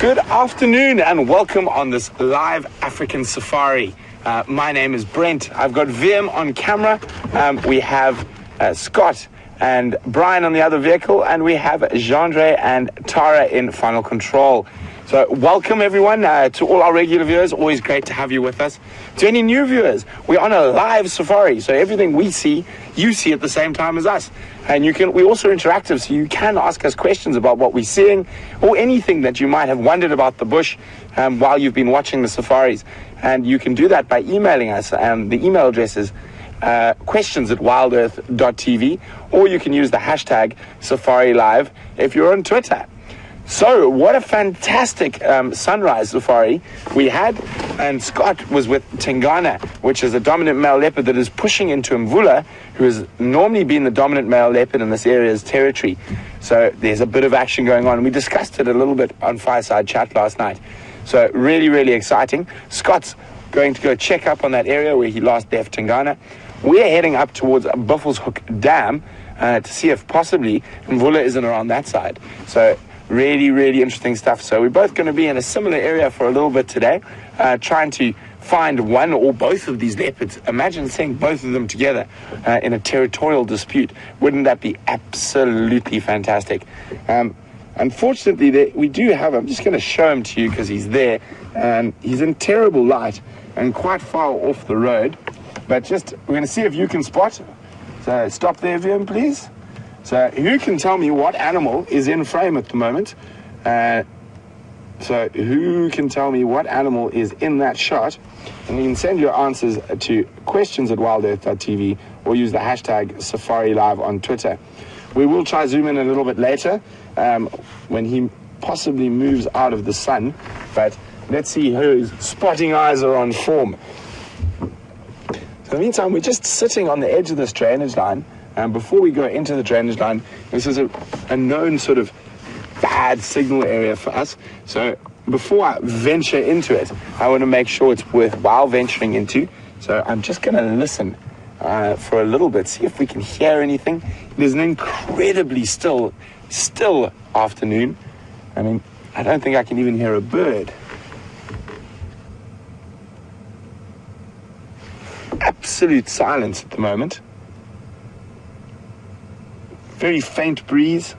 Good afternoon and welcome on this live African safari. My name is Brent. I've got Vim on camera. We have Scott and Brian on the other vehicle, and we have Jandre and Tara in final control. So welcome everyone, to all our regular viewers. Always great to have you with us. To any new viewers, we're on a live safari, so everything we see, you see at the same time as us. And we're also interactive, so you can ask us questions about what we're seeing or anything that you might have wondered about the bush while you've been watching the safaris. And you can do that by emailing us. The email address is questions@wildearth.tv, or you can use the hashtag Safari Live if you're on Twitter. So, what a fantastic sunrise safari we had, and Scott was with Tingana, which is a dominant male leopard that is pushing into Mvula, who has normally been the dominant male leopard in this area's territory. So there's a bit of action going on. We discussed it a little bit on Fireside Chat last night. So really, really exciting. Scott's going to go check up on that area where he last left Tingana. We're heading up towards Buffelshoek Dam to see if possibly Mvula isn't around that side. So really, really interesting stuff. So we're both going to be in a similar area for a little bit today, trying to find one or both of these leopards. Imagine seeing both of them together in a territorial dispute. Wouldn't that be absolutely fantastic? Unfortunately, we do have, I'm just going to show him to you because he's there, and he's in terrible light and quite far off the road. But we're going to see if you can spot. So stop there, Vim, please. So who can tell me what animal is in frame at the moment? So who can tell me what animal is in that shot? And you can send your answers to questions@wildearth.tv or use the hashtag Safari Live on Twitter. We will try zoom in a little bit later when he possibly moves out of the sun, but let's see whose spotting eyes are on form. So in the meantime, we're just sitting on the edge of this drainage line. And before we go into the drainage line, this is a known sort of bad signal area for us. So before I venture into it, I want to make sure it's worthwhile venturing into. So I'm just going to listen for a little bit, see if we can hear anything. It is an incredibly still afternoon. I mean, I don't think I can even hear a bird. Absolute silence at the moment. Very faint breeze.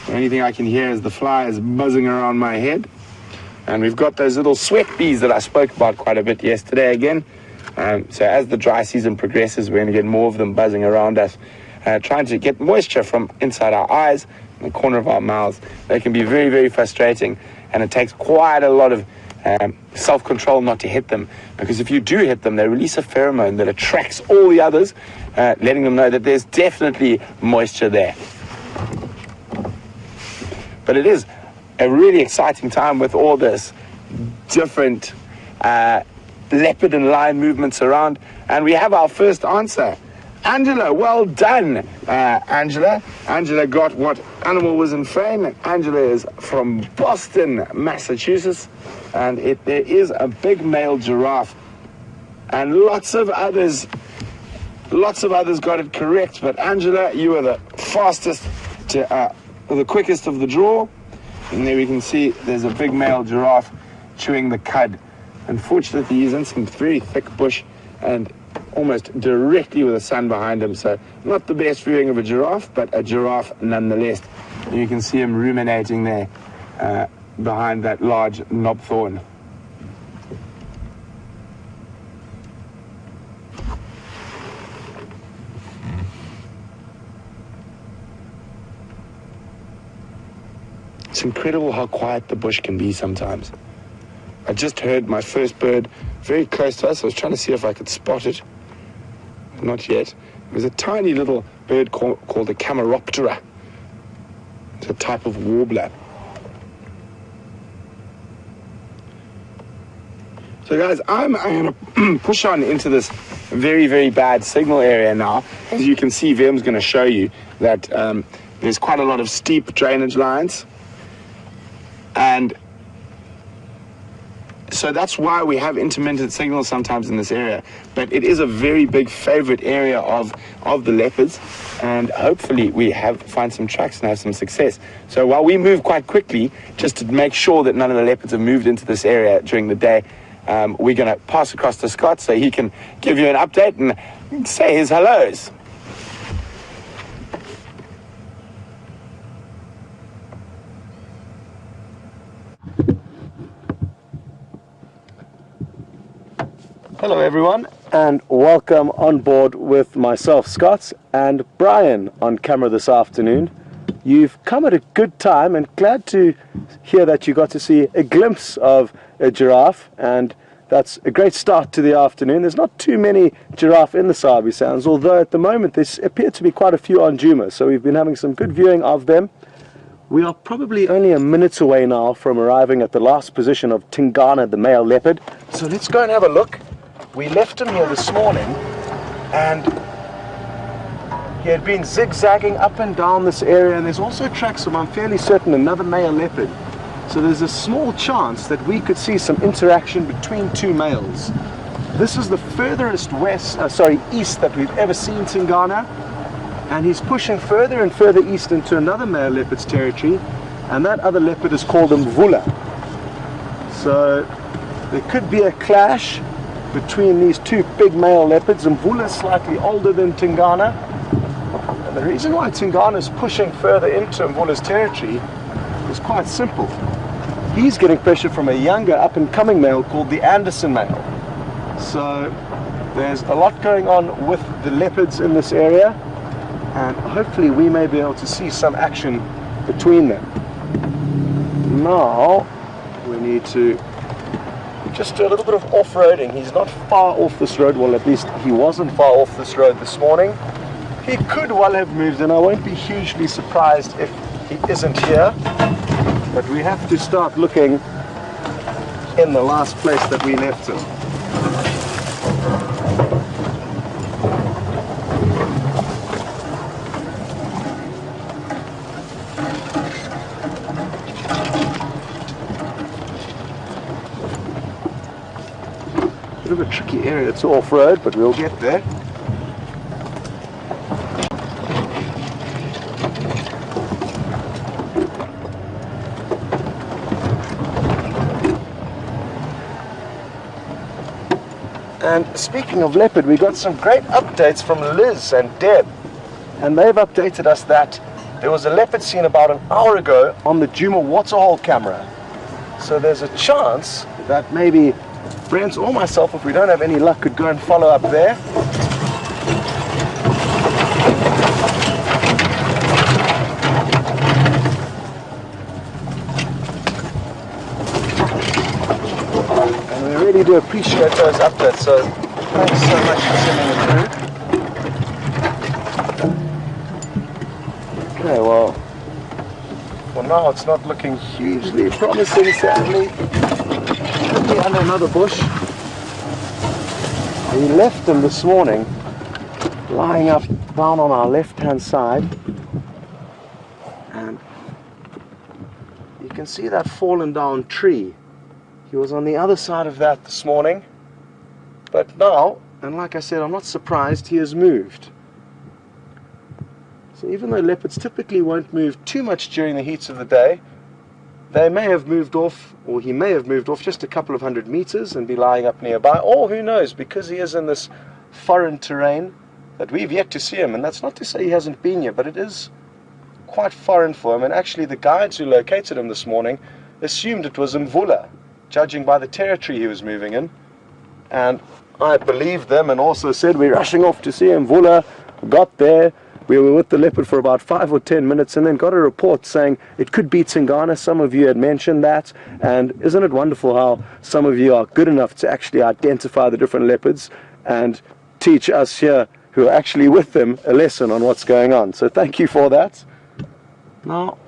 The only thing I can hear is the flies buzzing around my head. And we've got those little sweat bees that I spoke about quite a bit yesterday again. So as the dry season progresses, we're going to get more of them buzzing around us, trying to get moisture from inside our eyes, in the corner of our mouths. They can be very, very frustrating, and it takes quite a lot of self-control not to hit them, because if you do hit them, they release a pheromone that attracts all the others, letting them know that there's definitely moisture there. But it is a really exciting time with all this different leopard and lion movements around, and we have our first answer. Angela, well done, Angela. Angela got what animal was in frame. Angela is from Boston, Massachusetts, and there is a big male giraffe, and lots of others got it correct. But Angela, you are the fastest, the quickest of the draw. And there we can see there's a big male giraffe chewing the cud. Unfortunately, he's in some very thick bush and almost directly with the sun behind him, so not the best viewing of a giraffe, but a giraffe nonetheless. You can see him ruminating there behind that large knobthorn. It's incredible how quiet the bush can be sometimes. I just heard my first bird very close to us. I was trying to see if I could spot it. Not yet. It was a tiny little bird called a Camaroptera. It's a type of warbler. So guys, I'm going to push on into this very, very bad signal area now. As you can see, Vim's going to show you that there's quite a lot of steep drainage lines. And So that's why we have intermittent signals sometimes in this area. But it is a very big favorite area of the leopards, and hopefully we find some tracks and have some success. So while we move quite quickly, just to make sure that none of the leopards have moved into this area during the day, we're going to pass across to Scott so he can give you an update and say his hellos. Hello everyone, and welcome on board with myself, Scott, and Brian on camera this afternoon. You've come at a good time, and glad to hear that you got to see a glimpse of a giraffe, and that's a great start to the afternoon. There's not too many giraffe in the Sabi Sands, although at the moment there appear to be quite a few on Djuma, so we've been having some good viewing of them. We are probably only a minute away now from arriving at the last position of Tingana, the male leopard, so let's go and have a look. We left him here this morning, and he had been zigzagging up and down this area, and there's also tracks of, I'm fairly certain, another male leopard. So there's a small chance that we could see some interaction between two males. This is the furthest east that we've ever seen Tingana, and he's pushing further and further east into another male leopard's territory, and that other leopard is called Mvula. So there could be a clash between these two big male leopards. Mvula is slightly older than Tingana, and the reason why Tingana is pushing further into Mvula's territory is quite simple. He's getting pressure from a younger up-and-coming male called the Anderson male. So there's a lot going on with the leopards in this area, and hopefully we may be able to see some action between them. Now we need to just do a little bit of off-roading. He's not far off this road, well, at least he wasn't far off this road this morning. He could well have moved, and I won't be hugely surprised if he isn't here, but we have to start looking in the last place that we left him. Bit of a tricky area to off-road, but we'll get there. And speaking of leopard, we got some great updates from Liz and Deb, and they've updated us that there was a leopard seen about an hour ago on the Djuma waterhole camera. So there's a chance that maybe Brent or myself, if we don't have any luck, could go and follow up there. And we really do appreciate those updates, so thanks so much for sending it through. Okay, well, for now it's not looking hugely promising, sadly. Under another bush. We left them this morning lying up down on our left hand side, and you can see that fallen down tree. He was on the other side of that this morning, but now, and like I said, I'm not surprised, he has moved. So even though leopards typically won't move too much during the heat of the day, they may have moved off, or he may have moved off just a couple of 100 meters and be lying up nearby, or who knows, because he is in this foreign terrain that we've yet to see him. And that's not to say he hasn't been here, but it is quite foreign for him. And actually the guides who located him this morning assumed it was Mvula, judging by the territory he was moving in. And I believed them and also said, we're rushing off to see Mvula. Got there. We were with the leopard for about 5 or 10 minutes and then got a report saying it could be Tingana. Some of you had mentioned that, and isn't it wonderful how some of you are good enough to actually identify the different leopards and teach us here who are actually with them a lesson on what's going on. So thank you for that. Now,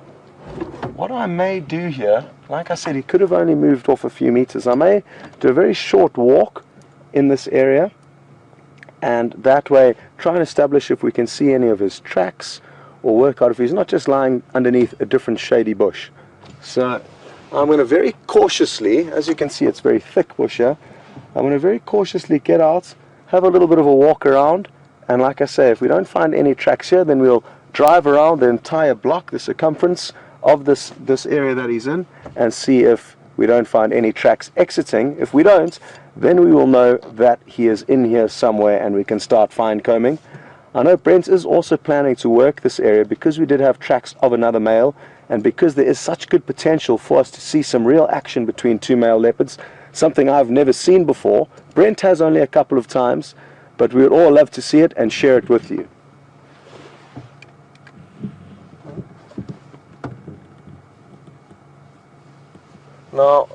what I may do here, like I said, he could have only moved off a few meters. I may do a very short walk in this area, and that way try and establish if we can see any of his tracks, or work out if he's not just lying underneath a different shady bush. So I'm going to very cautiously, as you can see it's very thick bush here, I'm going to very cautiously get out, have a little bit of a walk around, and like I say, if we don't find any tracks here, then we'll drive around the entire block, the circumference of this area that he's in, and see if we don't find any tracks exiting. If we don't, then we will know that he is in here somewhere and we can start fine combing. I know Brent is also planning to work this area because we did have tracks of another male, and because there is such good potential for us to see some real action between two male leopards, something I've never seen before. Brent has only a couple of times, but we would all love to see it and share it with you. Now,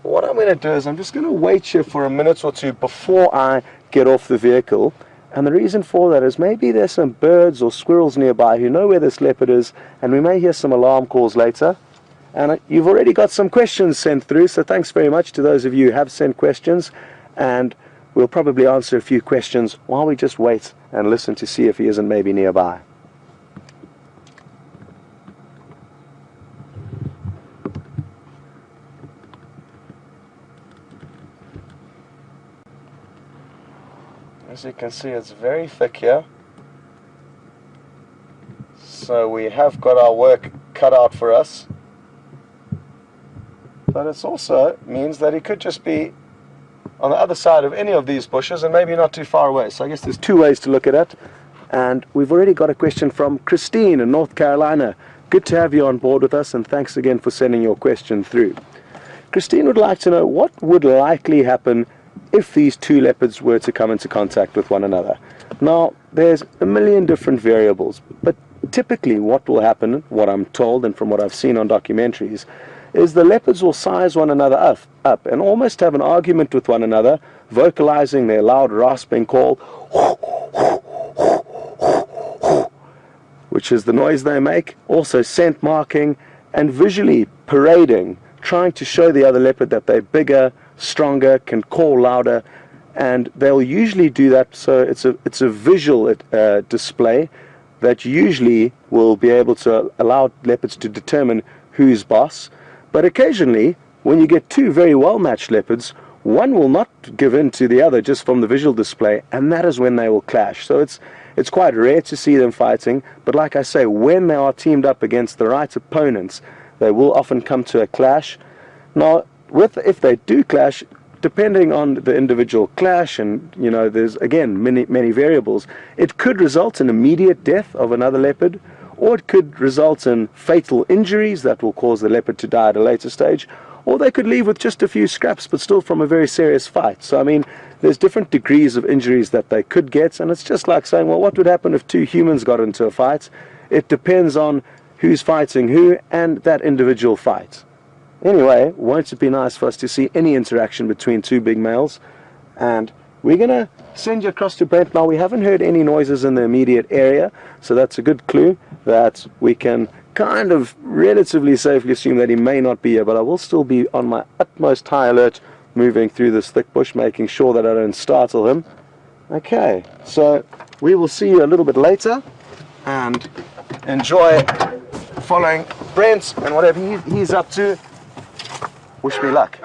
what I'm going to do is I'm just going to wait here for a minute or two before I get off the vehicle. And the reason for that is maybe there's some birds or squirrels nearby who know where this leopard is, and we may hear some alarm calls later. And you've already got some questions sent through, so thanks very much to those of you who have sent questions. And we'll probably answer a few questions while we just wait and listen to see if he isn't maybe nearby. As you can see, it's very thick here, so we have got our work cut out for us, but it also means that he could just be on the other side of any of these bushes and maybe not too far away. So I guess there's two ways to look at it, and we've already got a question from Christine in North Carolina. Good to have you on board with us, and thanks again for sending your question through. Christine would like to know what would likely happen if these two leopards were to come into contact with one another. Now, there's a million different variables, but typically what will happen, what I'm told and from what I've seen on documentaries, is the leopards will size one another up and almost have an argument with one another, vocalizing their loud rasping call, which is the noise they make, also scent marking and visually parading, trying to show the other leopard that they're bigger, stronger, can call louder, and they'll usually do that. So it's a visual display that usually will be able to allow leopards to determine who's boss. But occasionally, when you get two very well matched leopards, one will not give in to the other just from the visual display, and that is when they will clash. So it's quite rare to see them fighting, but like I say, when they are teamed up against the right opponents, they will often come to a clash. Now, if they do clash, depending on the individual clash, and you know, there's again many variables, it could result in immediate death of another leopard, or it could result in fatal injuries that will cause the leopard to die at a later stage, or they could leave with just a few scraps but still from a very serious fight. So I mean, there's different degrees of injuries that they could get, and it's just like saying, well, what would happen if two humans got into a fight? It depends on who's fighting who and that individual fight. Anyway, won't it be nice for us to see any interaction between two big males? And we're going to send you across to Brent now. We haven't heard any noises in the immediate area, so that's a good clue that we can kind of relatively safely assume that he may not be here, but I will still be on my utmost high alert moving through this thick bush, making sure that I don't startle him. Okay, so we will see you a little bit later, and enjoy following Brent and whatever he's up to. Wish me luck.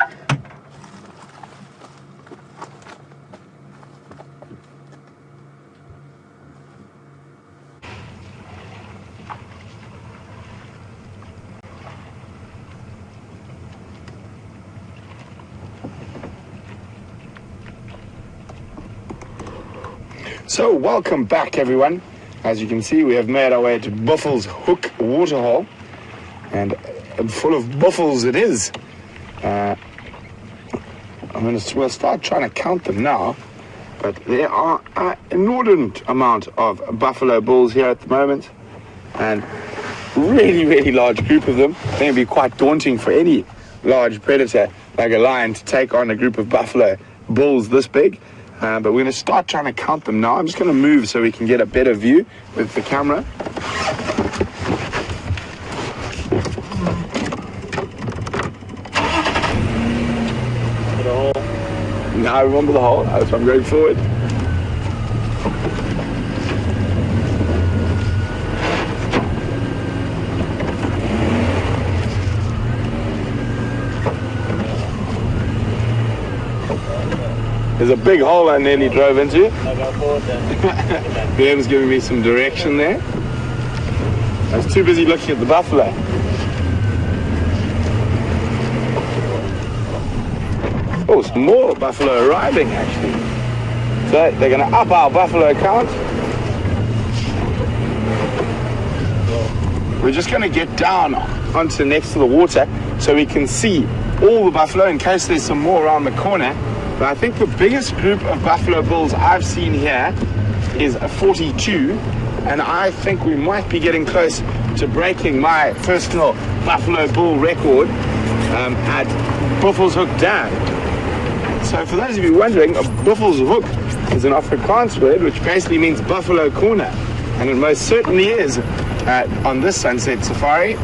So welcome back, everyone. As you can see, we have made our way to Buffels Hook Waterhole, and full of buffels it is. We'll start trying to count them now, but there are an inordinate amount of buffalo bulls here at the moment, and really large group of them. I think it'd be quite daunting for any large predator like a lion to take on a group of buffalo bulls this big. But we're going to start trying to count them now. I'm just going to move so we can get a better view with the camera. Now I remember the hole, that's why I'm going forward. There's a big hole I nearly drove into. BM's giving me some direction there. I was too busy looking at the buffalo. Oh, some more buffalo arriving actually. So they're going to up our buffalo count. We're just going to get down onto next to the water so we can see all the buffalo in case there's some more around the corner. But I think the biggest group of buffalo bulls I've seen here is a 42, and I think we might be getting close to breaking my personal buffalo bull record at Buffels Hook Dam. So for those of you wondering, Buffels Hook is an Afrikaans word which basically means buffalo corner, and it most certainly is on this sunset safari.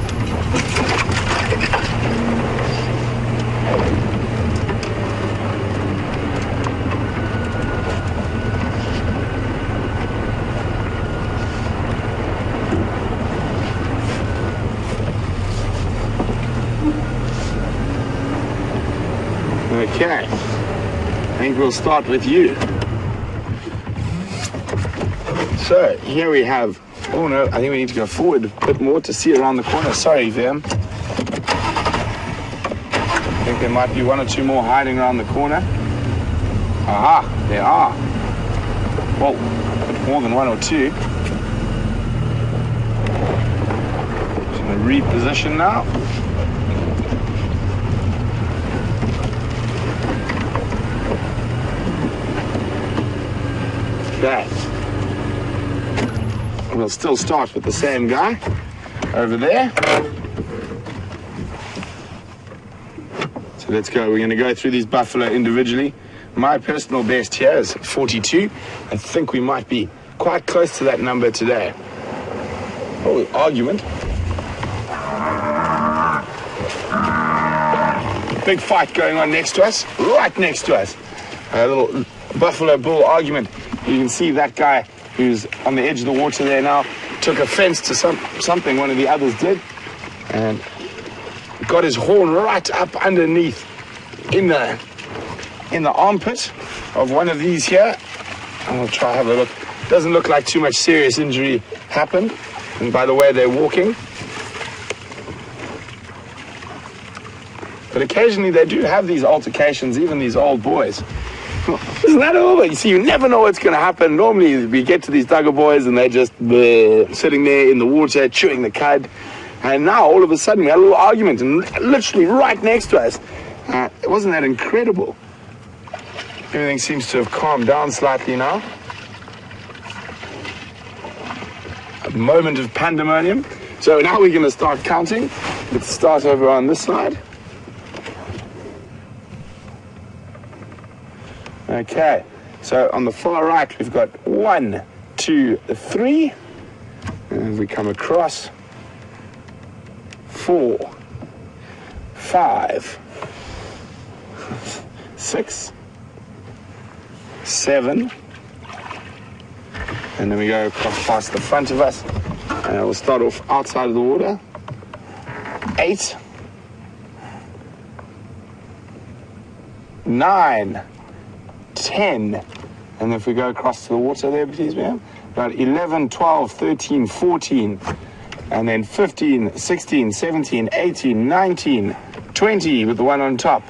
Okay, I think we'll start with you. So here we have, oh no, I think we need to go forward a bit more to see around the corner. Sorry, Vim. I think there might be one or two more hiding around the corner. Aha, there are. Well, a bit more than one or two. Just going to reposition now. Okay. We'll still start with the same guy over there. So let's go. We're going to go through these buffalo individually. My personal best here is 42. I think we might be quite close to that number today. Oh, argument. Big fight going on next to us, right next to us. A little buffalo bull argument. You can see that guy who's on the edge of the water there now took offense to something one of the others did and got his horn right up underneath in the armpit of one of these here. I'll try to have a look. Doesn't look like too much serious injury happened, and by the way they're walking. But occasionally they do have these altercations, even these old boys. Isn't that over? You see, you never know what's going to happen. Normally, we get to these Duggar boys and they're just sitting there in the water, chewing the cud. And now, all of a sudden, we had a little argument, and literally right next to us. Wasn't that incredible? Everything seems to have calmed down slightly now. A moment of pandemonium. So now we're going to start counting. Let's start over on this side. Okay, so on the far right, we've got 1, 2, 3, and we come across 4, 5, 6, 7, and then we go across past the front of us, and we'll start off outside of the water. 8, 9, 10, and if we go across to the water there, please, ma'am, about 11, 12, 13, 14, and then 15, 16, 17, 18, 19, 20 with the one on top,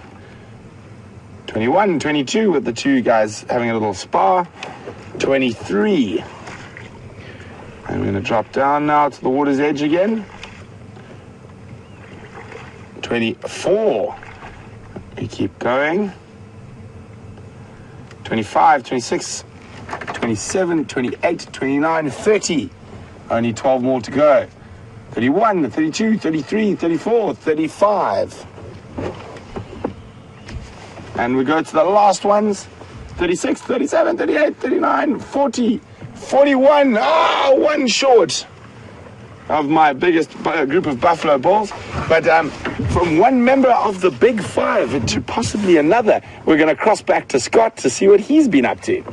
21, 22 with the two guys having a little spar, 23, and we're going to drop down now to the water's edge again, 24, we keep going, 25, 26, 27, 28, 29, 30. Only 12 more to go. 31, 32, 33, 34, 35. And we go to the last ones. 36, 37, 38, 39, 40, 41. Oh, one short of my biggest group of buffalo bulls. But from one member of the big five to possibly another, we're going to cross back to Scott to see what he's been up to.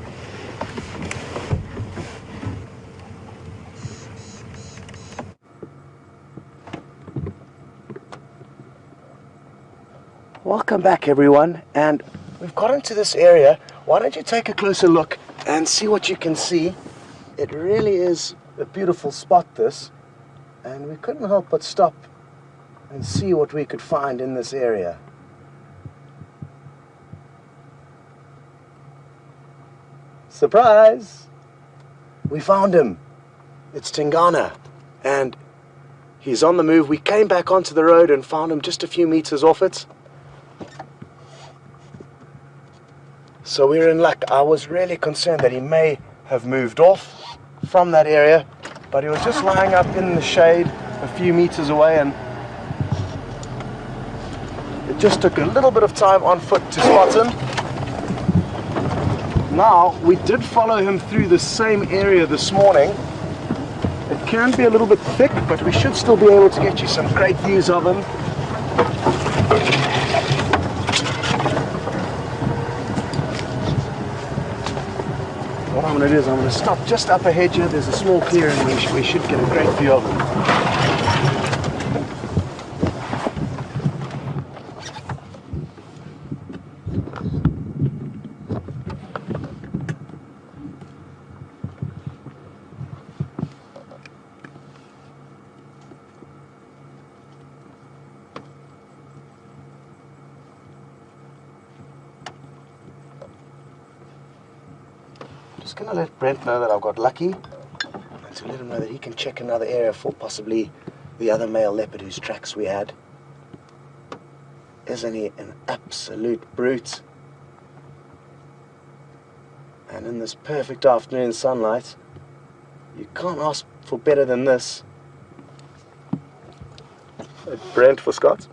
Welcome back, everyone, and we've got into this area why don't you take a closer look and see what you can see. It really is a beautiful spot, this, and we couldn't help but stop and see what we could find in this area. Surprise! We found him. It's Tingana, and he's on the move. We came back onto the road and found him just a few meters off it. So we're in luck. I was really concerned that he may have moved off from that area, but he was just lying up in the shade a few meters away, and it just took a little bit of time on foot to spot him. Now, we did follow him through the same area this morning. It can be a little bit thick, but we should still be able to get you some great views of him. What I'm going to do is I'm going to stop just up ahead here. There's a small clearing and we should get a great view of him. Just going to let Brent know that I've got lucky, and to let him know that he can check another area for possibly the other male leopard whose tracks we had. Isn't he an absolute brute? And in this perfect afternoon sunlight, you can't ask for better than this. Brent for Scott.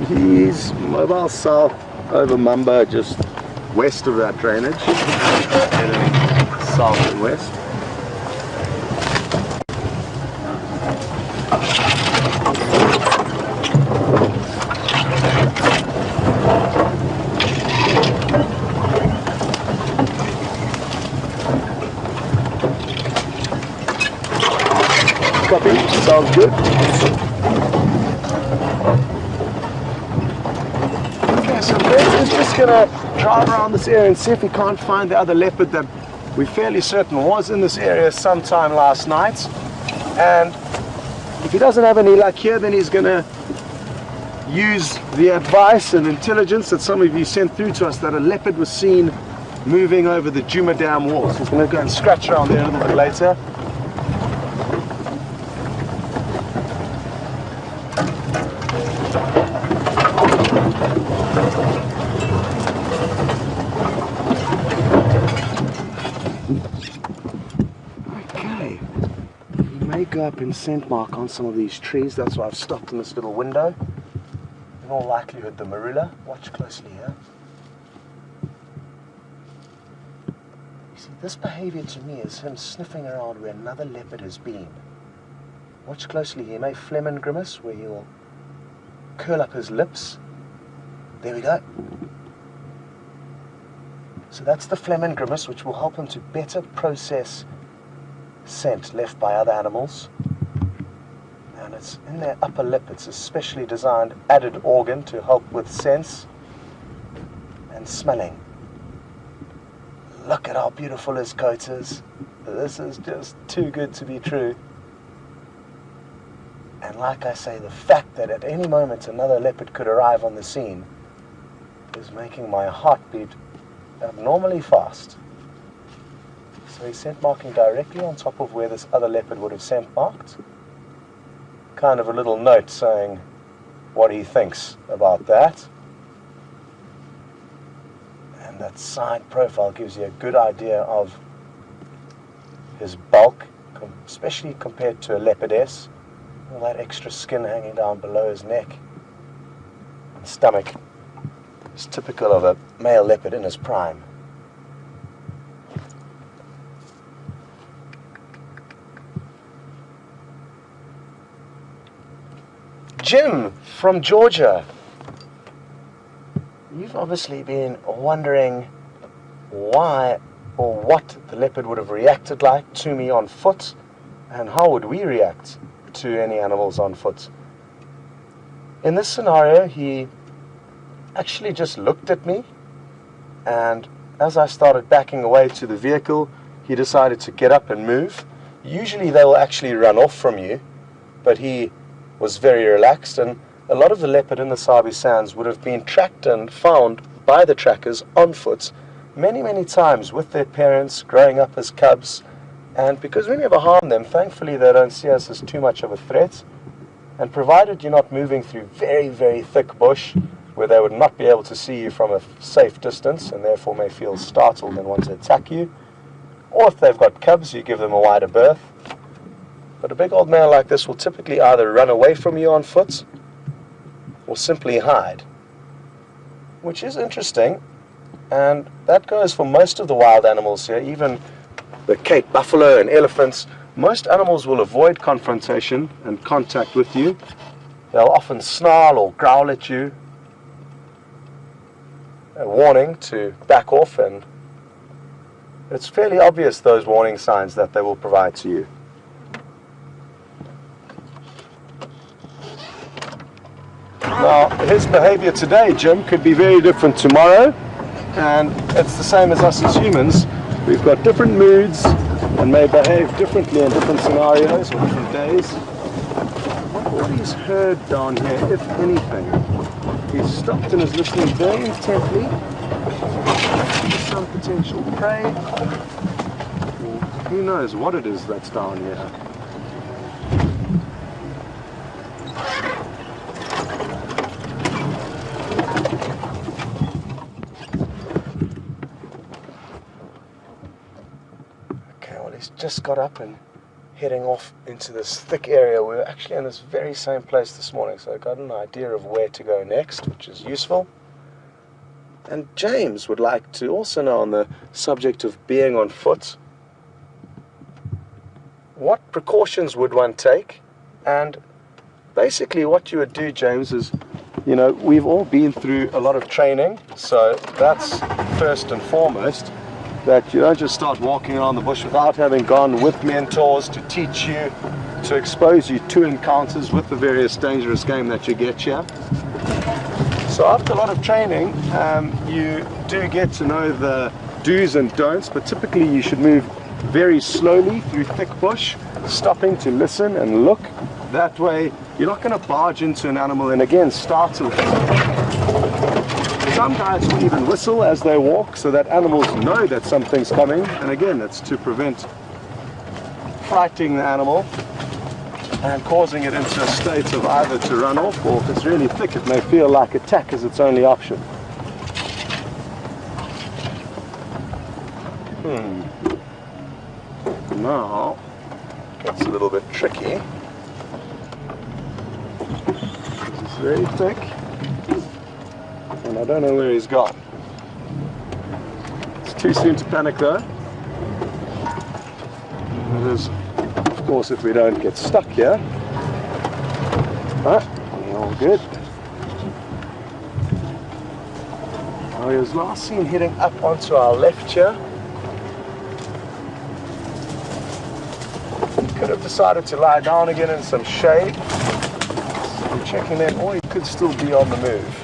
He's mobile south over Mumba, just west of that drainage, heading south and west. Copy, sounds good. So Brent is just going to drive around this area and see if we can't find the other leopard that we're fairly certain was in this area sometime last night. And if he doesn't have any luck here, then he's going to use the advice and intelligence that some of you sent through to us that a leopard was seen moving over the Djuma Dam wall. So he's going to go and scratch around there a little bit later. Go up in scent mark on some of these trees. That's why I've stopped in this little window. In all likelihood the marula. Watch closely here. You see, this behavior to me is him sniffing around where another leopard has been. Watch closely. He may phlegm and grimace, where he'll curl up his lips. There we go. So that's the phlegm and grimace, which will help him to better process scent left by other animals. And it's in their upper lip. It's a specially designed added organ to help with sense and smelling. Look at how beautiful his coat is. This is just too good to be true. And like I say, the fact that at any moment another leopard could arrive on the scene is making my heart beat abnormally fast. So he's scent marking directly on top of where this other leopard would have scent marked. Kind of a little note saying what he thinks about that. And that side profile gives you a good idea of his bulk, especially compared to a leopardess. All that extra skin hanging down below his neck and stomach is typical of a male leopard in his prime. Jim from Georgia, you've obviously been wondering why or what the leopard would have reacted like to me on foot, and how would we react to any animals on foot. In this scenario, he actually just looked at me, and as I started backing away to the vehicle, he decided to get up and move. Usually they will actually run off from you, but he was very relaxed, and a lot of the leopard in the Sabi Sands would have been tracked and found by the trackers on foot many times with their parents growing up as cubs. And because we never harm them, thankfully they don't see us as too much of a threat. And provided you're not moving through very thick bush where they would not be able to see you from a safe distance and therefore may feel startled and want to attack you, or if they've got cubs, you give them a wider berth. But a big old male like this will typically either run away from you on foot or simply hide, which is interesting, and that goes for most of the wild animals here, even the Cape buffalo and elephants. Most animals will avoid confrontation and contact with you. They'll often snarl or growl at you, a warning to back off, and it's fairly obvious, those warning signs that they will provide to you. Now, his behavior today, Jim, could be very different tomorrow, and it's the same as us as humans. We've got different moods and may behave differently in different scenarios or different days. What he's heard down here, if anything, he's stopped and is listening very intently to some potential prey, or who knows what it is that's down here. Just got up and heading off into this thick area. We were actually in this very same place this morning, so I got an idea of where to go next, which is useful. And James would like to also know, on the subject of being on foot, what precautions would one take? And basically what you would do, James, is, you know, we've all been through a lot of training, so that's first and foremost, that you don't just start walking around the bush without having gone with mentors to teach you, to expose you to encounters with the various dangerous game that you get here. So after a lot of training, you do get to know the do's and don'ts, but typically you should move very slowly through thick bush, stopping to listen and look. That way you're not going to barge into an animal and again startle it. Some guys will even whistle as they walk so that animals know that something's coming, and again it's to prevent frightening the animal and causing it into a state of either to run off, or if it's really thick it may feel like attack is its only option. Now it's a little bit tricky. This is very thick. And I don't know where he's gone. It's too soon to panic though. It is, of course, if we don't get stuck here. All good. Now he was last seen heading up onto our left here. He could have decided to lie down again in some shade. I'm checking that, or he could still be on the move.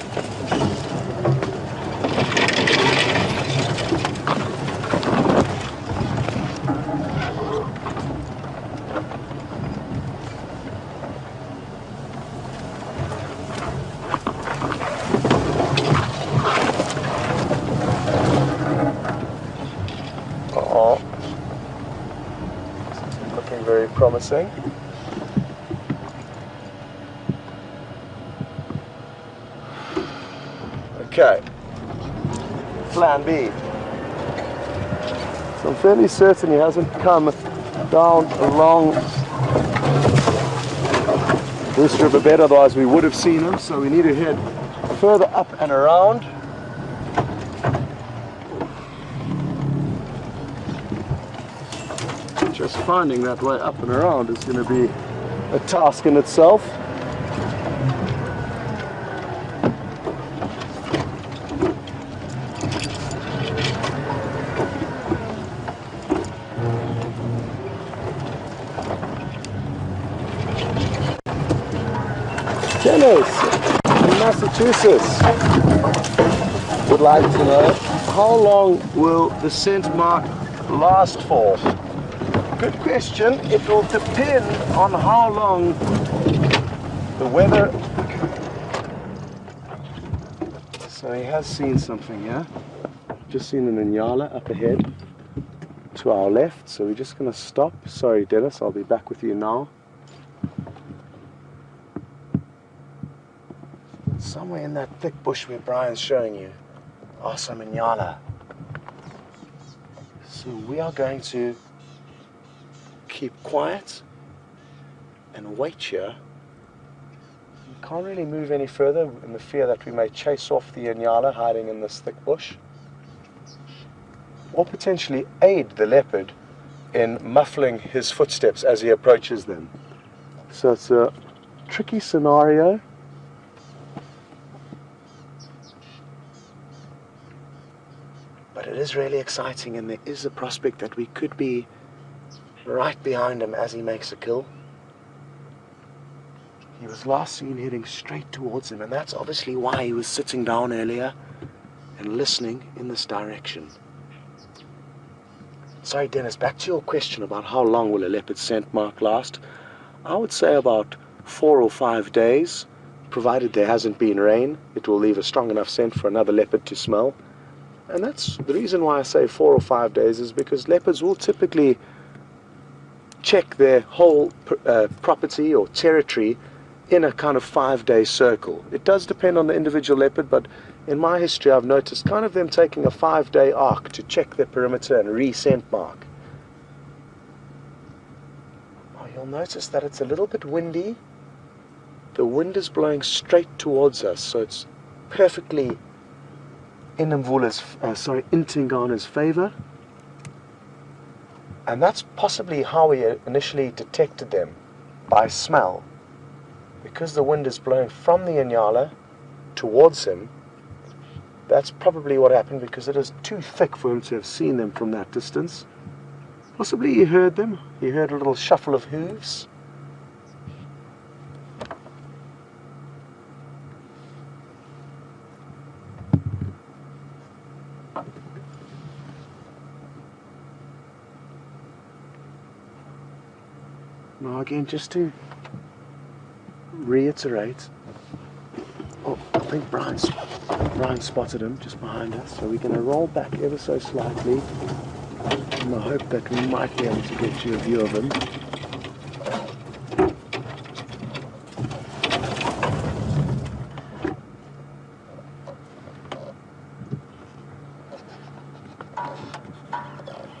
Looking very promising. Okay, plan B. So I'm fairly certain he hasn't come down along this riverbed, otherwise we would have seen him, so we need to head further up and around. Just finding that way up and around is going to be a task in itself. Tennis! Massachusetts would like to know, how long will the scent mark last for? Good question. It will depend on how long the weather. So he has seen something here. Just seen an Inyala up ahead to our left. So we're just going to stop. Sorry, Dennis, I'll be back with you now. Somewhere in that thick bush where Brian's showing you are some Inyala. So we are going to keep quiet and wait here. We can't really move any further in the fear that we may chase off the Inyala hiding in this thick bush, or potentially aid the leopard in muffling his footsteps as he approaches them. So it's a tricky scenario. But it is really exciting, and there is a prospect that we could be right behind him as he makes a kill. He was last seen heading straight towards him, and that's obviously why he was sitting down earlier and listening in this direction. Sorry, Dennis, back to your question about how long will a leopard scent mark last. I would say about 4 or 5 days, provided there hasn't been rain. It will leave a strong enough scent for another leopard to smell. And that's the reason why I say 4 or 5 days, is because leopards will typically check their whole property or territory in a kind of 5-day circle. It does depend on the individual leopard, but in my history I've noticed kind of them taking a 5-day arc to check their perimeter and re-scent mark. Oh, you'll notice that it's a little bit windy. The wind is blowing straight towards us, so it's perfectly in Tingana's favor, and that's possibly how we initially detected them, by smell. Because the wind is blowing from the Inyala towards him, that's probably what happened, because it is too thick for him to have seen them from that distance. Possibly he heard them. He heard a little shuffle of hooves. Now again, just to reiterate, oh, I think Brian spotted him just behind us, so we're going to roll back ever so slightly in the hope that we might be able to get you a view of him.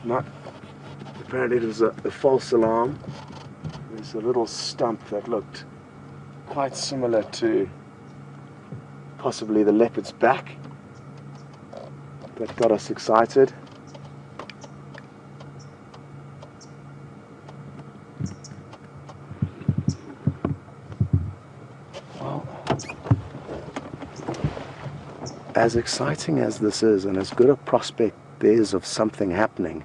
No, apparently it was a false alarm. There's a little stump that looked quite similar to possibly the leopard's back that got us excited. Well, as exciting as this is, and as good a prospect there is of something happening,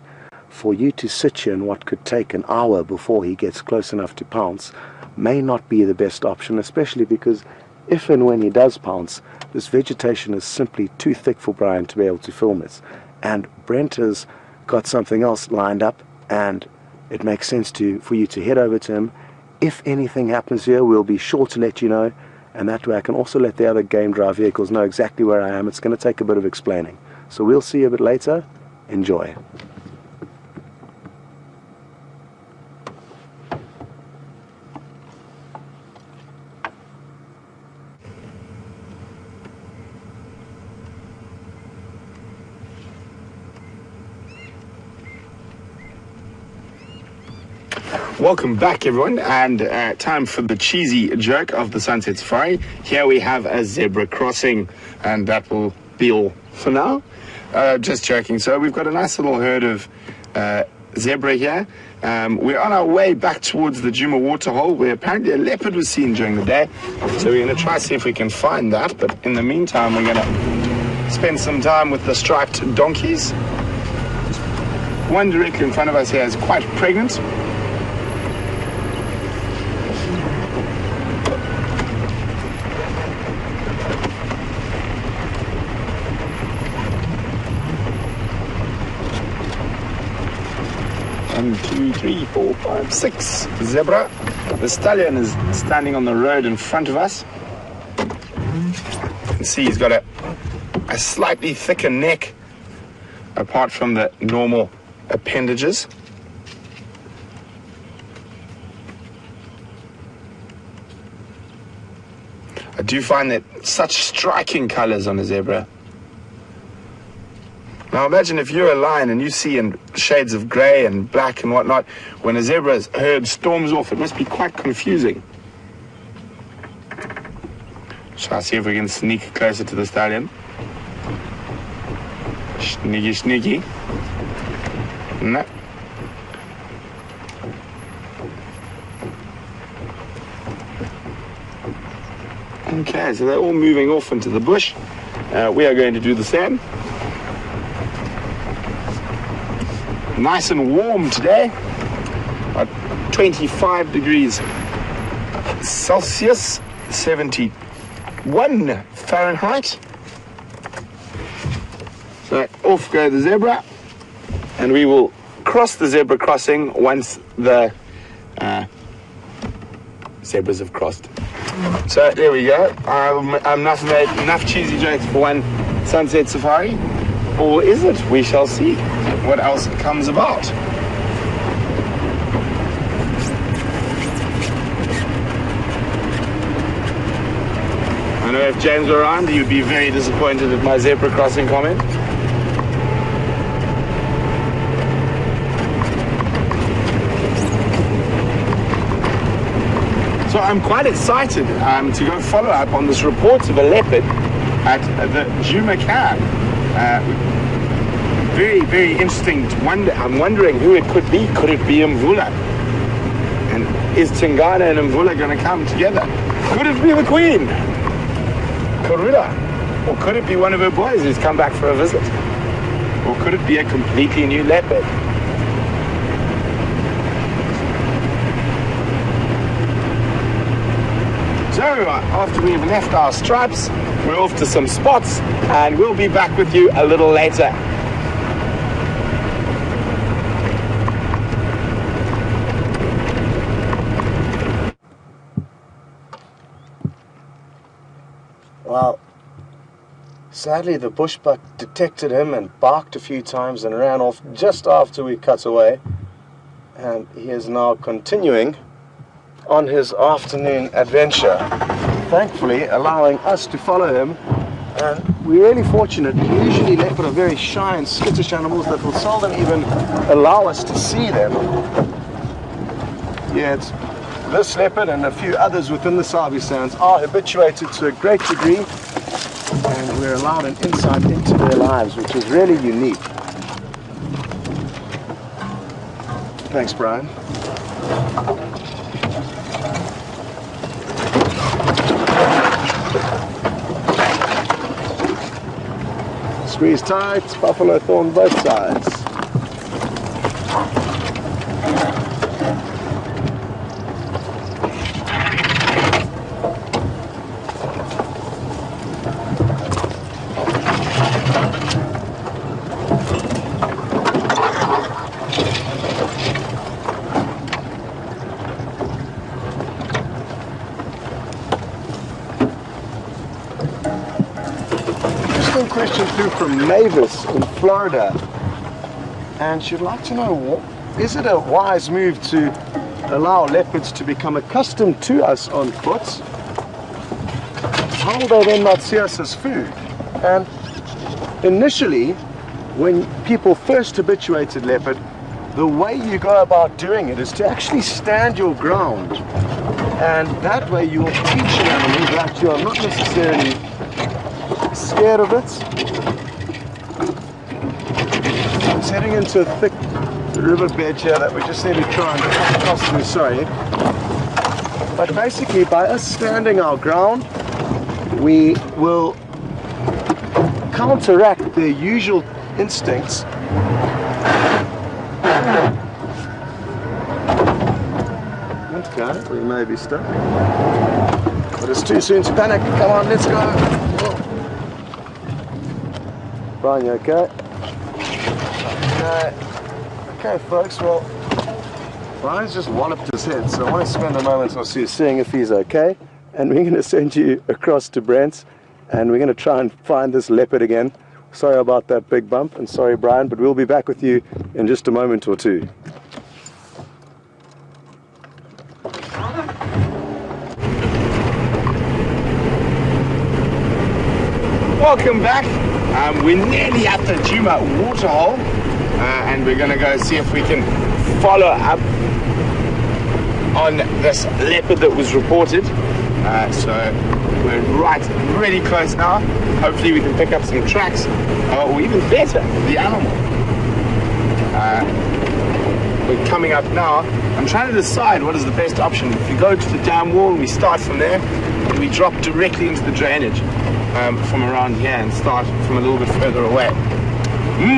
for you to sit here in what could take an hour before he gets close enough to pounce may not be the best option, especially because if and when he does pounce, this vegetation is simply too thick for Brian to be able to film it. And Brent has got something else lined up, and it makes sense for you to head over to him. If anything happens here, we'll be sure to let you know, and that way I can also let the other game drive vehicles know exactly where I am. It's going to take a bit of explaining. So we'll see you a bit later. Enjoy. Welcome back, everyone, and time for the cheesy joke of the Sunset Safari. Here we have a zebra crossing, and that will be all for now. Just joking. So we've got a nice little herd of zebra here. We're on our way back towards the Juma waterhole, where apparently a leopard was seen during the day. So we're going to try to see if we can find that. But in the meantime, we're going to spend some time with the striped donkeys. One directly in front of us here is quite pregnant. 1, 2, 3, 4, 5, 6 zebra. The stallion is standing on the road in front of us. You can see he's got a slightly thicker neck apart from the normal appendages. I do find that such striking colors on a zebra. Now imagine if you're a lion and you see in shades of grey and black and whatnot, when a zebra's herd storms off, it must be quite confusing. Shall I see if we can sneak closer to the stallion? Sneaky, sneaky. No. Okay, so they're all moving off into the bush. We are going to do the same. Nice and warm today. About 25 degrees Celsius, 71 Fahrenheit. So off go the zebra, and we will cross the zebra crossing once the zebras have crossed. So there we go. I'm not made enough cheesy jokes for one sunset safari. Or is it? We shall see what else comes about. I know if James were around, he'd be very disappointed at my zebra crossing comment. So I'm quite excited to go follow up on this report of a leopard at the Juma camp. Very, very interesting to wonder. I'm wondering who it could be. Could it be Mvula? And is Tingana and Mvula going to come together? Could it be the Queen? Karula? Or could it be one of her boys who's come back for a visit? Or could it be a completely new leopard? So, after we've left our stripes, we're off to some spots, and we'll be back with you a little later. Well, sadly the bushbuck detected him and barked a few times and ran off just after we cut away, and he is now continuing on his afternoon adventure, thankfully allowing us to follow him. And we're really fortunate. Usually leopard are very shy and skittish animals that will seldom even allow us to see them. Yet this leopard and a few others within the Sabi Sands are habituated to a great degree, and we're allowed an insight into their lives, which is really unique. Thanks, Brian. Squeeze tight, buffalo thorn both sides. Question through from Mavis in Florida, and she'd like to know, is it a wise move to allow leopards to become accustomed to us on foot? How will they then not see us as food? And initially, when people first habituated leopard, the way you go about doing it is to actually stand your ground, and that way you will teach an animal that you are not necessarily scared of it. It's heading into a thick riverbed here that we just need to try and cross through, sorry. But basically, by us standing our ground, we will counteract their usual instincts. Okay, we may be stuck. But it's too soon to panic. Come on, let's go. Brian, you okay? Okay, folks, well, Brian's just walloped his head, so I want to spend a moment or two seeing if he's okay. And we're going to send you across to Brent's, and we're going to try and find this leopard again. Sorry about that big bump, and sorry, Brian, but we'll be back with you in just a moment or two. Welcome back. We're nearly at the Juma waterhole, and we're going to go see if we can follow up on this leopard that was reported. So we're really close now. Hopefully we can pick up some tracks, or even better, the animal. We're coming up now. I'm trying to decide what is the best option. If we go to the dam wall and we start from there, and we drop directly into the drainage from around here and start from a little bit further away.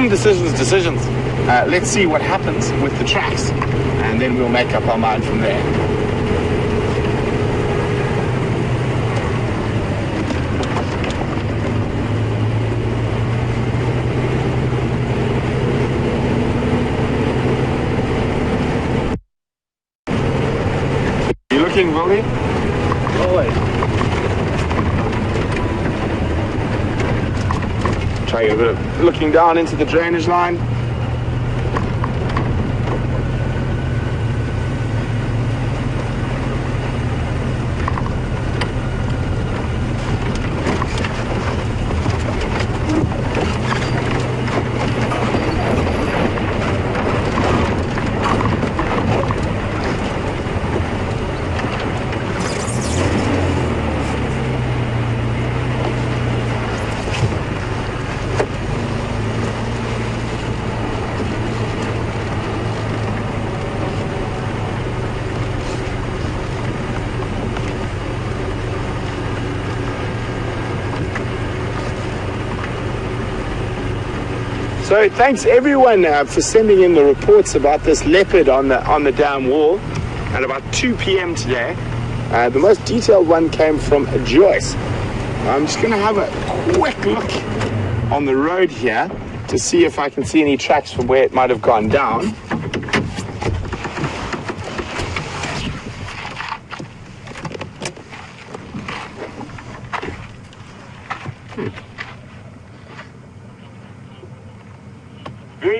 Decisions. Let's see what happens with the tracks, and then we'll make up our mind from there. You looking, Willie? Always. Try a bit of looking down into the drainage line. So thanks everyone for sending in the reports about this leopard on the dam wall at about 2 p.m. today. The most detailed one came from Joyce. I'm just going to have a quick look on the road here to see if I can see any tracks from where it might have gone down.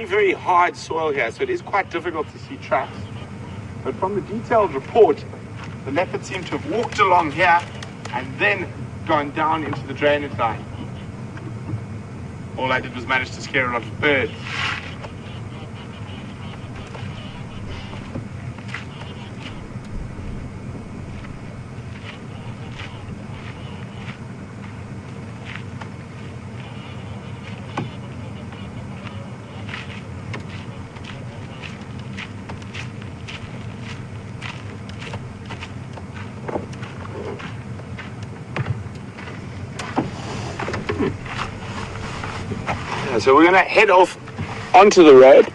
Very hard soil here, so it is quite difficult to see tracks. But from the detailed report, the leopard seemed to have walked along here and then gone down into the drainage line. All I did was manage to scare a lot of birds. So we're going to head off onto the road,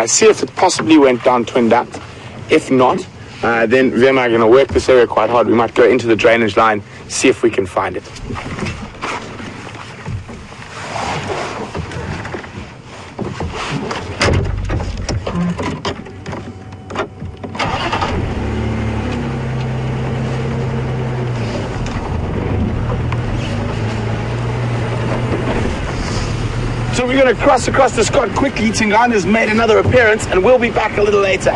see if it possibly went down Twin Duct. If not, then we and I are going to work this area quite hard. We might go into the drainage line, see if we can find it. So we're going to cross across the Scott quickly. Tingana has made another appearance and we'll be back a little later.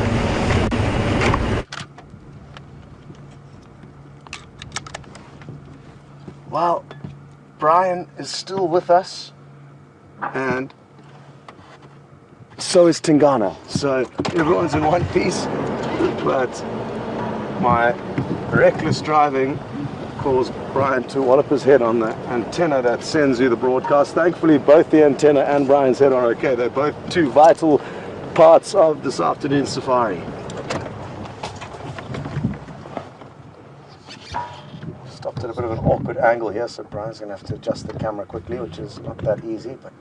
Well, Brian is still with us, and so is Tingana. So everyone's in one piece, but my reckless driving caused Brian to wallop his head on the antenna that sends you the broadcast. Thankfully, both the antenna and Brian's head are okay. They're both two vital parts of this afternoon's safari. Stopped at a bit of an awkward angle here, so Brian's going to have to adjust the camera quickly, which is not that easy, but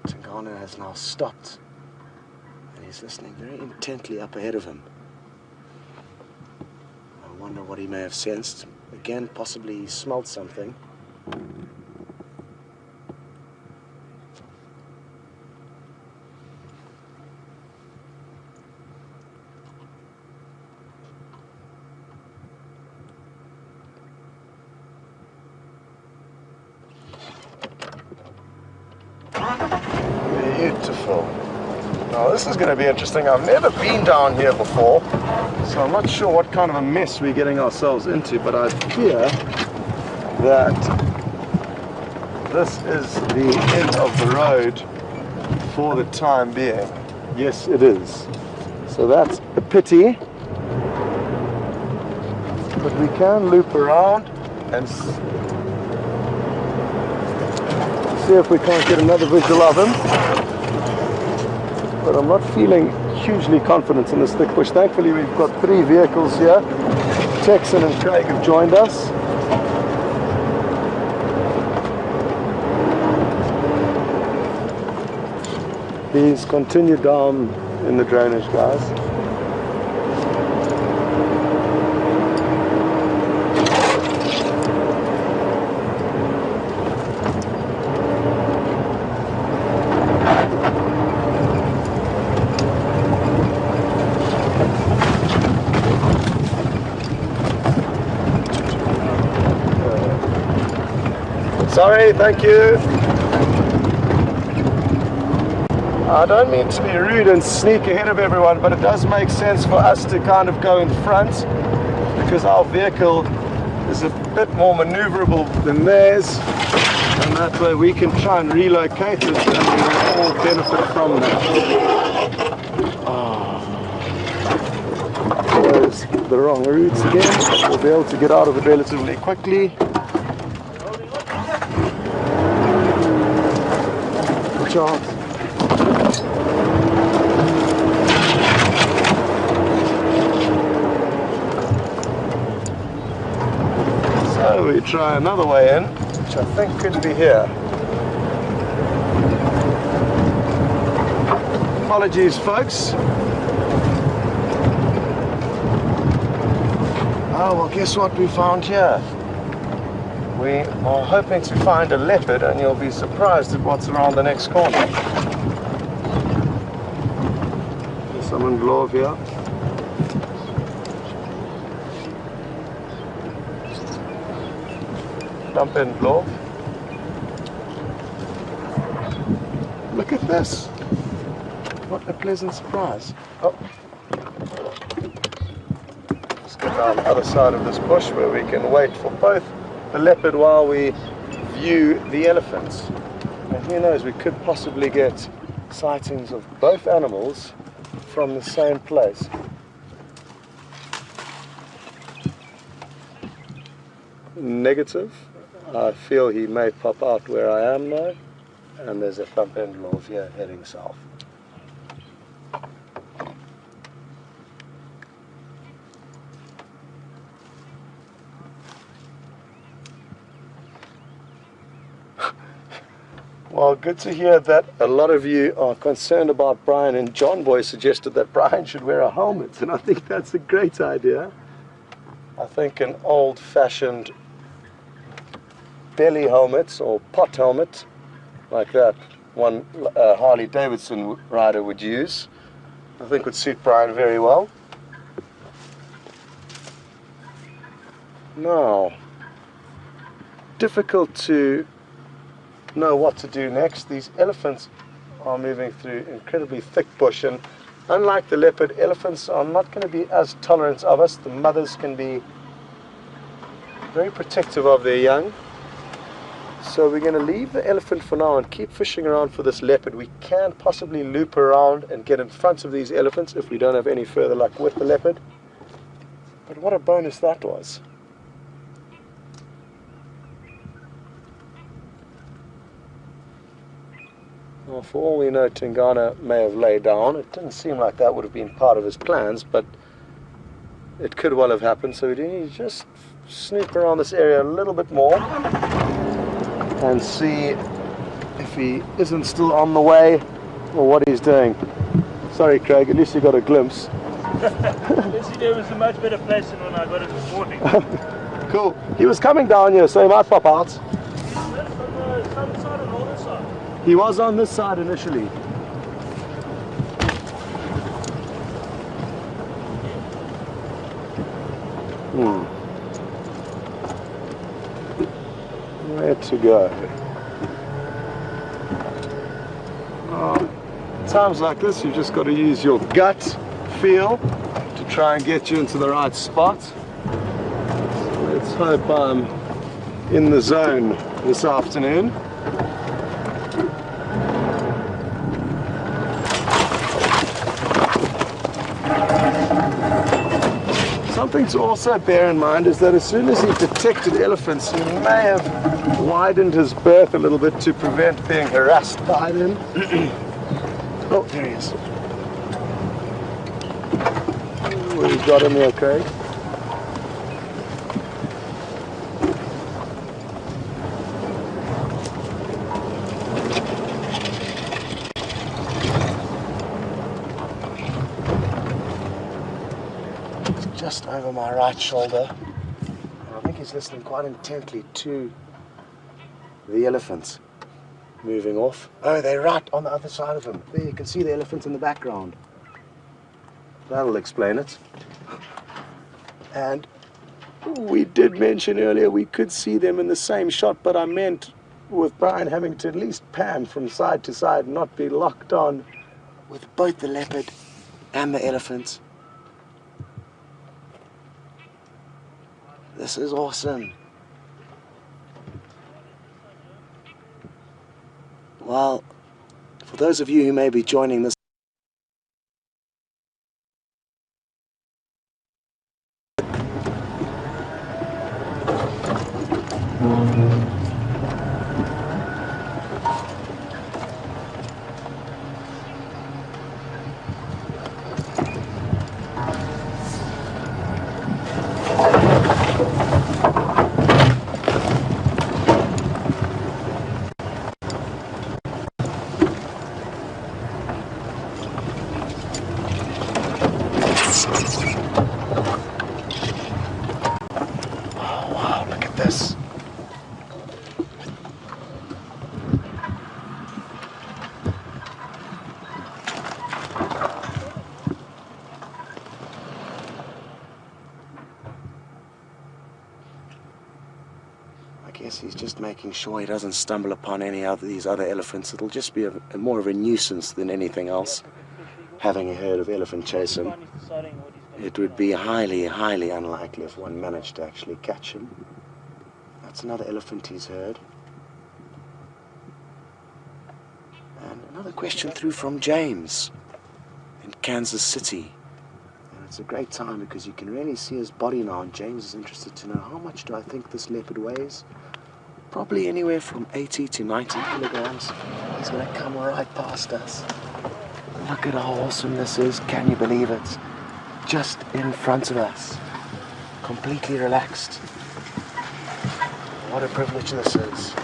Tingana has now stopped, and he's listening very intently up ahead of him. I wonder what he may have sensed. Again, possibly he smelled something. Beautiful. Now this is going to be interesting. I've never been down here before, so I'm not sure what kind of a mess we're getting ourselves into, but I fear that this is the end of the road for the time being. Yes, it is. So that's a pity, but we can loop around and see if we can't get another visual of him. But I'm not feeling hugely confident in this thick bush. Thankfully we've got 3 vehicles here. Texan and Craig have joined us. He's continued down in the drainage, guys. Sorry, thank you. I don't mean to be rude and sneak ahead of everyone, but it does make sense for us to kind of go in front because our vehicle is a bit more maneuverable than theirs, and that way we can try and relocate it and we will all benefit from that. There's the wrong routes again. We'll be able to get out of it relatively quickly. Chance. So we try another way in, which I think could be here. Apologies, folks. Oh, well, guess what we found here? We are hoping to find a leopard, and you'll be surprised at what's around the next corner. There's some in glove here. Dump in glove. Look at this. What a pleasant surprise. Oh. Let's get down the other side of this bush where we can wait for both the leopard while we view the elephants. And who knows, we could possibly get sightings of both animals from the same place. Negative. I feel he may pop out where I am now, and there's a thump end love here heading south. Well, good to hear that a lot of you are concerned about Brian, and John Boy suggested that Brian should wear a helmet, and I think that's a great idea. I think an old-fashioned belly helmet or pot helmet like that one Harley Davidson rider would use, I think would suit Brian very well. Now, difficult to know what to do next. These elephants are moving through incredibly thick bush, and unlike the leopard, elephants are not going to be as tolerant of us. The mothers can be very protective of their young. So we're going to leave the elephant for now and keep fishing around for this leopard. We can possibly loop around and get in front of these elephants if we don't have any further luck with the leopard. But what a bonus that was. Well, for all we know, Tingana may have laid down. It didn't seem like that would have been part of his plans, but it could well have happened. So we need to just snoop around this area a little bit more and see if he isn't still on the way or what he's doing. Sorry, Craig, at least you got a glimpse. Yesterday was a much better place than when I got it this morning. Cool. He was coming down here, so he might pop out. He's on the southern side and northern side. He was on this side initially. Where to go? times like this, you've just got to use your gut feel to try and get you into the right spot. So let's hope I'm in the zone this afternoon. Something to also bear in mind is that as soon as he detected elephants, he may have widened his berth a little bit to prevent being harassed by them. Oh, there he is. What have you got in there, Craig? Just over my right shoulder. And I think he's listening quite intently to the elephants moving off. Oh, they're right on the other side of him. There, you can see the elephants in the background. That'll explain it. And we did mention earlier we could see them in the same shot, but I meant with Brian having to at least pan from side to side and not be locked on with both the leopard and the elephants. This is awesome. Well, for those of you who may be joining this, oh wow, look at this. I guess he's just making sure he doesn't stumble upon any of these other elephants. It'll just be more of a nuisance than anything else, having a herd of elephant chase him. It would be highly, highly unlikely if one managed to actually catch him. That's another elephant he's heard. And another question through from James in Kansas City. And it's a great time because you can really see his body now, and James is interested to know, how much do I think this leopard weighs? Probably anywhere from 80 to 90 kilograms. He's going to come right past us. Look at how awesome this is. Can you believe it? Just in front of us. Completely relaxed. What a privilege this is.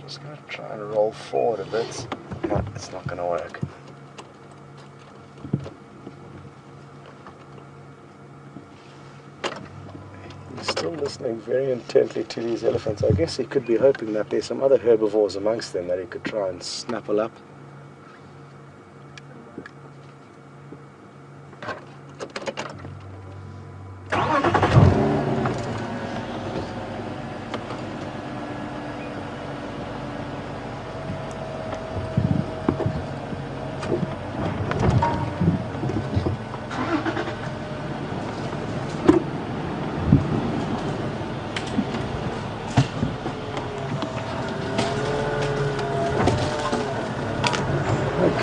Just going to try and roll forward a bit. No, it's not going to work. He's still listening very intently to these elephants. I guess he could be hoping that there's some other herbivores amongst them that he could try and snapple up.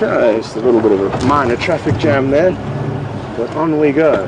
Okay, just a little bit of a minor traffic jam there, but on we go.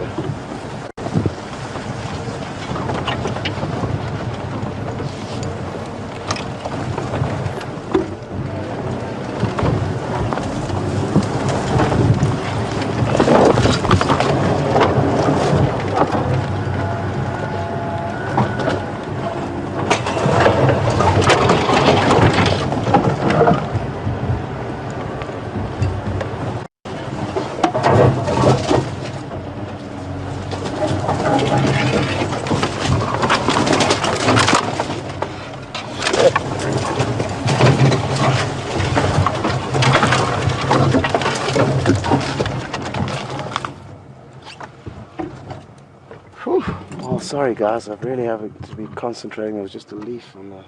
sorry guys, I really have to be concentrating. There was just a leaf on the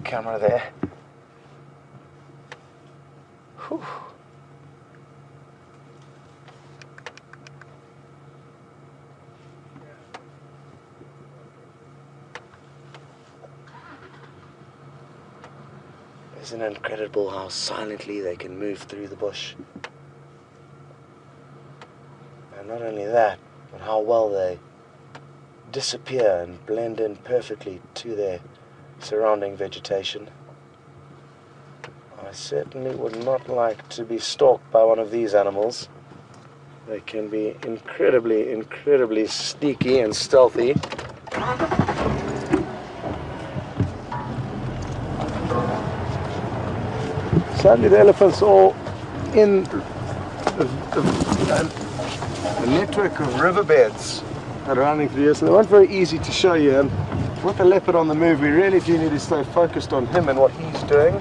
camera there. Whew. Isn't it incredible how silently they can move through the bush? And not only that, but how well they disappear and blend in perfectly to their surrounding vegetation. I certainly would not like to be stalked by one of these animals. They can be incredibly sneaky and stealthy. Sadly, the elephants are all in a network of riverbeds that are running through here, so they weren't very easy to show you. And with the leopard on the move, we really do need to stay focused on him and what he's doing.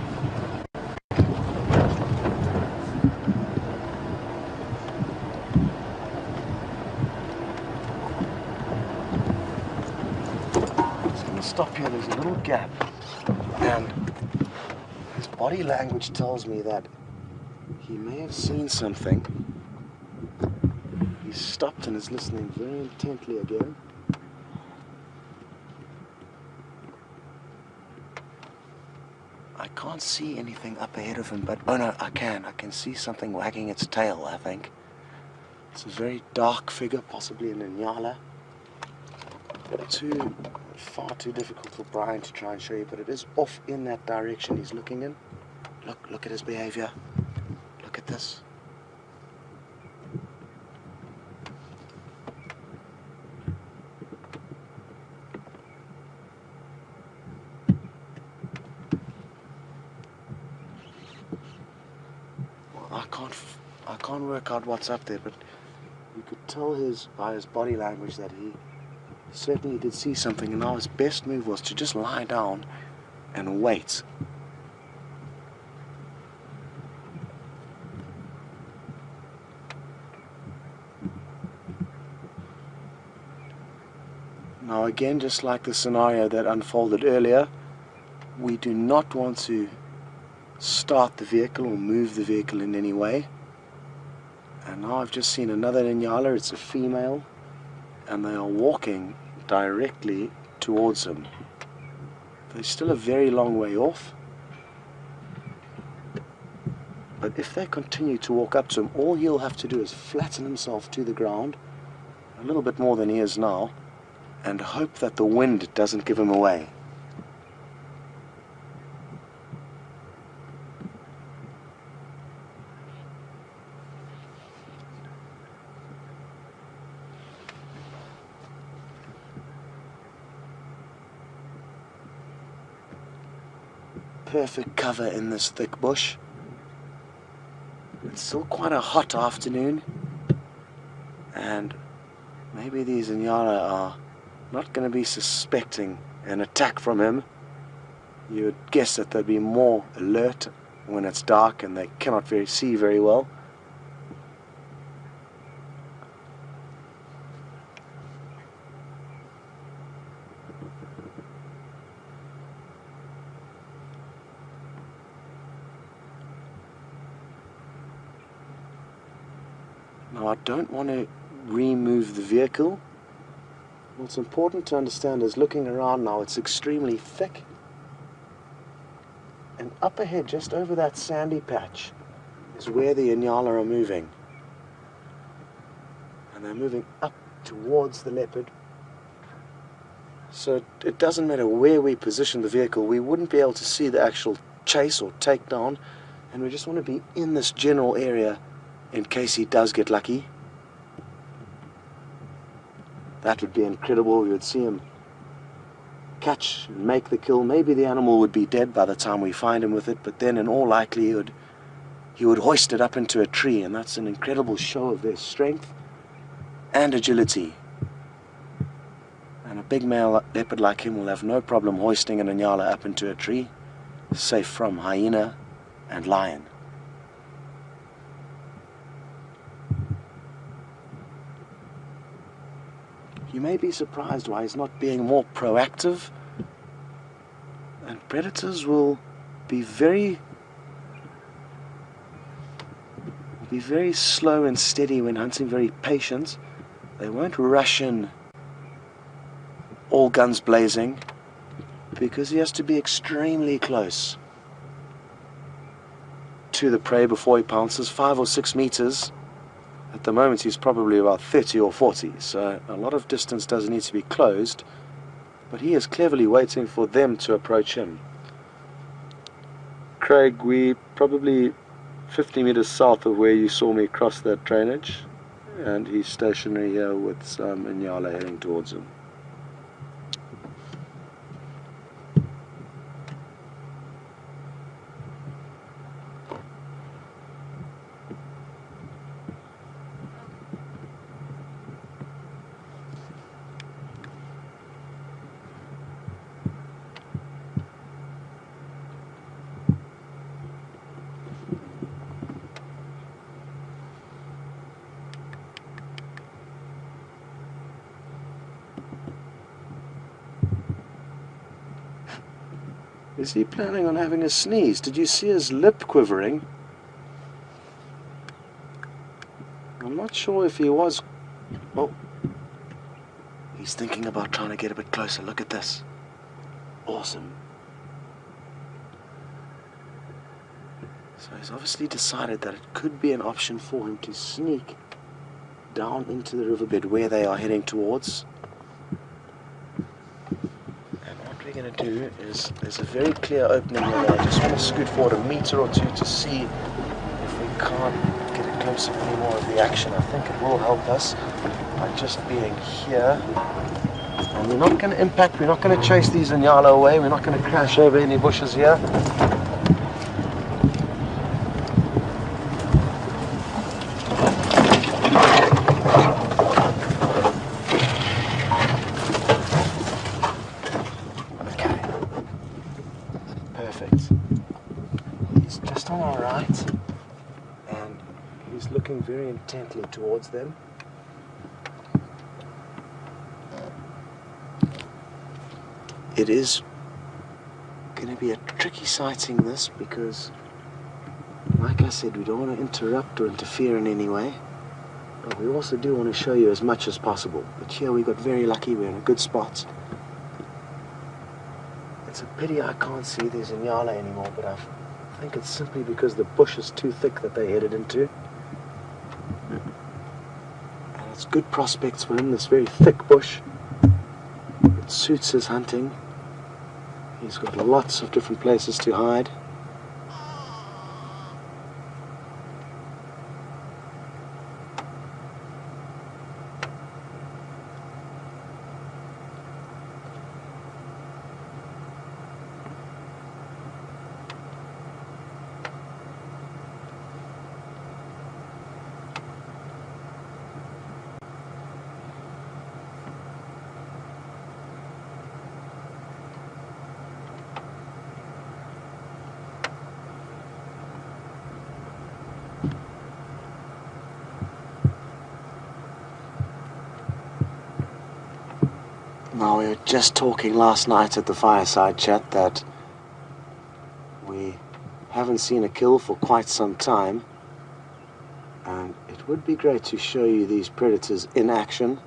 Just going to stop here. There's a little gap, and his body language tells me that he may have seen something. He's stopped and is listening very intently again. I can't see anything up ahead of him, but oh no, I can see something wagging its tail, I think. It's a very dark figure, possibly an Inyala. Far too difficult for Brian to try and show you, but it is off in that direction he's looking in. Look at his behavior. Look at this. I can't work out what's up there, but you could tell by his body language that he certainly did see something, and now his best move was to just lie down and wait. Now again, just like the scenario that unfolded earlier, we do not want to start the vehicle or move the vehicle in any way. And now I've just seen another Inyala. It's a female, and they are walking directly towards him. They're still a very long way off, but if they continue to walk up to him, all he'll have to do is flatten himself to the ground a little bit more than he is now, and hope that the wind doesn't give him away. Perfect cover in this thick bush. It's still quite a hot afternoon, and maybe these Inyala are not going to be suspecting an attack from him. You would guess that they'd be more alert when it's dark and they cannot see very well. Now I don't want to remove the vehicle. What's important to understand is, looking around now, it's extremely thick. And up ahead, just over that sandy patch, is where the Inyala are moving. And they're moving up towards the leopard. So it doesn't matter where we position the vehicle, we wouldn't be able to see the actual chase or takedown. And we just want to be in this general area in case he does get lucky. That would be incredible. We would see him catch and make the kill. Maybe the animal would be dead by the time we find him with it, but then in all likelihood he would hoist it up into a tree, and that's an incredible show of their strength and agility. And a big male leopard like him will have no problem hoisting an Inyala up into a tree, safe from hyena and lion. you may be surprised why he's not being more proactive. And predators will be very slow and steady when hunting, very patient. They won't rush in all guns blazing, because he has to be extremely close to the prey before he pounces. 5 or 6 meters. At the moment he's probably about 30 or 40, so a lot of distance does need to be closed, but he is cleverly waiting for them to approach him. Craig, we probably 50 meters south of where you saw me cross that drainage, and he's stationary here with some Inyala heading towards him. Is he planning on having a sneeze? Did you see his lip quivering? I'm not sure if he was... Oh, he's thinking about trying to get a bit closer. Look at this. Awesome. So he's obviously decided that it could be an option for him to sneak down into the riverbed where they are heading towards. What we're going to do is, there's a very clear opening here that I just want to scoot forward a meter or two to see if we can't get a glimpse of any more of the action. I think it will help us by just being here. And we're not going to impact, we're not going to chase these Inyala away, we're not going to crash over any bushes here. He's just on our right, and he's looking very intently towards them. It is going to be a tricky sighting, this, because, like I said, we don't want to interrupt or interfere in any way, but we also do want to show you as much as possible. But here we got very lucky, we're in a good spot. It's a pity I can't see these Inyala anymore, but I think it's simply because the bush is too thick that they headed into. And it's good prospects for him, this very thick bush. It suits his hunting. He's got lots of different places to hide. Now, we were just talking last night at the fireside chat that we haven't seen a kill for quite some time, and it would be great to show you these predators in action,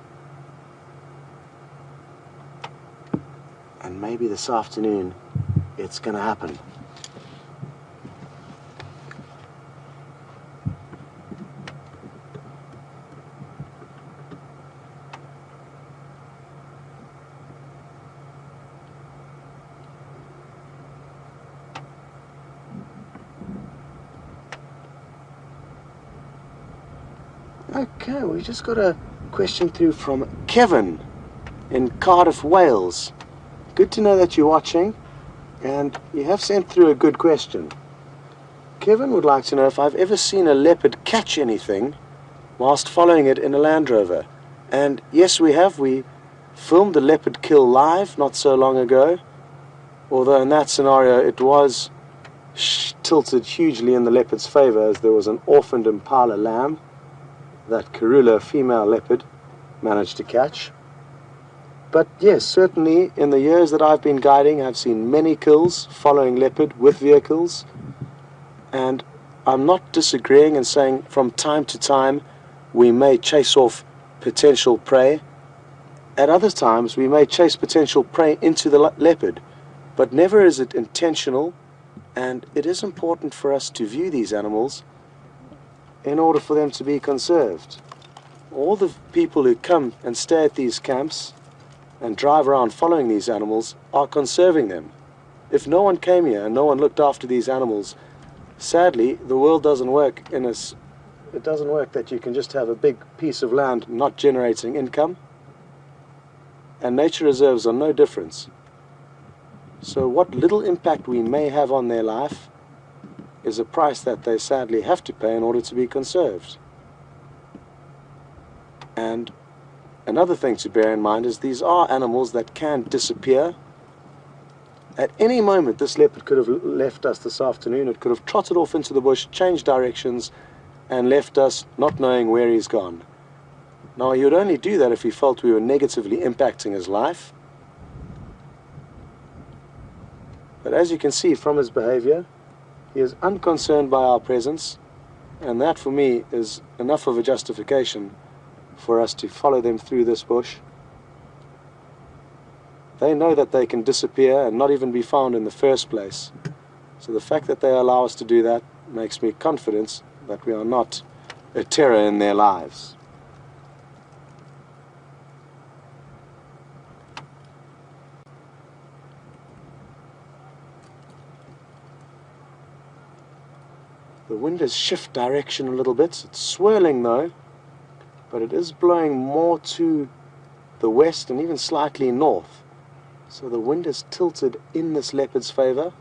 and maybe this afternoon it's going to happen. Okay, we just got a question through from Kevin in Cardiff, Wales. Good to know that you're watching, and you have sent through a good question. Kevin would like to know if I've ever seen a leopard catch anything whilst following it in a Land Rover. And yes, we have. We filmed the leopard kill live not so long ago, although in that scenario it was tilted hugely in the leopard's favor, as there was an orphaned impala lamb that Karula female leopard managed to catch. But yes, certainly in the years that I've been guiding, I've seen many kills following leopard with vehicles, and I'm not disagreeing and saying from time to time we may chase off potential prey. At other times we may chase potential prey into the leopard, but never is it intentional, and it is important for us to view these animals in order for them to be conserved. All the people who come and stay at these camps and drive around following these animals are conserving them. If no one came here and no one looked after these animals, sadly, the world doesn't work it doesn't work that you can just have a big piece of land not generating income, and nature reserves are no different. So what little impact we may have on their life is a price that they sadly have to pay in order to be conserved. And another thing to bear in mind is these are animals that can disappear. At any moment this leopard could have left us this afternoon. It could have trotted off into the bush, changed directions, and left us not knowing where he's gone. Now, he would only do that if he felt we were negatively impacting his life. But as you can see from his behavior, he is unconcerned by our presence, and that for me is enough of a justification for us to follow them through this bush. They know that they can disappear and not even be found in the first place. So the fact that they allow us to do that makes me confident that we are not a terror in their lives. The wind has shifted direction a little bit. It's swirling though, but it is blowing more to the west and even slightly north. So the wind is tilted in this leopard's favor.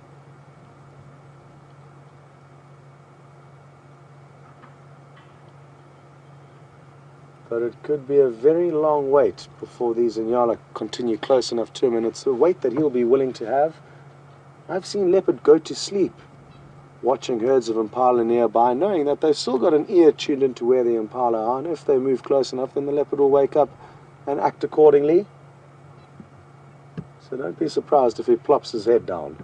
But it could be a very long wait before these Inyala continue close enough to him, and it's a wait that he'll be willing to have. I've seen leopard go to sleep watching herds of impala nearby, knowing that they've still got an ear tuned into where the impala are, and if they move close enough, then the leopard will wake up and act accordingly. So don't be surprised if he plops his head down.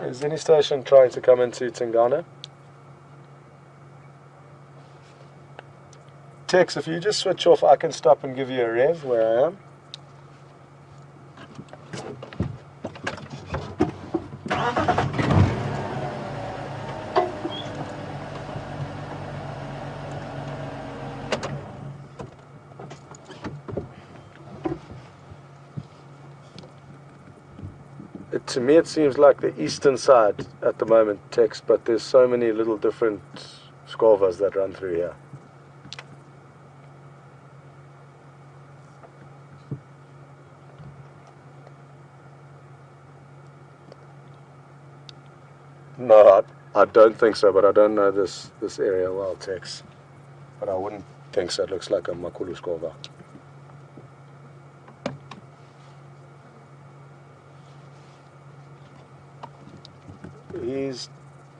Is any station trying to come into Tingana? Tex, if you just switch off, I can stop and give you a rev where I am. To me it seems like the eastern side at the moment, Tex, but there's so many little different squavas that run through here. No, I don't think so, but I don't know this area well, Tex. But I wouldn't think so. It looks like a Makulu squava. He's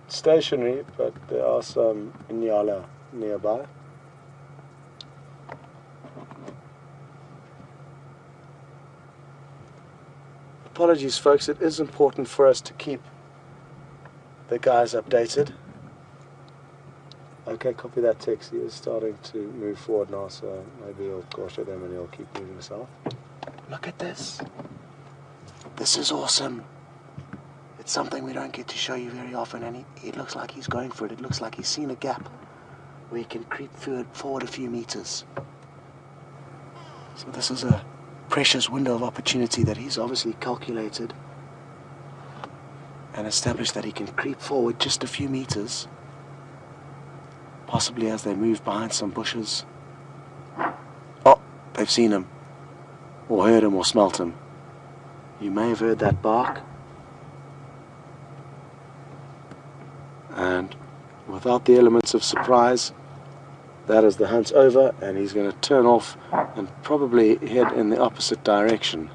stationary, but there are some Inyala nearby. Apologies, folks. It is important for us to keep the guys updated. Okay, copy that, Tex. He is starting to move forward now, so maybe he'll caution them and he'll keep moving south. Look at this. This is awesome. It's something we don't get to show you very often, and it looks like he's going for it. It looks like he's seen a gap where he can creep forward a few meters. So this is a precious window of opportunity that he's obviously calculated and established, that he can creep forward just a few meters, possibly as they move behind some bushes. Oh, they've seen him, or heard him, or smelt him. You may have heard that bark. And without the elements of surprise, that is the hunt's over, and he's going to turn off and probably head in the opposite direction.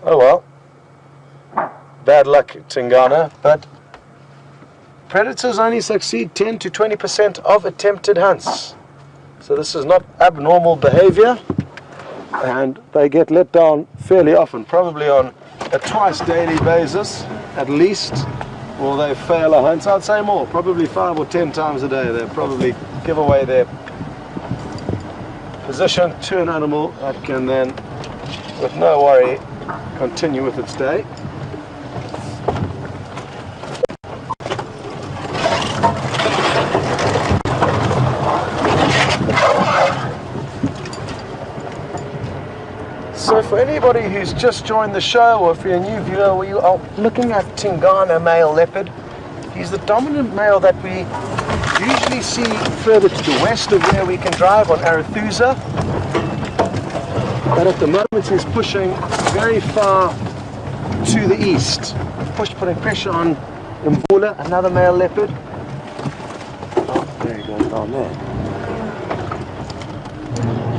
Oh well, bad luck, Tingana, but predators only succeed 10 to 20% of attempted hunts. So this is not abnormal behavior, and they get let down fairly often, probably on a twice daily basis at least, or they fail a hunt. I'd say more, probably 5 or 10 times a day. They probably give away their position to an animal that can then, with no worry, continue with its day. So for anybody who's just joined the show, or if you're a new viewer, we are looking at Tingana male leopard. He's the dominant male that we usually see further to the west of where we can drive on Arethusa. But at the moment he's pushing very far to the east. Putting pressure on Mbula, another male leopard. Oh, there he goes down there.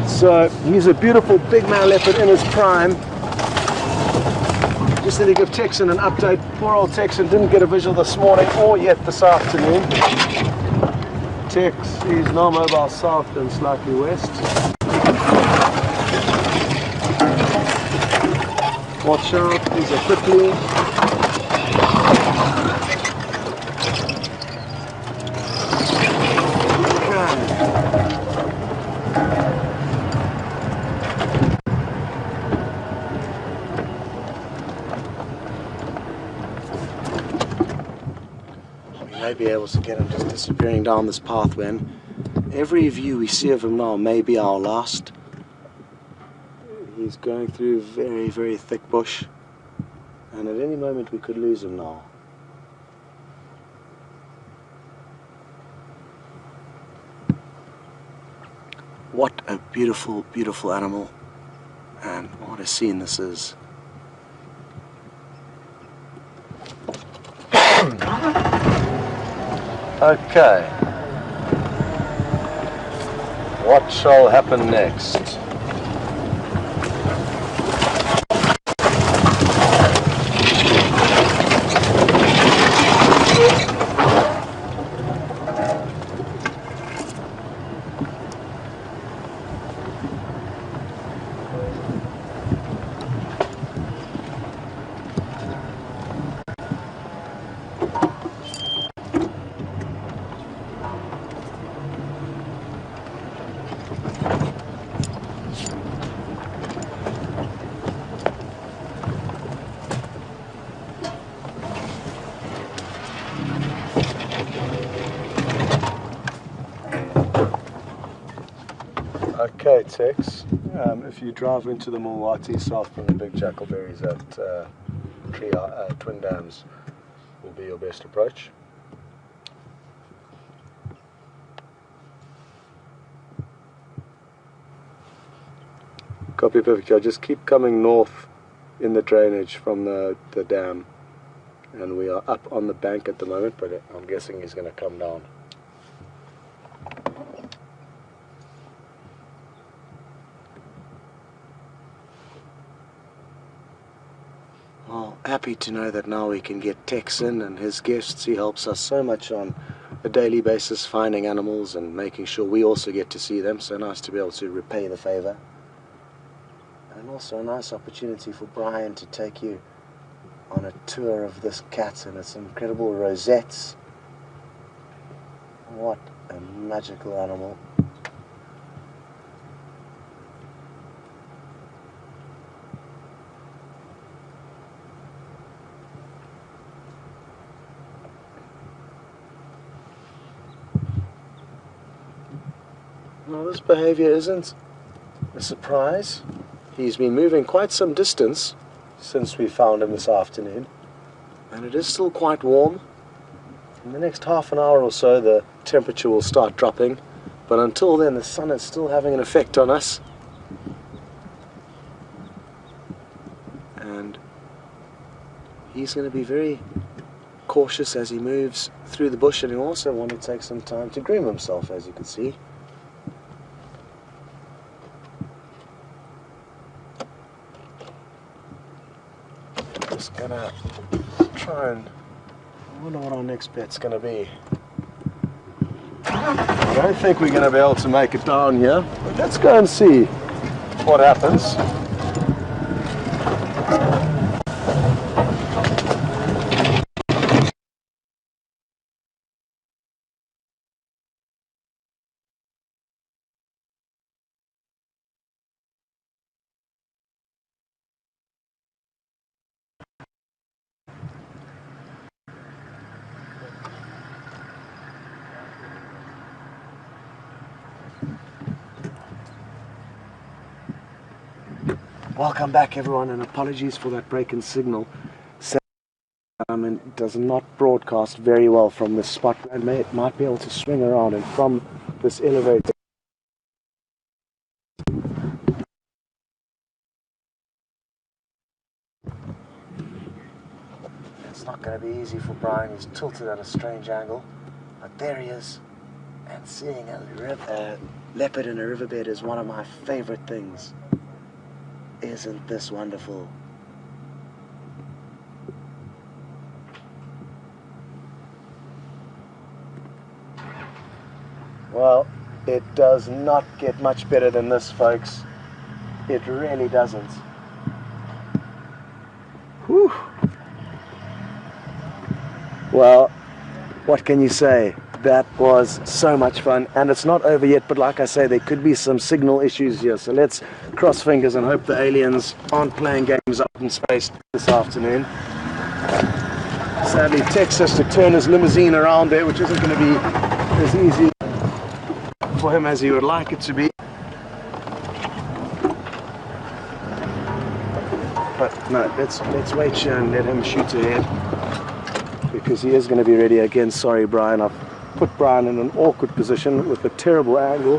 So he's a beautiful big male leopard in his prime. Just need to give Texan an update. Poor old Texan didn't get a visual this morning or yet this afternoon. Tex, he's now mobile south and slightly west. Watch out, he's a quickly. May be able to get him just disappearing down this pathway, and every view we see of him now may be our last. He's going through very, very thick bush, and at any moment we could lose him now. What a beautiful, beautiful animal, and what a scene this is. Okay, what shall happen next? Okay, Tex, if you drive into the Mulwati south from the big jackalberries at Twin Dams will be your best approach. Copy, perfect. I'll just keep coming north in the drainage from the dam, and we are up on the bank at the moment, but I'm guessing he's going to come down. Well, happy to know that now we can get Tex in and his guests. He helps us so much on a daily basis, finding animals and making sure we also get to see them. So nice to be able to repay the favor. And also a nice opportunity for Brian to take you on a tour of this cat and its incredible rosettes. What a magical animal. Well, this behavior isn't a surprise. He's been moving quite some distance since we found him this afternoon, and it is still quite warm. In the next half an hour or so the temperature will start dropping, but until then the sun is still having an effect on us, and he's going to be very cautious as he moves through the bush, and he'll also want to take some time to groom himself, as you can see. Just gonna try and I wonder what our next bet's going to be. I don't think we're going to be able to make it down here, but let's go and see what happens. Welcome back everyone, and apologies for that break in signal. It does not broadcast very well from this spot. It might be able to swing around, and from this elevator it's not going to be easy for Brian. He's tilted at a strange angle, but there he is. And seeing a leopard in a riverbed is one of my favorite things. Isn't this wonderful? Well, it does not get much better than this, folks. It really doesn't. Whew. Well, what can you say? That was so much fun, and it's not over yet, but like I say, there could be some signal issues here, so let's cross fingers and hope the aliens aren't playing games up in space this afternoon. Sadly, Tex has to turn his limousine around there, which isn't going to be as easy for him as he would like it to be. But no, let's wait here and let him shoot ahead, because he is going to be ready again. Sorry, Brian, I've put Brian in an awkward position with a terrible angle,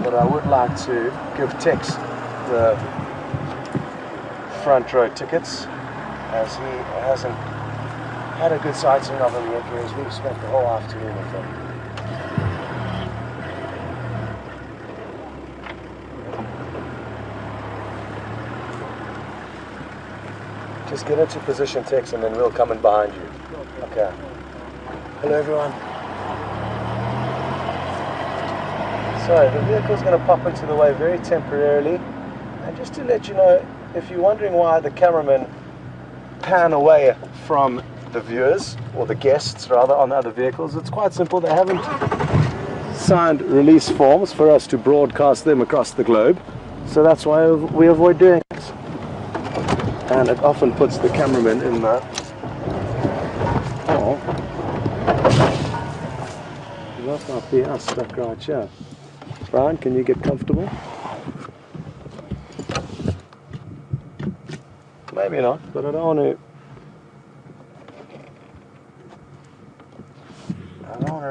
but I would like to give Tex the front row tickets, as he hasn't had a good sighting of him yet, whereas we've spent the whole afternoon with him. Just get into position, Tex, and then we'll come in behind you. Okay. Hello, everyone. So the vehicle's going to pop into the way very temporarily, and just to let you know, if you're wondering why the cameramen pan away from the viewers, or the guests rather, on other vehicles, it's quite simple. They haven't signed release forms for us to broadcast them across the globe, so that's why we avoid doing it. And it often puts the cameraman in the... Oh, that might be us stuck right here. Brian, can you get comfortable? Maybe not, but I don't want to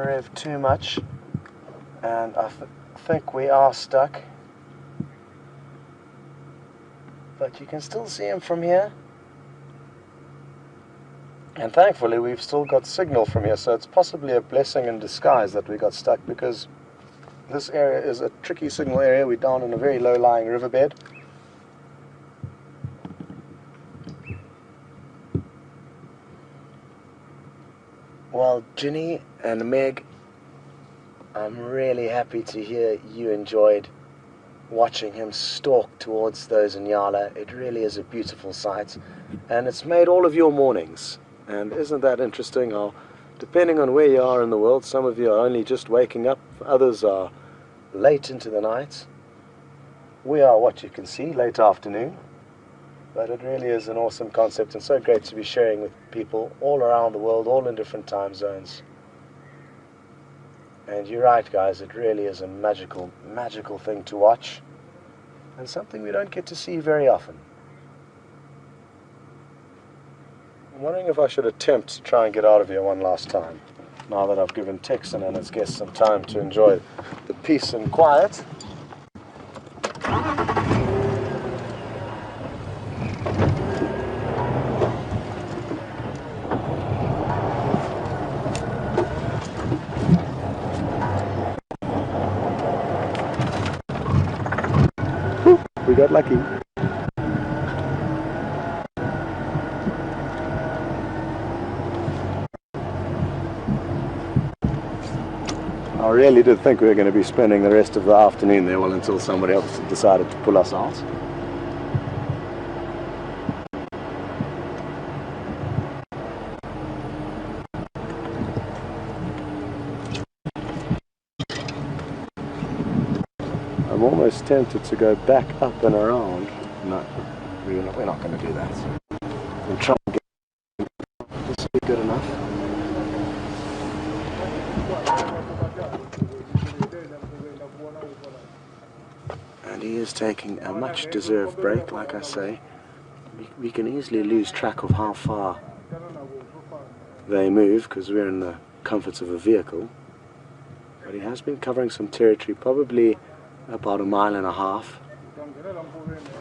rev too much, and I think we are stuck. But you can still see him from here. And thankfully we've still got signal from here, so it's possibly a blessing in disguise that we got stuck, because this area is a tricky signal area. We're down in a very low-lying riverbed. Well, Ginny and Meg, I'm really happy to hear you enjoyed watching him stalk towards those Inyala. It really is a beautiful sight, and it's made all of your mornings. And isn't that interesting how, depending on where you are in the world, some of you are only just waking up, others are late into the night. We are, what you can see, late afternoon. But it really is an awesome concept, and so great to be sharing with people all around the world, all in different time zones. And you're right, guys, it really is a magical, magical thing to watch, and something we don't get to see very often. I'm wondering if I should attempt to try and get out of here one last time, now that I've given Texan and his guests some time to enjoy the peace and quiet. We got lucky. really did think we were going to be spending the rest of the afternoon there, well, until somebody else decided to pull us out. I'm almost tempted to go back up and around. No, we're not going to do that. We'll try and get this will be good enough. And he is taking a much deserved break, like I say. We can easily lose track of how far they move because we're in the comforts of a vehicle. But he has been covering some territory, probably about 1.5 miles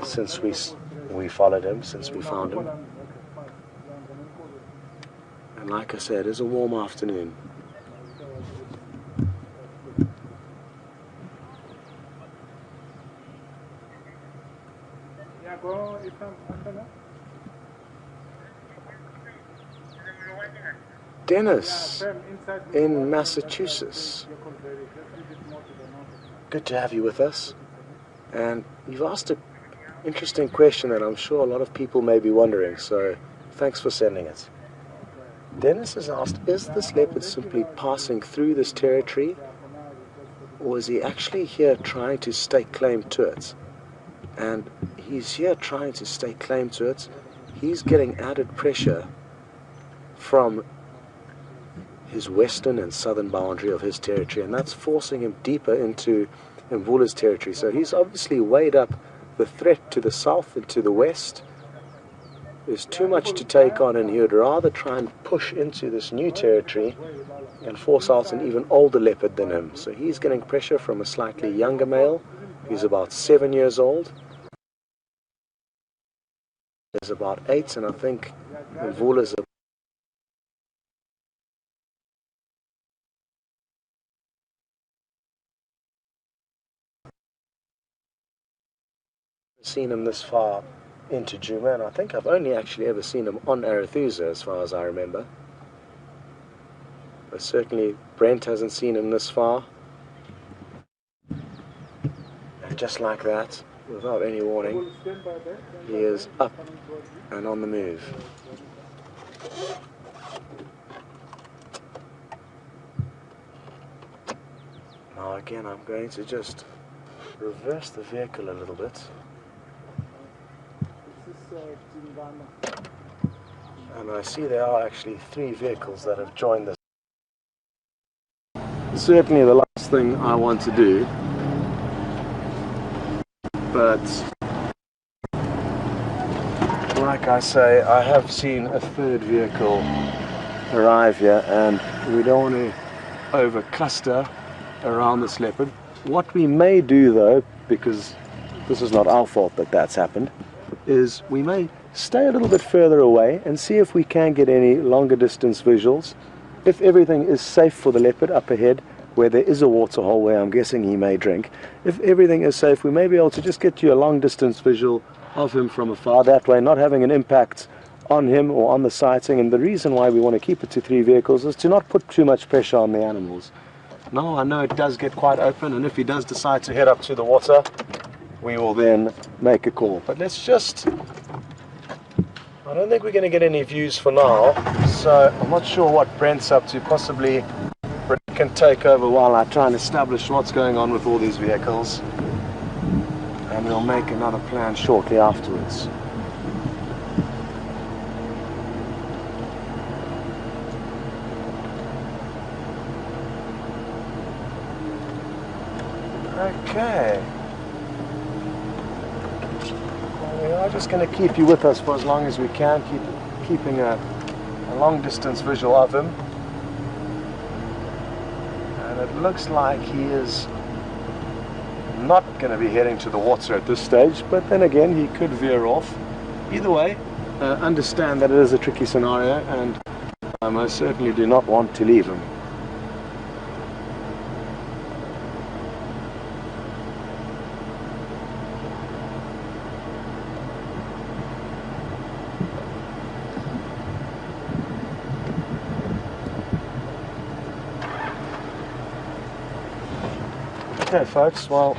since we followed him, since we found him. And like I said, it is a warm afternoon. Dennis in Massachusetts. Good to have you with us. And you've asked an interesting question that I'm sure a lot of people may be wondering, so thanks for sending it. Dennis has asked, is this leopard simply passing through this territory, or is he actually here trying to stake claim to it? And he's here trying to stake claim to it. He's getting added pressure from his western and southern boundary of his territory, and that's forcing him deeper into Mvula's territory. So he's obviously weighed up the threat to the south and to the west. There's too much to take on, and he would rather try and push into this new territory and force out an even older leopard than him. So he's getting pressure from a slightly younger male. He's about 7 years old. He's about 8, and I think Mvula's seen him this far into Djuma, and I think I've only actually ever seen him on Arethusa as far as I remember. But certainly Brent hasn't seen him this far. And just like that, without any warning, he is up and on the move. Now again, I'm going to just reverse the vehicle a little bit. And I see there are actually 3 vehicles that have joined this. Certainly the last thing I want to do, but like I say, I have seen a 3rd vehicle arrive here, and we don't want to over cluster around this leopard. What we may do though, because this is not our fault that that's happened, is we may stay a little bit further away and see if we can get any longer distance visuals. If everything is safe for the leopard up ahead, where there is a waterhole where I'm guessing he may drink, if everything is safe, we may be able to just get you a long distance visual of him from afar, that way not having an impact on him or on the sighting. And the reason why we want to keep it to 3 vehicles is to not put too much pressure on the animals. Now I know it does get quite open, and if he does decide to head up to the water, we will then make a call. But let's just, I don't think we're going to get any views for now, so I'm not sure what Brent's up to. Possibly Brent can take over while I try and establish what's going on with all these vehicles, and we'll make another plan shortly afterwards. Okay. We are just going to keep you with us for as long as we can, keeping a long distance visual of him. And it looks like he is not going to be heading to the water at this stage, but then again he could veer off. Either way, understand that it is a tricky scenario, and I most certainly do not want to leave him. Okay, folks, well,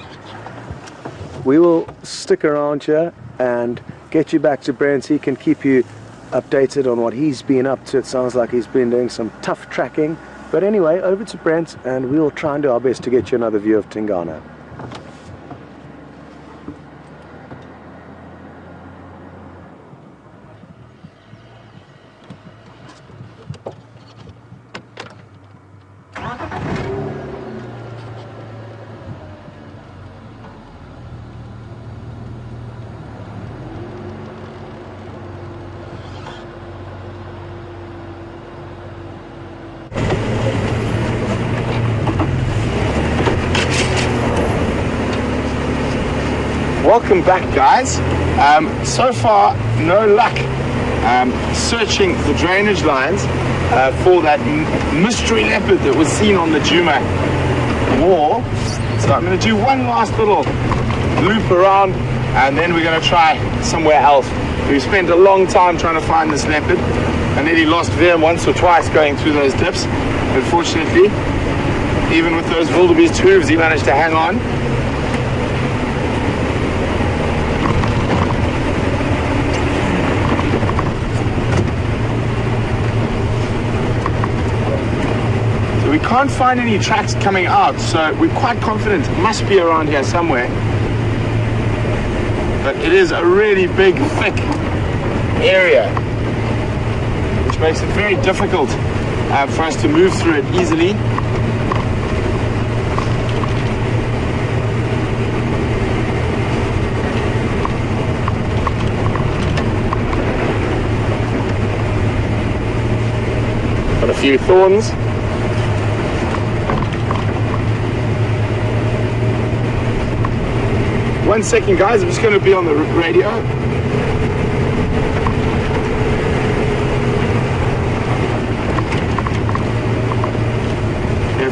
we will stick around here and get you back to Brent so he can keep you updated on what he's been up to. It sounds like he's been doing some tough tracking. But anyway, over to Brent and we'll try and do our best to get you another view of Tingana. Welcome back, guys. So far, no luck searching the drainage lines for that mystery leopard that was seen on the Juma wall. So I'm going to do one last little loop around and then we're going to try somewhere else. We spent a long time trying to find this leopard. I nearly lost Veer once or twice going through those dips. But fortunately, even with those wildebeest hooves, he managed to hang on. We can't find any tracks coming out, so we're quite confident it must be around here somewhere. But it is a really big, thick area, which makes it very difficult for us to move through it easily. Got a few thorns. One second, guys, I'm just going to be on the radio.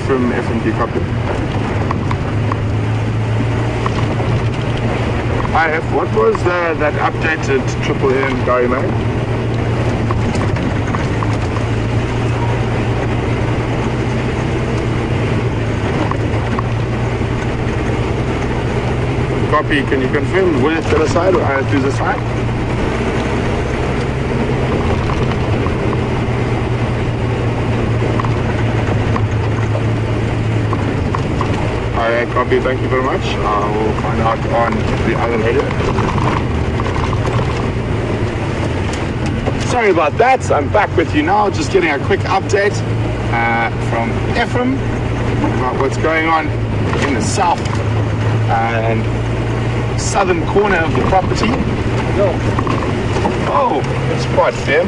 From decoupled. Hi, F, what was that updated triple N Gary made? Copy, can you confirm where to the side or to the side? Alright, copy, thank you very much. We'll find out on the other radio. Sorry about that, I'm back with you now, just getting a quick update from Ephraim about what's going on in the south and southern corner of the property. Oh, that's quite fair.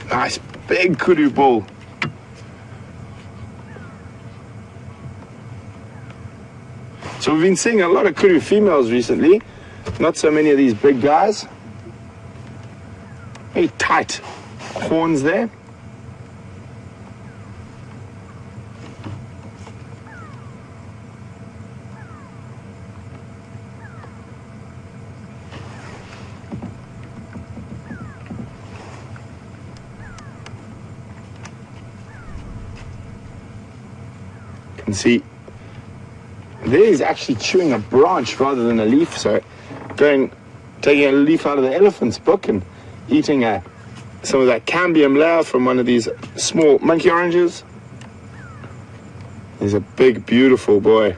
Nice big kudu bull. So we've been seeing a lot of kudu females recently. Not so many of these big guys. Very tight horns there. You can see there he's actually chewing a branch rather than a leaf, so taking a leaf out of the elephant's book and eating some of that cambium layer from one of these small monkey oranges. He's a big, beautiful boy.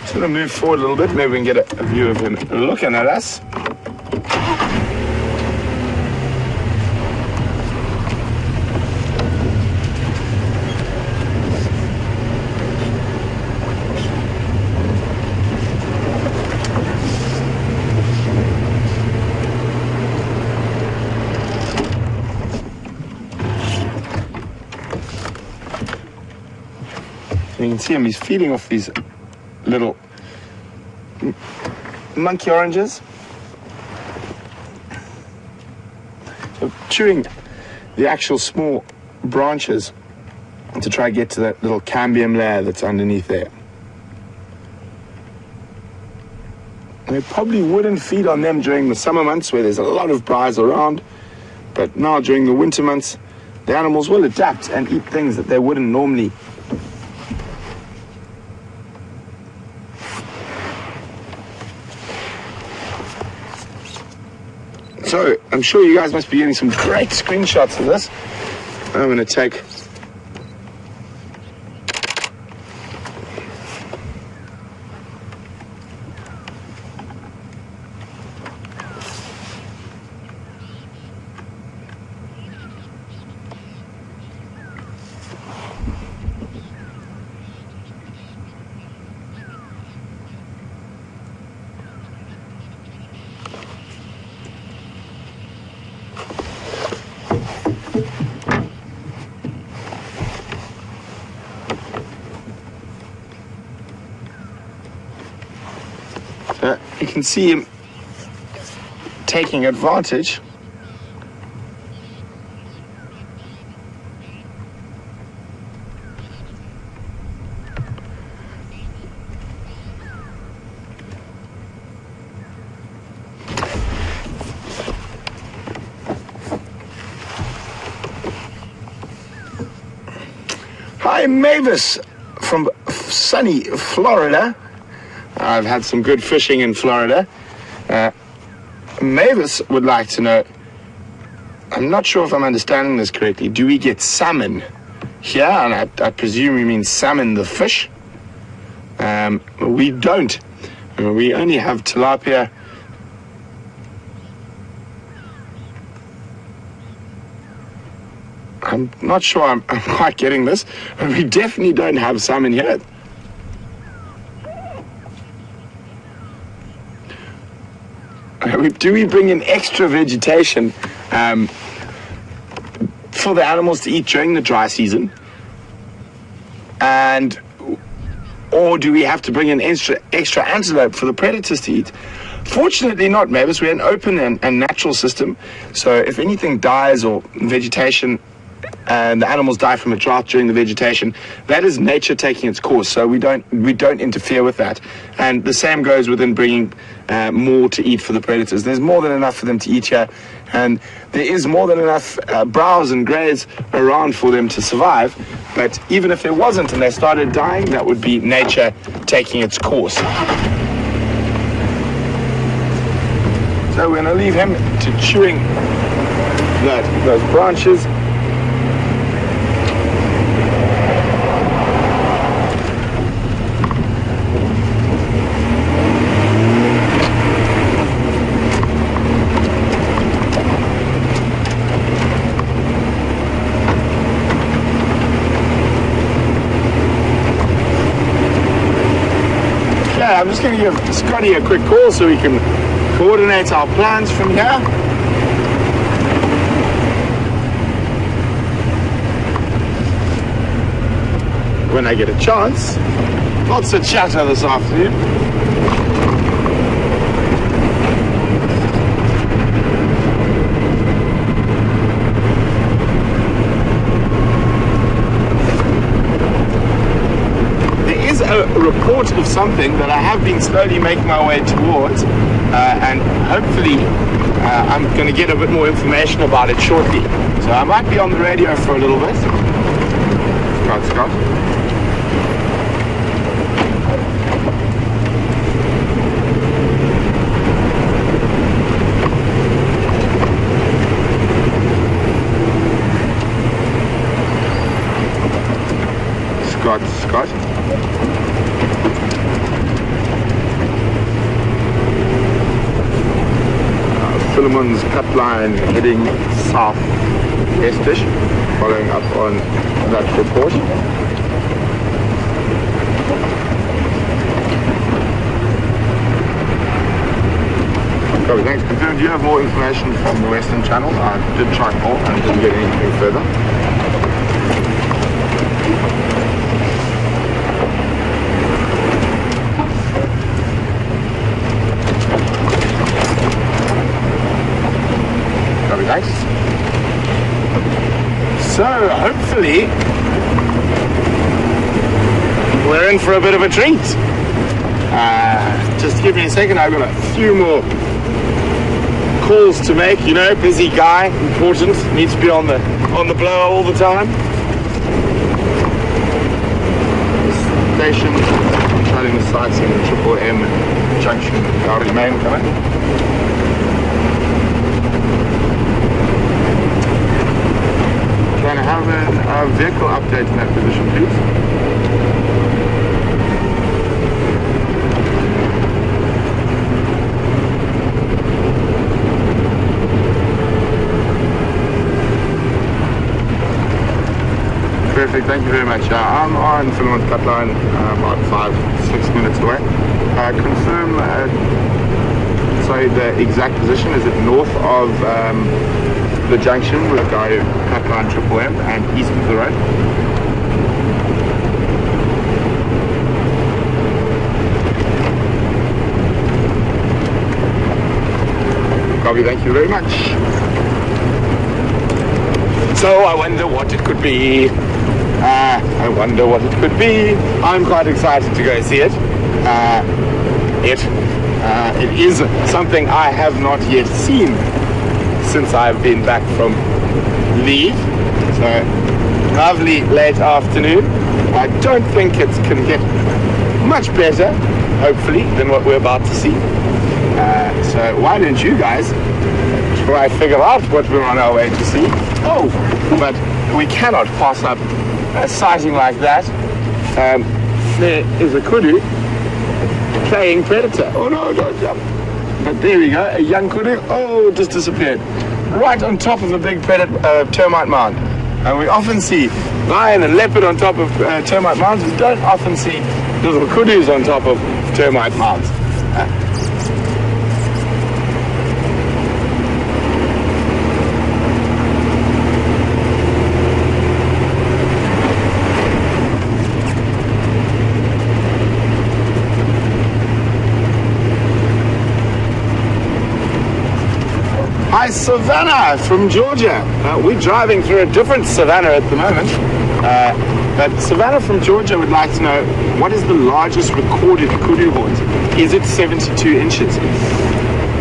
Just going to move forward a little bit, maybe we can get a view of him looking at us. You can see him, he's feeding off these little monkey oranges. So chewing the actual small branches to try to get to that little cambium layer that's underneath there. And it probably wouldn't feed on them during the summer months where there's a lot of briars around. But now during the winter months, the animals will adapt and eat things that they wouldn't normally. So, I'm sure you guys must be getting some great screenshots of this. I'm going to take you can see him taking advantage. Hi, Mavis from sunny Florida. I've had some good fishing in Florida. Mavis would like to know, I'm not sure if I'm understanding this correctly, do we get salmon here? And I presume you mean salmon the fish. We don't. We only have tilapia. I'm not sure I'm quite getting this, but we definitely don't have salmon here. Do we bring in extra vegetation for the animals to eat during the dry season? Or do we have to bring in extra antelope for the predators to eat? Fortunately not, Mavis. We're an open and natural system. So if anything dies or vegetation and the animals die from a drought during the vegetation, that is nature taking its course. So we don't interfere with that. And the same goes within bringing more to eat for the predators. There's more than enough for them to eat here, and there is more than enough browse and graze around for them to survive. But even if there wasn't and they started dying, that would be nature taking its course. So we're going to leave him to chewing those branches. I'm just going to give Scotty a quick call so we can coordinate our plans from here. When I get a chance. Lots of chatter this afternoon. A report of something that I have been slowly making my way towards, and hopefully I'm going to get a bit more information about it shortly. So I might be on the radio for a little bit. Scott. Scott. Philemon's cut line heading south-westish, following up on that report. So thanks. Do you have more information from the Western Channel? I did try to call and didn't get anything further. Nice. So hopefully we're in for a bit of a treat. Just give me a second, I've got a few more calls to make, you know, busy guy, important, needs to be on the blower all the time. Station, shutting the sights in the Triple M junction, Gowrie Main coming. Can I have a vehicle update in that position, please? Perfect, thank you very much. I'm on Finland Cut Line, about 5-6 minutes away. Confirm, sorry, the exact position. Is it north of the junction with Cut Line Triple M and east of the road? Copy, thank you very much. So I wonder what it could be. I'm quite excited to go see it. It is something I have not yet seen since I've been back from leave. So lovely late afternoon. I don't think it can get much better, hopefully, than what we're about to see. So why don't you guys try to figure out what we're on our way to see? Oh, but we cannot pass up a sighting like that. There is a kudu playing predator. Oh no, don't jump. But there we go, a young kudu. Oh, just disappeared. Right on top of a big predator, termite mound. And we often see lion and leopard on top of termite mounds. We don't often see little kudus on top of termite mounds. Hi, Savannah from Georgia. We're driving through a different Savannah at the moment. But Savannah from Georgia would like to know, what is the largest recorded kudu horns? Is it 72 inches?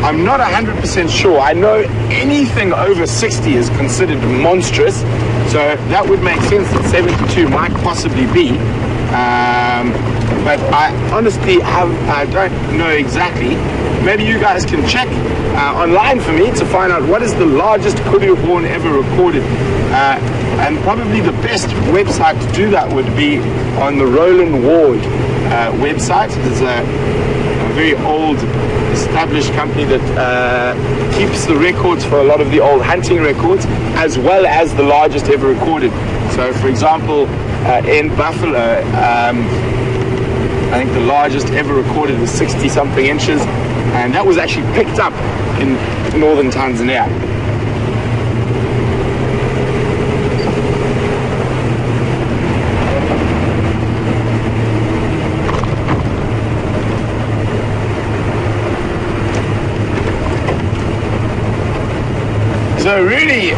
I'm not 100% sure. I know anything over 60 is considered monstrous, so that would make sense that 72 might possibly be. But I honestly I don't know exactly. Maybe you guys can check online for me to find out what is the largest kudu horn ever recorded. And probably the best website to do that would be on the Roland Ward website. It's a very old established company that keeps the records for a lot of the old hunting records, as well as the largest ever recorded. So for example, in Buffalo, I think the largest ever recorded was 60 something inches, and that was actually picked up in northern Tanzania. So really,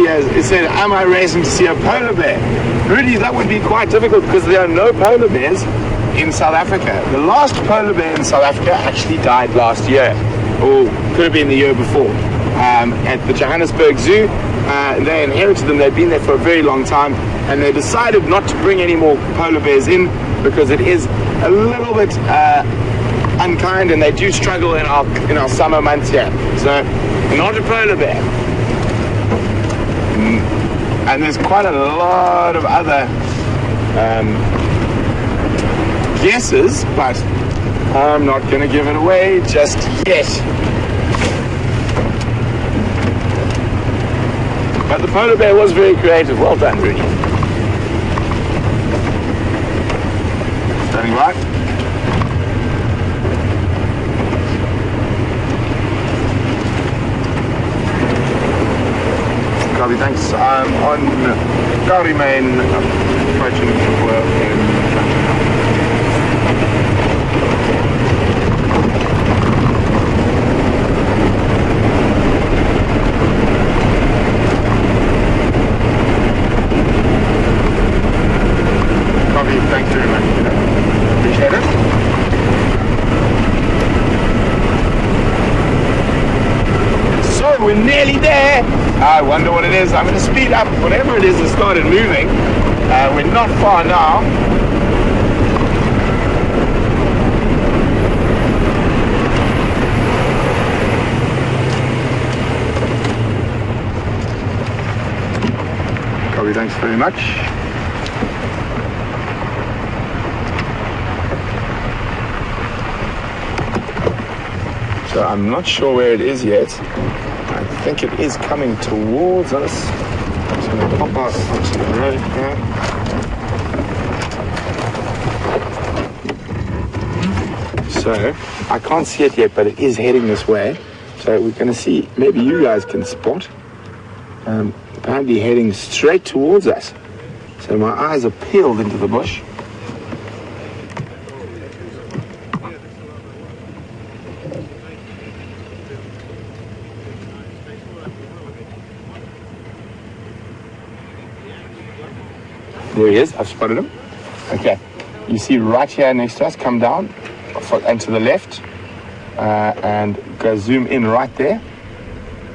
as it said, am I racing to see a polar bear? Really, that would be quite difficult because there are no polar bears in South Africa. The last polar bear in South Africa actually died last year, or could have been the year before, at the Johannesburg Zoo. They inherited them. They'd been there for a very long time, and they decided not to bring any more polar bears in because it is a little bit unkind, and they do struggle in our summer months here. So not a polar bear. And there's quite a lot of other guesses, but I'm not going to give it away just yet. But the polar bear was very creative. Well done, Rudy. Standing by. Copy, thanks. I'm on Gowrie Main, approaching Copy, thanks very much. Appreciate it. Oh, we're nearly there. I wonder what it is. I'm going to speed up. Whatever it is that started moving. We're not far now. Copy, thanks very much. So I'm not sure where it is yet. I think it is coming towards us. I'm just going to pop out onto the road here. So I can't see it yet, but it is heading this way. So we're going to see, maybe you guys can spot. Apparently heading straight towards us. So my eyes are peeled into the bush. There he is, I've spotted him. Okay, you see right here next to us, come down and to the left and go zoom in right there.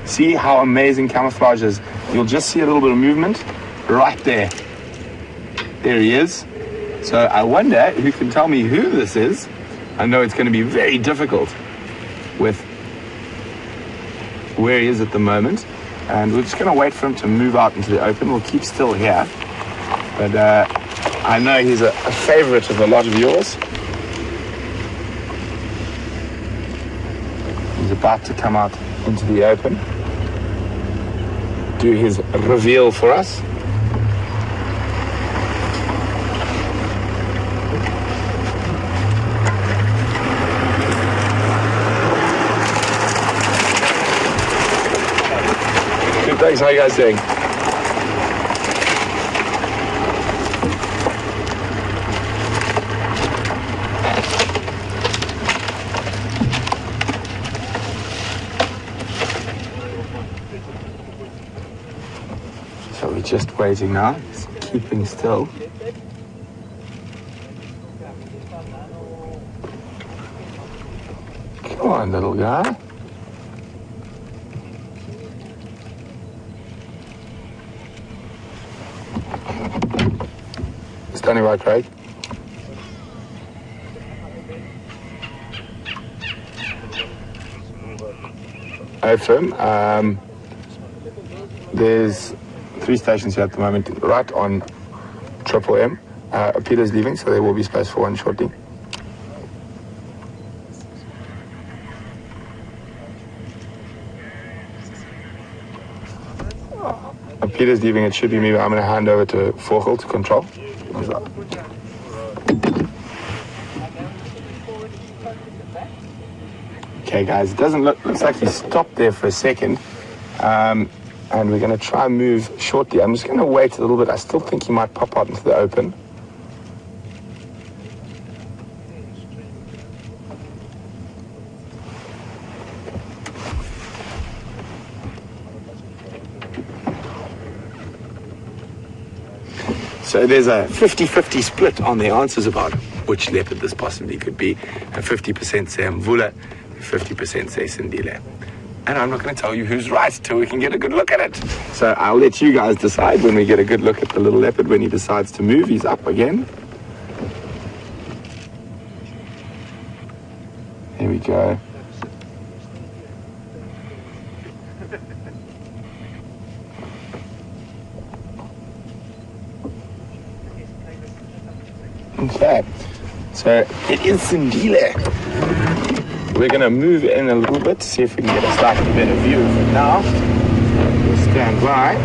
See how amazing camouflage is. You'll just see a little bit of movement right there. There he is. So I wonder who can tell me who this is. I know it's going to be very difficult with where he is at the moment. And we're just going to wait for him to move out into the open. We'll keep still here. But I know he's a favorite of a lot of yours. He's about to come out into the open, do his reveal for us. Good, thanks. How are you guys doing? Just waiting now, just keeping still. Come on, little guy. Standing right, Craig. Over him. There's 3 stations here at the moment, right on Triple M. Peter's leaving, so there will be space for one shortly. Peter's leaving, it should be me, but I'm going to hand over to Vogel to control. Okay guys, it doesn't looks like he stopped there for a second. And we're going to try and move shortly. I'm just going to wait a little bit. I still think he might pop out into the open. So there's a 50-50 split on the answers about which leopard this possibly could be. And 50% say Mvula, 50% say Sindile. And I'm not going to tell you who's right till we can get a good look at it. So I'll let you guys decide when we get a good look at the little leopard. When he decides to move, he's up again. Here we go. Okay, so it is Sindile. We're going to move in a little bit to see if we can get a slightly better view of it now. We'll stand by.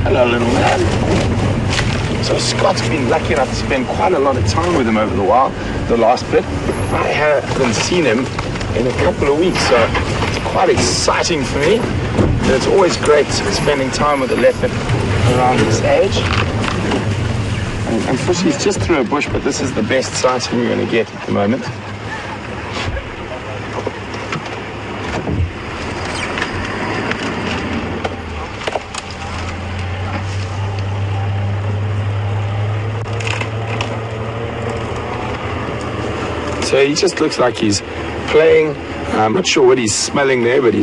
Hello, little man. So Scott's been lucky enough to spend quite a lot of time with him over the last bit. I haven't seen him in a couple of weeks, so it's quite exciting for me. And it's always great spending time with a leopard around his age. And unfortunately, he's just through a bush, but this is the best sighting we're going to get at the moment. So he just looks like he's playing. I'm not sure what he's smelling there, but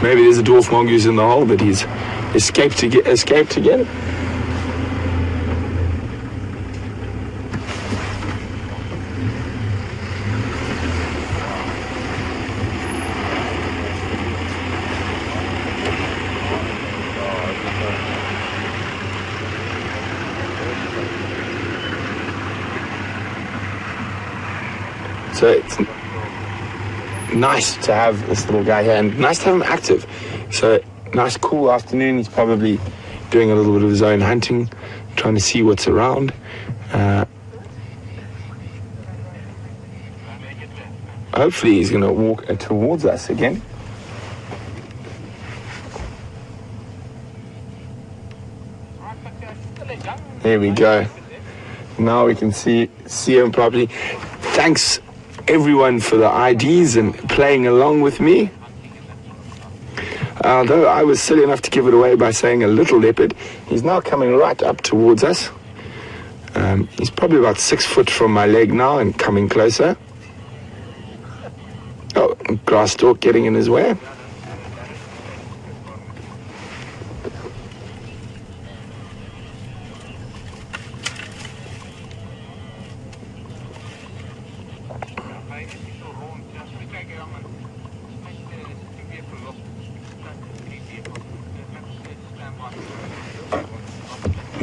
maybe there's a dwarf mongoose in the hole, but he's escaped again. So it's nice to have this little guy here, and nice to have him active. So nice cool afternoon. He's probably doing a little bit of his own hunting, trying to see what's around. Hopefully he's going to walk towards us again. There we go. Now we can see him properly. Thanks everyone for the IDs and playing along with me. Although I was silly enough to give it away by saying a little leopard, he's now coming right up towards us. He's probably about 6 foot from my leg now and coming closer. Oh, grass stalk getting in his way.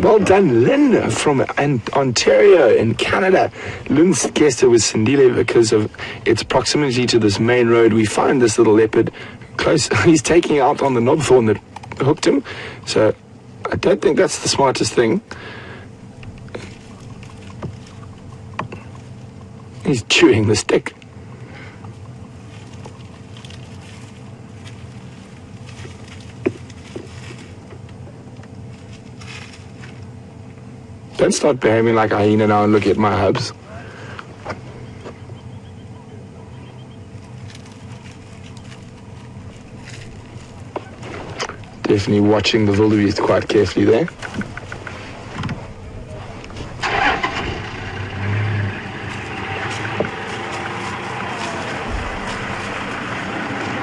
Well done, Lynn from Ontario in Canada. Lynn's guessed it was Sindile because of its proximity to this main road. We find this little leopard close. He's taking out on the knobthorn that hooked him. So I don't think that's the smartest thing. He's chewing the stick. Don't start behaving like a hyena now and look at my hubs. Definitely watching the wildebeest quite carefully there.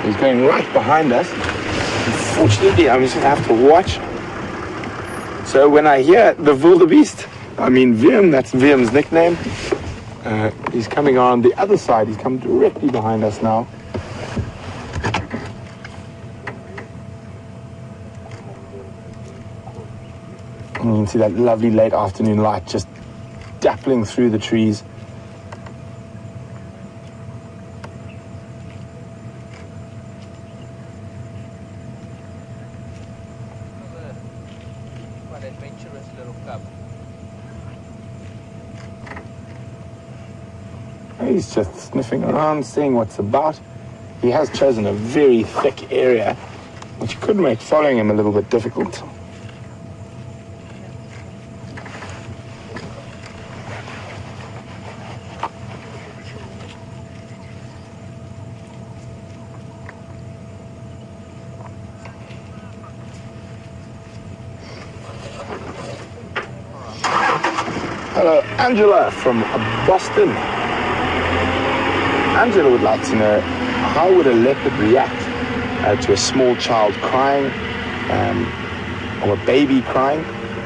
He's going right behind us. Unfortunately, I'm just going to have to watch. So when I hear the wildebeest, I mean Wim, that's Wim's nickname. He's coming on the other side. He's come directly behind us now. And you can see that lovely late afternoon light just dappling through the trees. Adventurous little cub. He's just sniffing around, seeing what's about. He has chosen a very thick area, which could make following him a little bit difficult. Hello, Angela from Boston. Angela would like to know, how would a leopard react to a small child crying or a baby crying?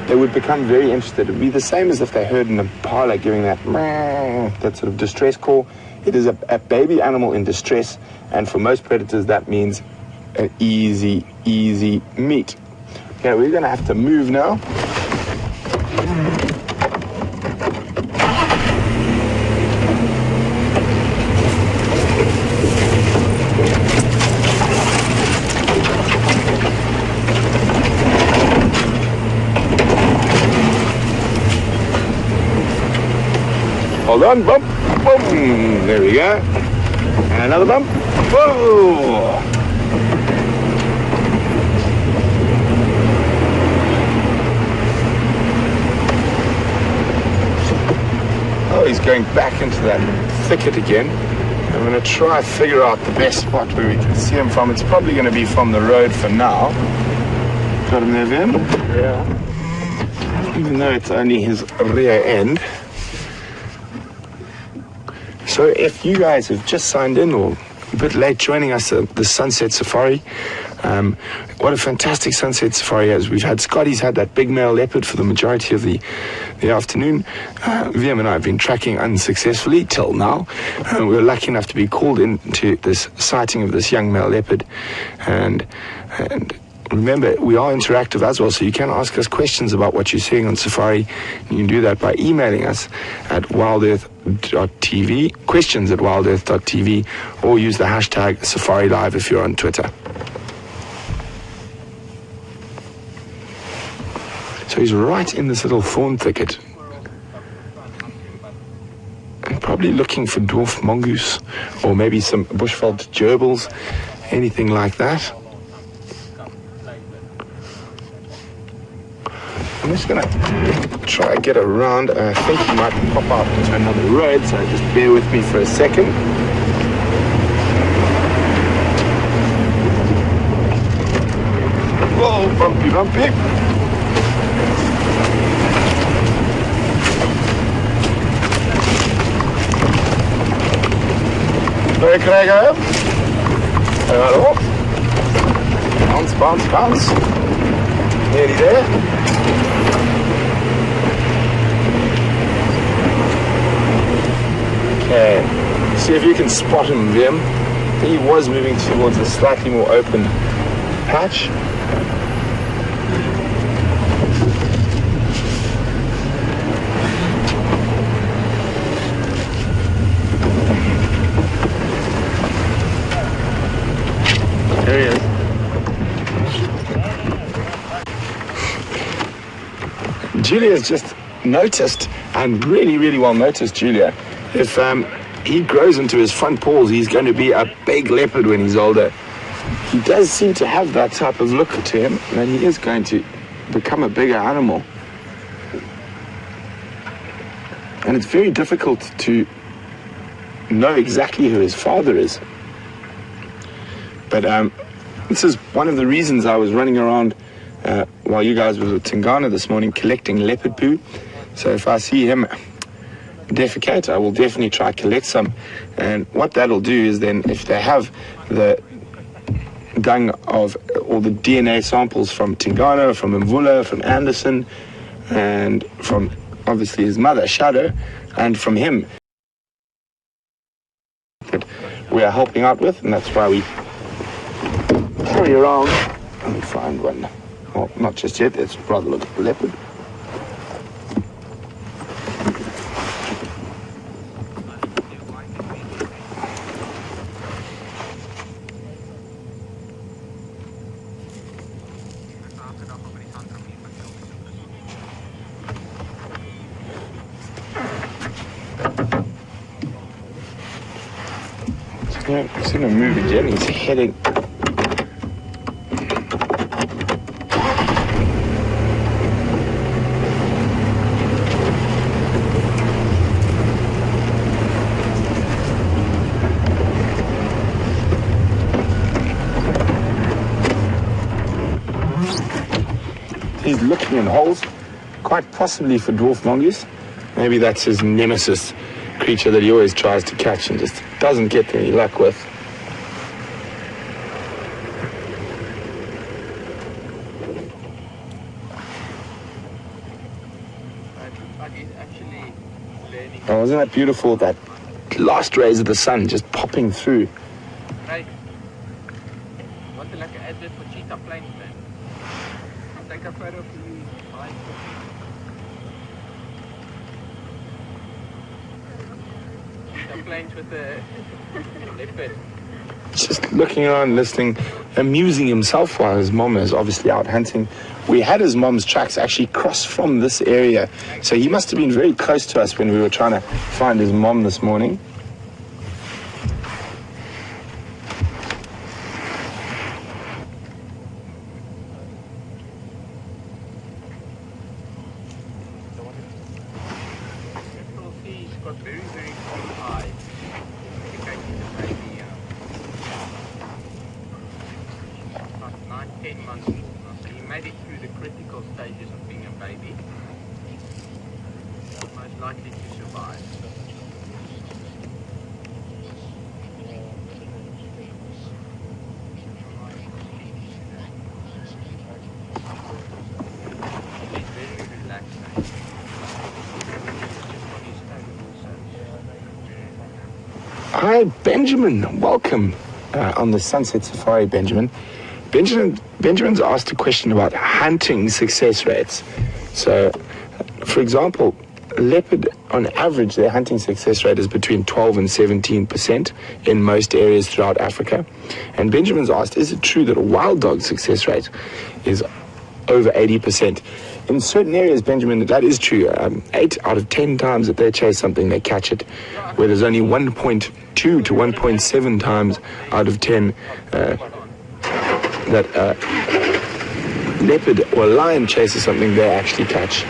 They would become very interested. It would be the same as if they heard an impala giving that sort of distress call. It is a baby animal in distress, and for most predators that means an easy meat. Okay, we're going to have to move now. Hold on, bump, boom, there we go. And another bump, whoa. Oh, he's going back into that thicket again. I'm going to try and figure out the best spot where we can see him from. It's probably going to be from the road for now. Got him there, Vim? Yeah. Even though it's only his rear end. So if you guys have just signed in or a bit late joining us at the Sunset Safari, what a fantastic Sunset Safari is. We've had Scotty's had that big male leopard for the majority of the afternoon. VM and I have been tracking unsuccessfully till now. We were lucky enough to be called into this sighting of this young male leopard, and remember, we are interactive as well, so you can ask us questions about what you're seeing on Safari. You can do that by emailing us at wildearth.tv, questions@wildearth.tv, or use the hashtag SafariLive if you're on Twitter. So he's right in this little thorn thicket, and probably looking for dwarf mongoose, or maybe some bushveld gerbils, anything like that. I'm just going to try to get around. I think he might pop out to another road, so just bear with me for a second. Whoa, bumpy, bumpy. Very krijgen. Hallo. Bounce, bounce, bounce. Nearly there. Okay, see if you can spot him, Vim. He was moving towards a slightly more open patch. There he is. Julia's just noticed, and really, really well noticed, Julia. If he grows into his front paws, he's going to be a big leopard when he's older. He does seem to have that type of look to him, that he is going to become a bigger animal. And it's very difficult to know exactly who his father is. But this is one of the reasons I was running around while you guys were with Tingana this morning collecting leopard poo. So if I see him defecate, I will definitely try to collect some. And what that'll do is then, if they have the dung of all the DNA samples from Tingana, from Mvula, from Anderson, and from obviously his mother, Shadow, and from him, that we are helping out with, and that's why we carry around and find one. Well, not just yet, let's rather look at the leopard. He's going to move again, he's heading. He's looking in holes, quite possibly for dwarf mongoose. Maybe that's his nemesis creature that he always tries to catch and just doesn't get any luck with. Oh, wasn't that beautiful, that last rays of the sun just popping through? Right. Want to like an advert for cheetah planes, man? I'll take a photo for you. Cheetah planes with the leopard. Just looking around, listening, amusing himself while his mom is obviously out hunting. We had his mom's tracks actually cross from this area, so he must have been very close to us when we were trying to find his mom this morning. He's got very, very cool eyes. About 9-10 months. So he made it through the critical stages of being a baby. Most likely to survive. Hi, Benjamin. Welcome on the Sunset Safari, Benjamin. Benjamin's asked a question about hunting success rates. So, for example, leopard, on average, their hunting success rate is between 12 and 17% in most areas throughout Africa. And Benjamin's asked, is it true that a wild dog success rate is over 80%? In certain areas, Benjamin, that is true. 8 out of 10 times that they chase something, they catch it, where there's only 1.2 to 1.7 times out of 10 that leopard or lion chases something they actually catch.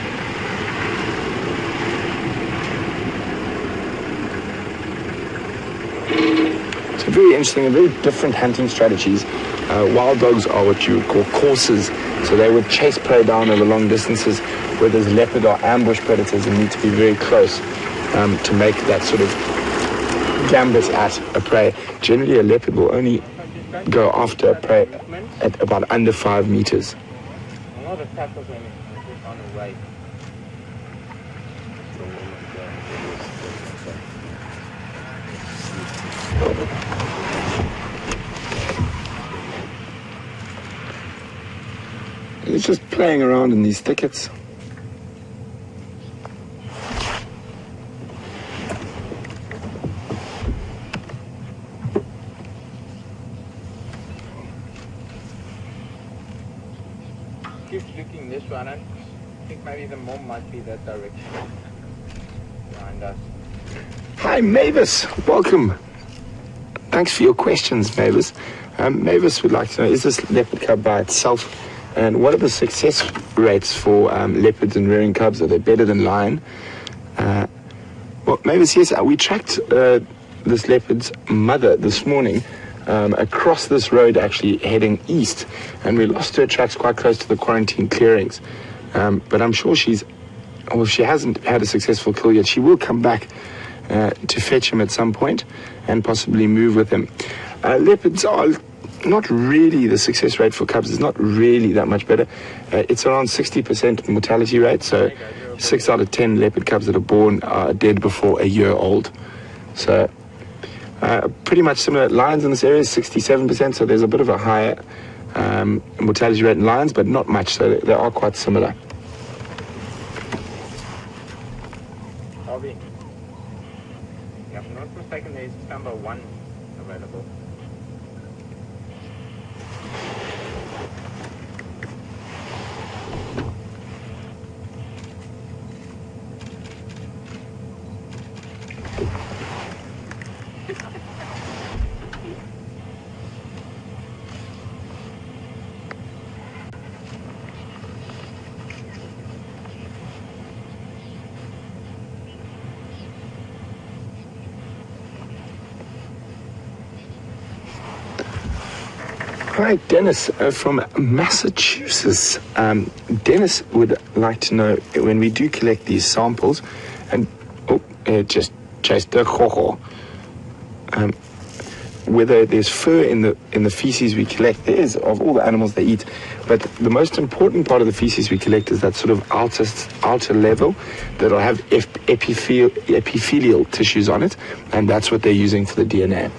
So very interesting and very different hunting strategies. Wild dogs are what you would call coursers, so they would chase prey down over long distances, whereas leopard are ambush predators and need to be very close to make that sort of gambit at a prey. Generally, a leopard will only go after a prey at about under 5 meters. A lot of tackles on the way. It's just playing around in these thickets. Keep looking this one. I think maybe the mom might be that direction behind us. Hi, Mavis. Welcome. Thanks for your questions, Mavis. Mavis would like to know, is this leopard cub by itself? And what are the success rates for leopards and rearing cubs? Are they better than lion? Well, Mavis, yes, we tracked this leopard's mother this morning across this road, actually heading east, and we lost her tracks quite close to the quarantine clearings. But I'm sure she hasn't had a successful kill yet. She will come back to fetch him at some point and possibly move with him. Leopards are not really, the success rate for cubs is not really that much better. It's around 60% mortality rate, so 6 out of 10 leopard cubs that are born are dead before a year old. So pretty much similar. Lions in this area is 67%, so there's a bit of a higher mortality rate in lions, but not much, so they are quite similar. Harvey. If I'm not mistaken, there's number 1 available. Hi, Dennis from Massachusetts. Dennis would like to know, when we do collect these samples, and it just chased the hoho, whether there's fur in the feces we collect. There is, of all the animals they eat, but the most important part of the feces we collect is that sort of outer level that'll have epithelial tissues on it, and that's what they're using for the DNA.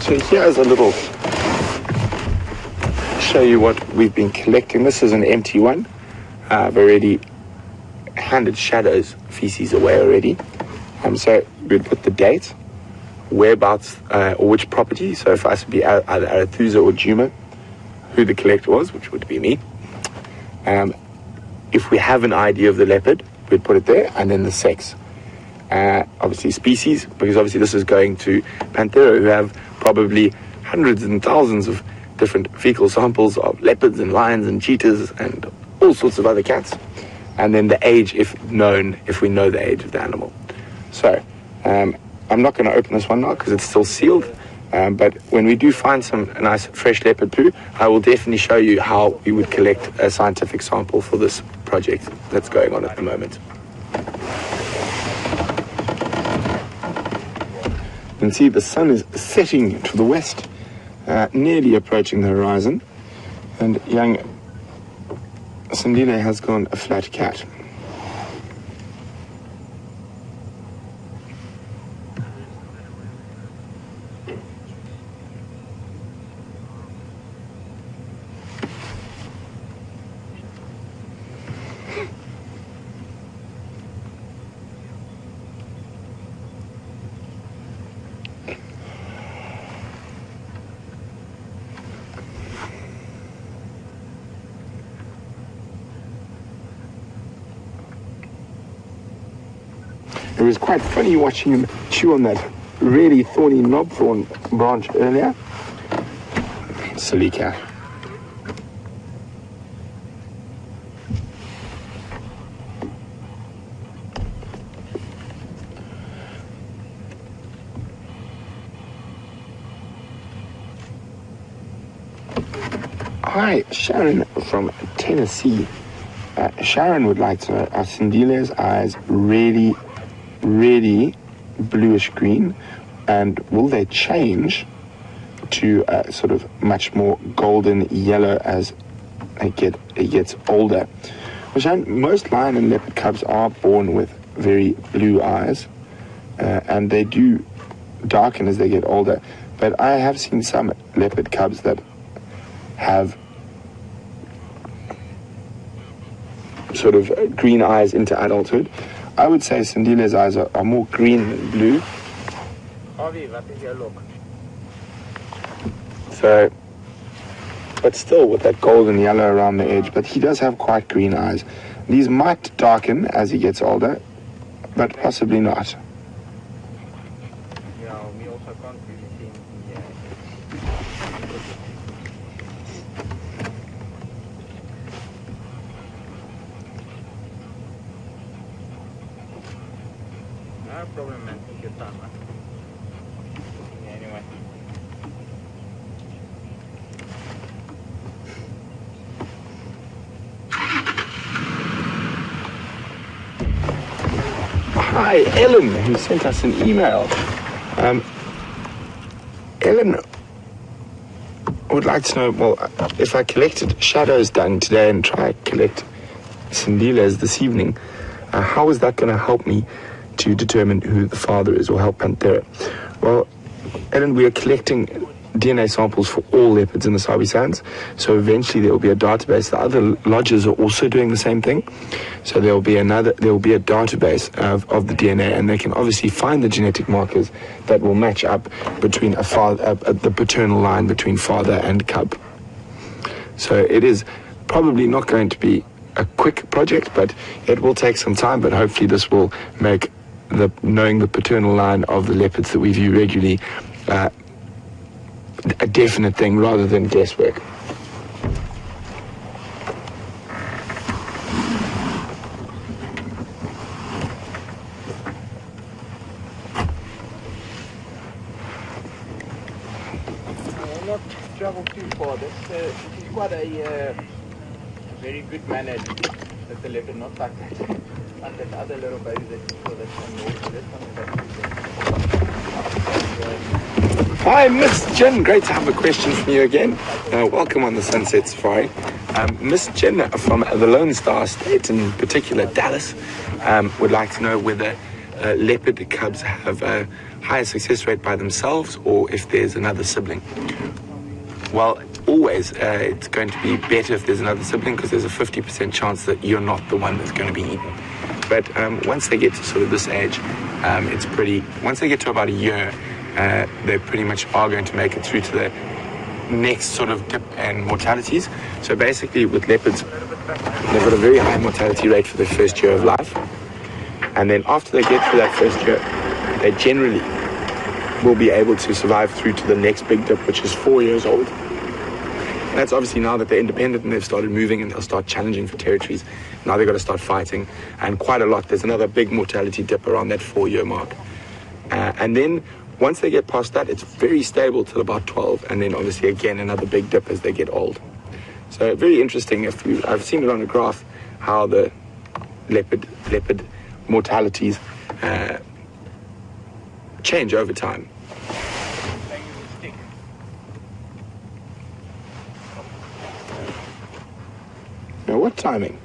So here's a little, show you what we've been collecting. This is an empty one. I've already handed Shadow's feces away already. So we'd put the date, whereabouts, or which property. So if I would be either Arathusa or Juma, who the collector was, which would be me. If we have an ID of the leopard, we'd put it there, and then the sex. Obviously species, because obviously this is going to Panthera, who have probably hundreds and thousands of different fecal samples of leopards and lions and cheetahs and all sorts of other cats, and then the age if known, if we know the age of the animal. So I'm not going to open this one now because it's still sealed, but when we do find some nice fresh leopard poo, I will definitely show you how we would collect a scientific sample for this project that's going on at the moment. You can see the sun is setting to the west, nearly approaching the horizon, and young Sindile has gone a flat cat. It was quite funny watching him chew on that really thorny knobthorn branch earlier. Silly cat. Hi, Sharon from Tennessee. Sharon would like to know, are Sindile's eyes really bluish green, and will they change to sort of much more golden yellow as it gets older? Well, most lion and leopard cubs are born with very blue eyes, and they do darken as they get older, but I have seen some leopard cubs that have sort of green eyes into adulthood. I would say Sindile's eyes are more green than blue. Harvey, what is your look? So, but still with that golden yellow around the edge, but he does have quite green eyes. These might darken as he gets older, but possibly not. Yeah, we also can't really see anything here. No problem, man. Take your time, man. Yeah, anyway. Hi, Ellen, who sent us an email. Ellen would like to know, well, if I collected shadows done today and try to collect Sindile's this evening, how is that going to help me to determine who the father is or help Panthera? Well, Ellen, we are collecting DNA samples for all leopards in the Sabi Sands, so eventually there will be a database. The other lodges are also doing the same thing, so there will be a database of the DNA, and they can obviously find the genetic markers that will match up between the paternal line between father and cub. So it is probably not going to be a quick project, but it will take some time, but hopefully this will make knowing the paternal line of the leopards that we view regularly a definite thing rather than guesswork. Not travel too far. This is quite a very good manner that the leopard, not like that, like that other little baby that you saw that's on the this one is actually Hi, Miss Jen. Great to have a question from you again. Welcome on the Sunset Safari. Miss Jen from the Lone Star State, in particular Dallas, would like to know whether leopard cubs have a higher success rate by themselves or if there's another sibling. Well, always it's going to be better if there's another sibling, because there's a 50% chance that you're not the one that's going to be eaten. But once they get to sort of this age, once they get to about a year, they pretty much are going to make it through to the next sort of dip in mortalities. So basically with leopards, they've got a very high mortality rate for their first year of life. And then after they get through that first year, they generally will be able to survive through to the next big dip, which is 4 years old. That's obviously now that they're independent and they've started moving and they'll start challenging for territories. Now they've got to start fighting, and quite a lot. There's another big mortality dip around that 4-year mark. And then once they get past that, it's very stable till about 12, and then obviously again another big dip as they get old. So very interesting. I've seen it on a graph how the leopard mortalities change over time. Now what timing?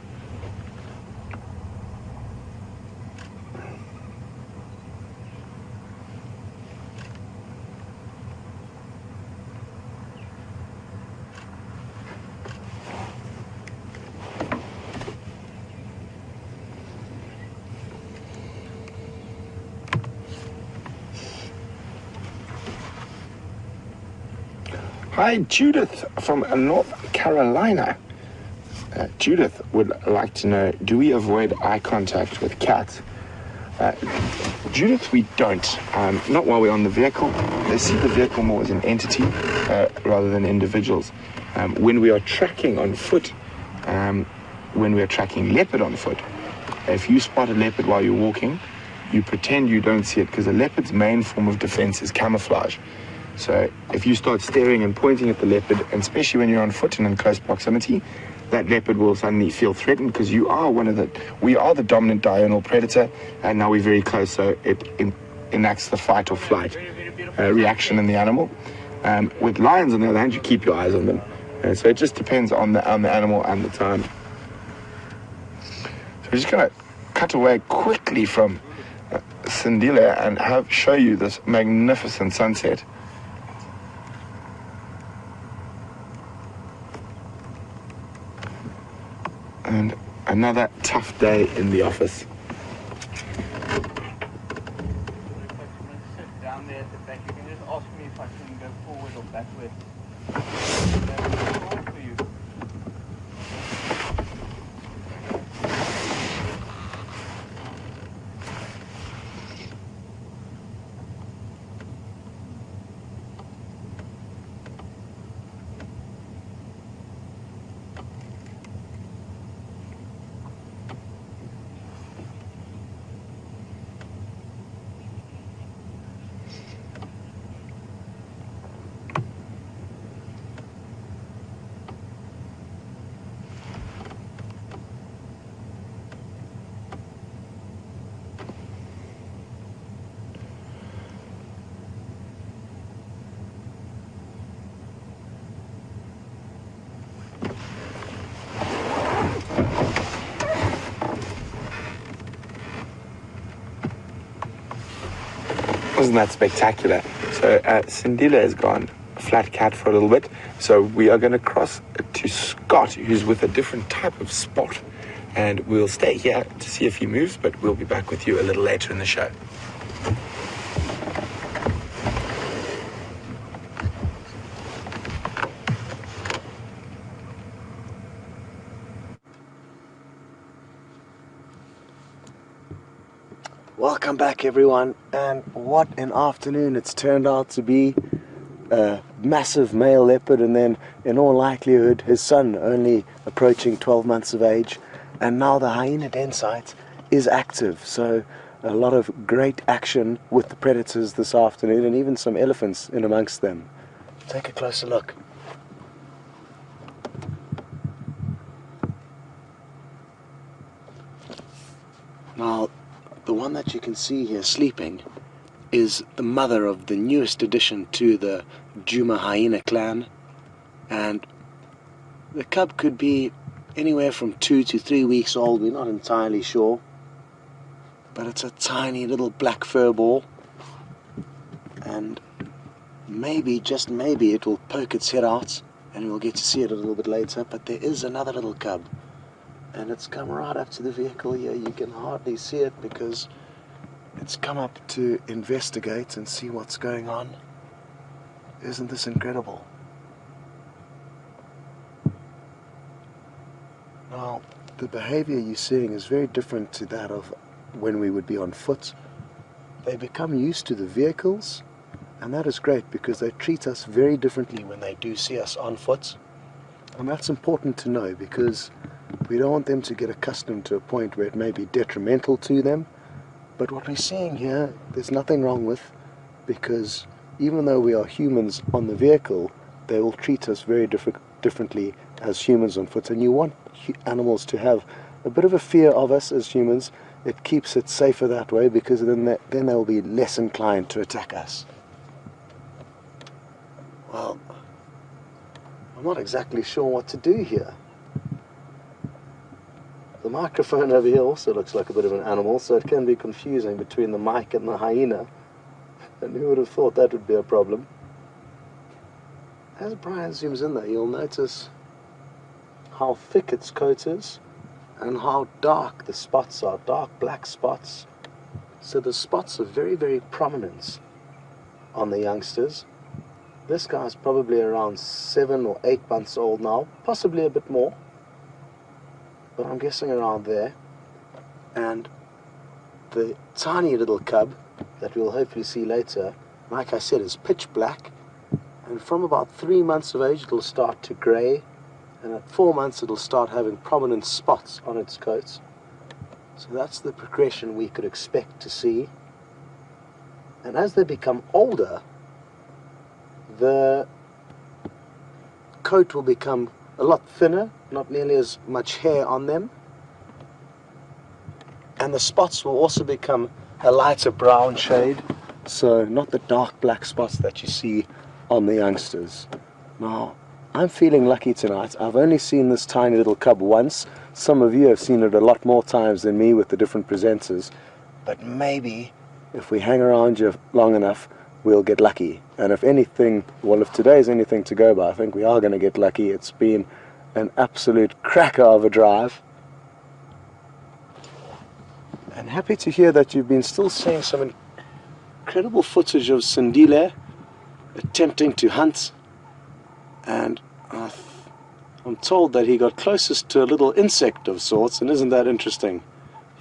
Hi, Judith from North Carolina. Judith would like to know, do we avoid eye contact with cats? Judith, we don't. Not while we're on the vehicle. They see the vehicle more as an entity rather than individuals. When we are tracking on foot, when we are tracking leopard on foot, if you spot a leopard while you're walking, you pretend you don't see it, because a leopard's main form of defense is camouflage. So if you start staring and pointing at the leopard, and especially when you're on foot and in close proximity, that leopard will suddenly feel threatened, because we are the dominant diurnal predator, and now we're very close, so it enacts the fight or flight reaction in the animal. With lions, on the other hand, you keep your eyes on them. So it just depends on the animal and the time. So we're just going to cut away quickly from Sindile and show you this magnificent sunset. And another tough day in the office. Sit down there at the back. You can just ask me if I can go forward or backward. For you. Wasn't that spectacular? So Sindile has gone flat cat for a little bit, so we are going to cross to Scott, who's with a different type of spot, and we'll stay here to see if he moves, but we'll be back with you a little later in the show. Welcome back, everyone, and what an afternoon it's turned out to be. A massive male leopard, and then in all likelihood his son, only approaching 12 months of age, and now the hyena den site is active, so a lot of great action with the predators this afternoon, and even some elephants in amongst them. Take a closer look. Now, the one that you can see here sleeping is the mother of the newest addition to the Juma hyena clan, and the cub could be anywhere from 2 to 3 weeks old. We're not entirely sure, but it's a tiny little black fur ball, and maybe, just maybe, it will poke its head out and we'll get to see it a little bit later. But there is another little cub, and it's come right up to the vehicle here. You can hardly see it because it's come up to investigate and see what's going on. Isn't this incredible? Now, the behavior you're seeing is very different to that of when we would be on foot. They become used to the vehicles, and that is great because they treat us very differently when they do see us on foot. And that's important to know, because we don't want them to get accustomed to a point where it may be detrimental to them. But what we're seeing here, there's nothing wrong with, because even though we are humans on the vehicle, they will treat us very differently as humans on foot. And you want animals to have a bit of a fear of us as humans. It keeps it safer that way, because then they'll be less inclined to attack us. Well, I'm not exactly sure what to do here. The microphone over here also looks like a bit of an animal, so it can be confusing between the mic and the hyena. And who would have thought that would be a problem? As Brian zooms in there, you'll notice how thick its coat is and how dark the spots are, dark black spots. So the spots are very, very prominent on the youngsters. This guy's probably around 7 or 8 months old now, possibly a bit more, but I'm guessing around there. And the tiny little cub that we'll hopefully see later, like I said, is pitch black, and from about 3 months of age it'll start to grey, and at 4 months it'll start having prominent spots on its coat. So that's the progression we could expect to see. And as they become older, the coat will become a lot thinner, not nearly as much hair on them, and the spots will also become a lighter brown shade, so not the dark black spots that you see on the youngsters. Now, I'm feeling lucky tonight. I've only seen this tiny little cub once. Some of you have seen it a lot more times than me with the different presenters, but maybe if we hang around you long enough, we'll get lucky. And if anything, well, if today's anything to go by, I think we are going to get lucky. It's been an absolute cracker of a drive. And happy to hear that you've been still seeing some incredible footage of Sindile attempting to hunt. And I'm told that he got closest to a little insect of sorts, and isn't that interesting?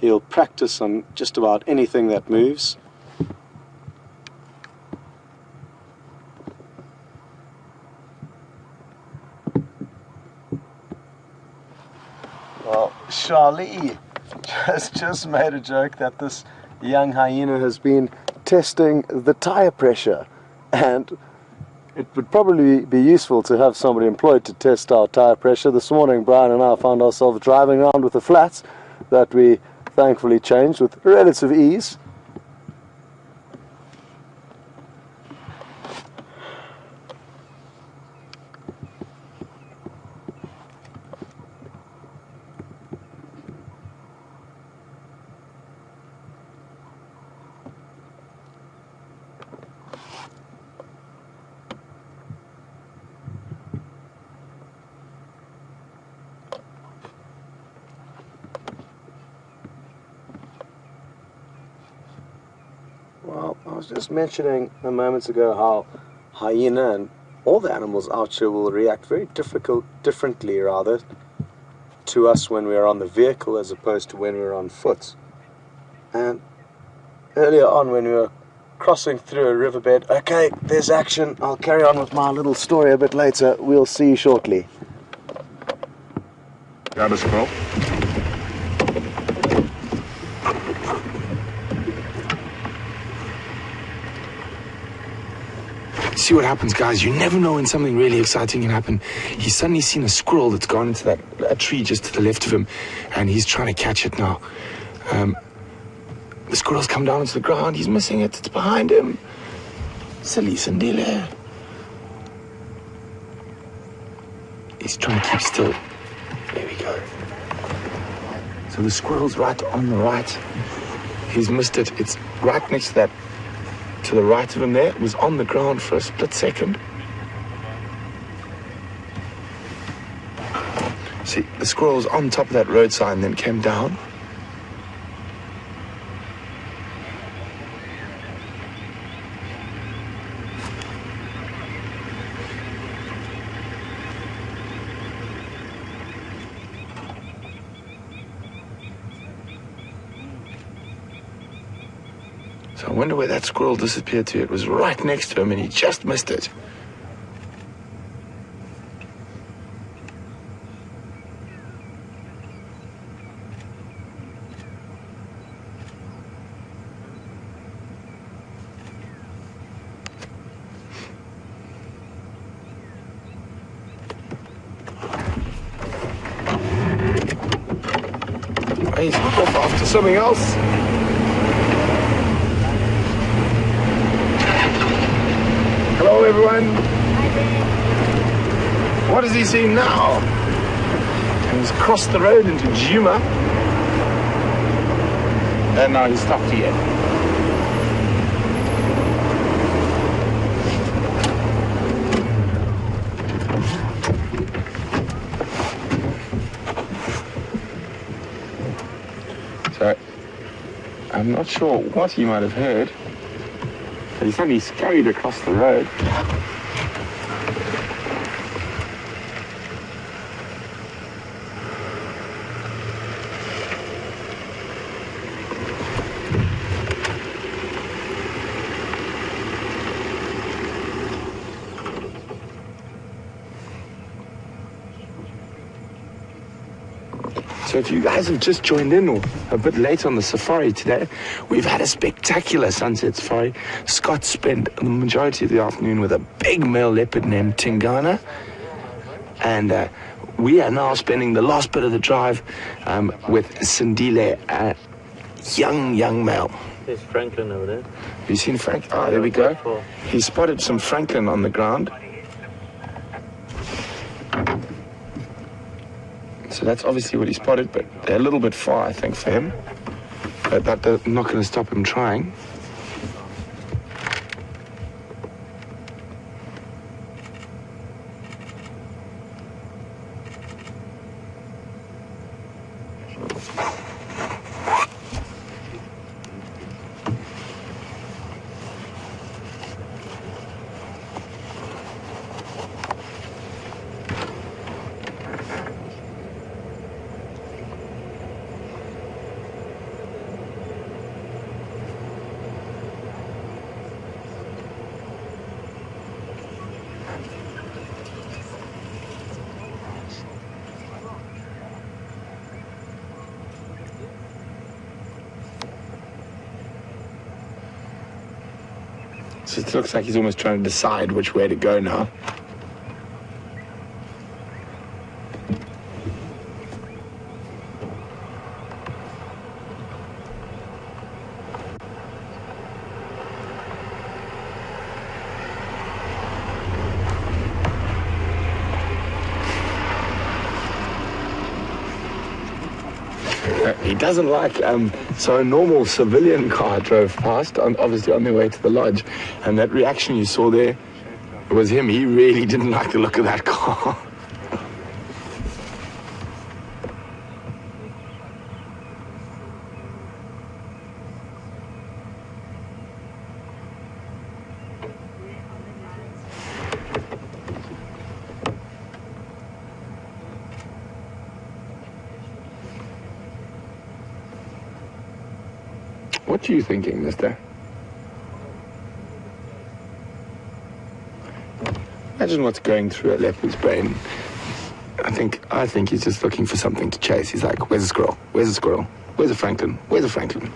He'll practice on just about anything that moves. Well, Charlie has just made a joke that this young hyena has been testing the tire pressure, and it would probably be useful to have somebody employed to test our tire pressure. This morning, Brian and I found ourselves driving around with a flat that we thankfully changed with relative ease. Well, I was just mentioning a moment ago how hyena and all the animals out here will react very differently to us when we are on the vehicle as opposed to when we're on foot. And earlier on when we were crossing through a riverbed, okay, there's action. I'll carry on with my little story a bit later. We'll see you shortly. Got a squirrel. See what happens, guys. You never know when something really exciting can happen. He's suddenly seen a squirrel that's gone into that tree just to the left of him, and he's trying to catch it now. The squirrel's come down onto the ground. He's missing it. It's behind him. Silly Sindile. He's trying to keep still. There we go. So the squirrel's right on the right. He's missed it. It's right next to that. To the right of him there, it was on the ground for a split second. See, the squirrel was on top of that road sign, then came down. So I wonder where that squirrel disappeared to. It was right next to him and he just missed it. He's off after something else. Hello, everyone. What does he see now? And he's crossed the road into Juma. And now he's stopped here. So, I'm not sure what he might have heard, but he suddenly scurried across the road. So if you guys have just joined in or a bit late on the safari today, we've had a spectacular sunset safari. Scott spent the majority of the afternoon with a big male leopard named Tingana. And we are now spending the last bit of the drive with Sindile, a young male. There's Franklin over there. Have you seen Frank? Oh, there we go. He spotted some Franklin on the ground. So that's obviously what he spotted, but they're a little bit far, I think, for him. But that's not going to stop him trying. So it looks like he's almost trying to decide which way to go now. He doesn't like, so a normal civilian car drove past, obviously on their way to the lodge, and that reaction you saw there was him. He really didn't like the look of that car. What are you thinking, mister? Imagine what's going through a leopard's brain. I think he's just looking for something to chase. He's like, where's the squirrel? Where's the squirrel? Where's the Franklin? Where's the Franklin?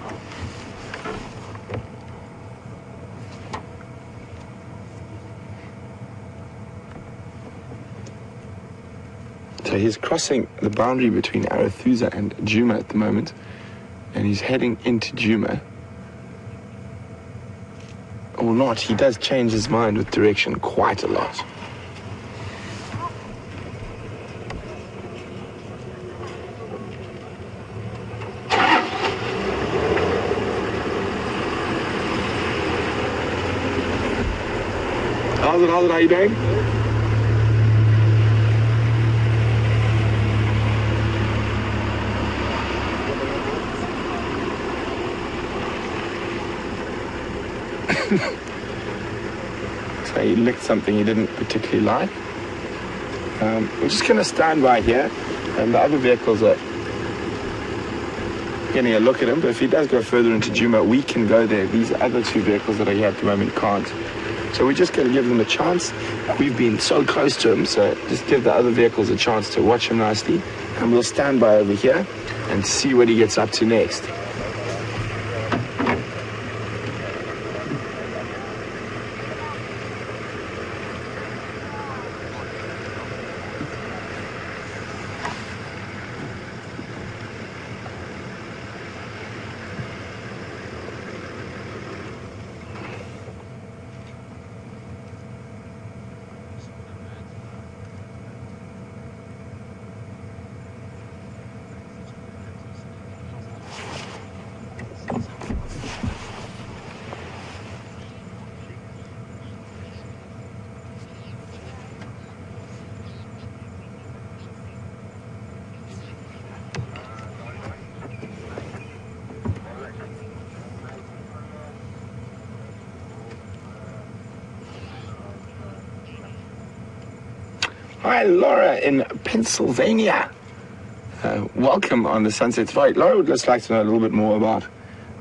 So he's crossing the boundary between Arathusa and Juma at the moment, and he's heading into Juma. Or not, he does change his mind with direction quite a lot. How's it, how you doing? So he licked something he didn't particularly like. We're just going to stand by here, and the other vehicles are getting a look at him. But if he does go further into Juma, we can go there. These other two vehicles that are here at the moment can't. So we're just going to give them a chance. We've been so close to him, so just give the other vehicles a chance to watch him nicely, and we'll stand by over here and see what he gets up to next. Hi, Laura in Pennsylvania. Welcome on the Sunset Safari. Laura would just like to know a little bit more about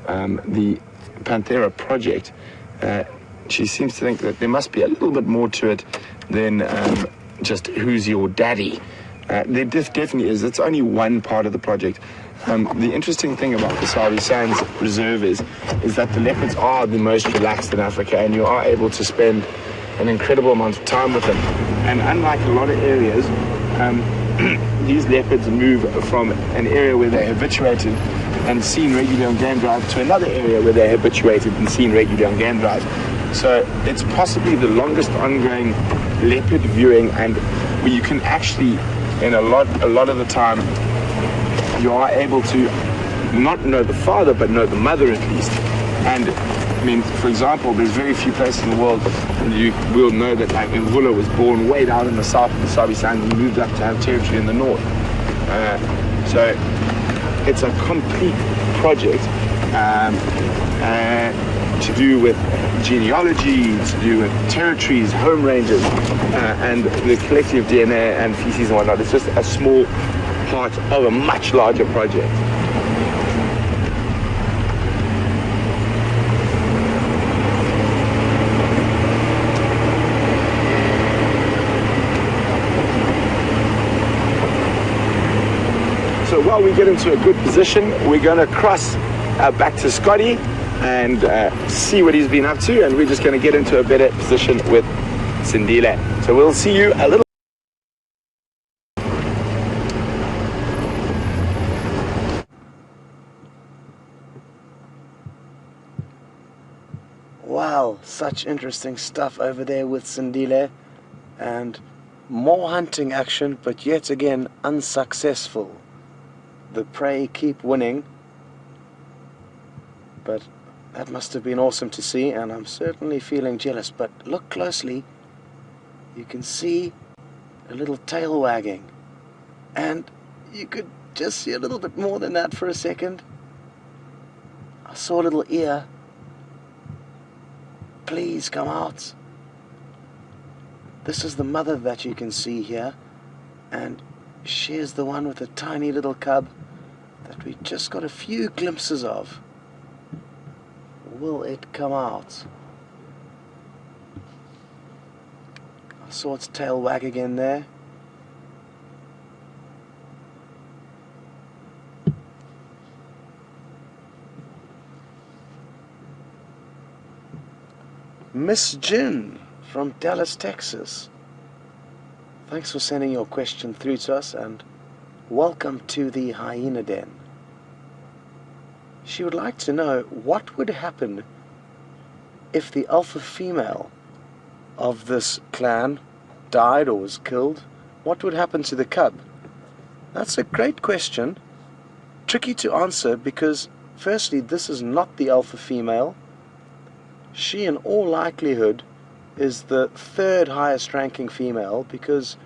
the Panthera project. She seems to think that there must be a little bit more to it than just who's your daddy. There definitely is. It's only one part of the project. The interesting thing about the Sabi Sands Reserve is that the leopards are the most relaxed in Africa, and you are able to spend an incredible amount of time with them. And unlike a lot of areas, these leopards move from an area where they're habituated and seen regularly on game drive to another area where they're habituated and seen regularly on game drive. So it's possibly the longest ongoing leopard viewing, and where you can actually, in a lot of the time, you are able to not know the father but know the mother at least. And I mean, for example, there's very few places in the world you will know that, like, Ngula was born way down in the south of the Sabi Sands and moved up to have territory in the north. So it's a complete project to do with genealogy, to do with territories, home ranges, and the collective DNA and feces and whatnot. It's just a small part of a much larger project. So while we get into a good position, we're going to cross back to Scotty and see what he's been up to, and we're just going to get into a better position with Sindile. So we'll see you a little. Wow, such interesting stuff over there with Sindile, and more hunting action, but yet again unsuccessful. The prey keep winning, but that must have been awesome to see, and I'm certainly feeling jealous. But look closely, you can see a little tail wagging, and you could just see a little bit more than that for a second. I saw a little ear. Please come out. This is the mother that you can see here, and she is the one with a tiny little cub that we just got a few glimpses of. Will it come out? I saw its tail wag again there. Miss Jin from Dallas, Texas. Thanks for sending your question through to us, and welcome to the hyena den. She would like to know what would happen if the alpha female of this clan died or was killed. What would happen to the cub? That's a great question. Tricky to answer because, firstly, this is not the alpha female. She, in all likelihood, is the third highest ranking female, because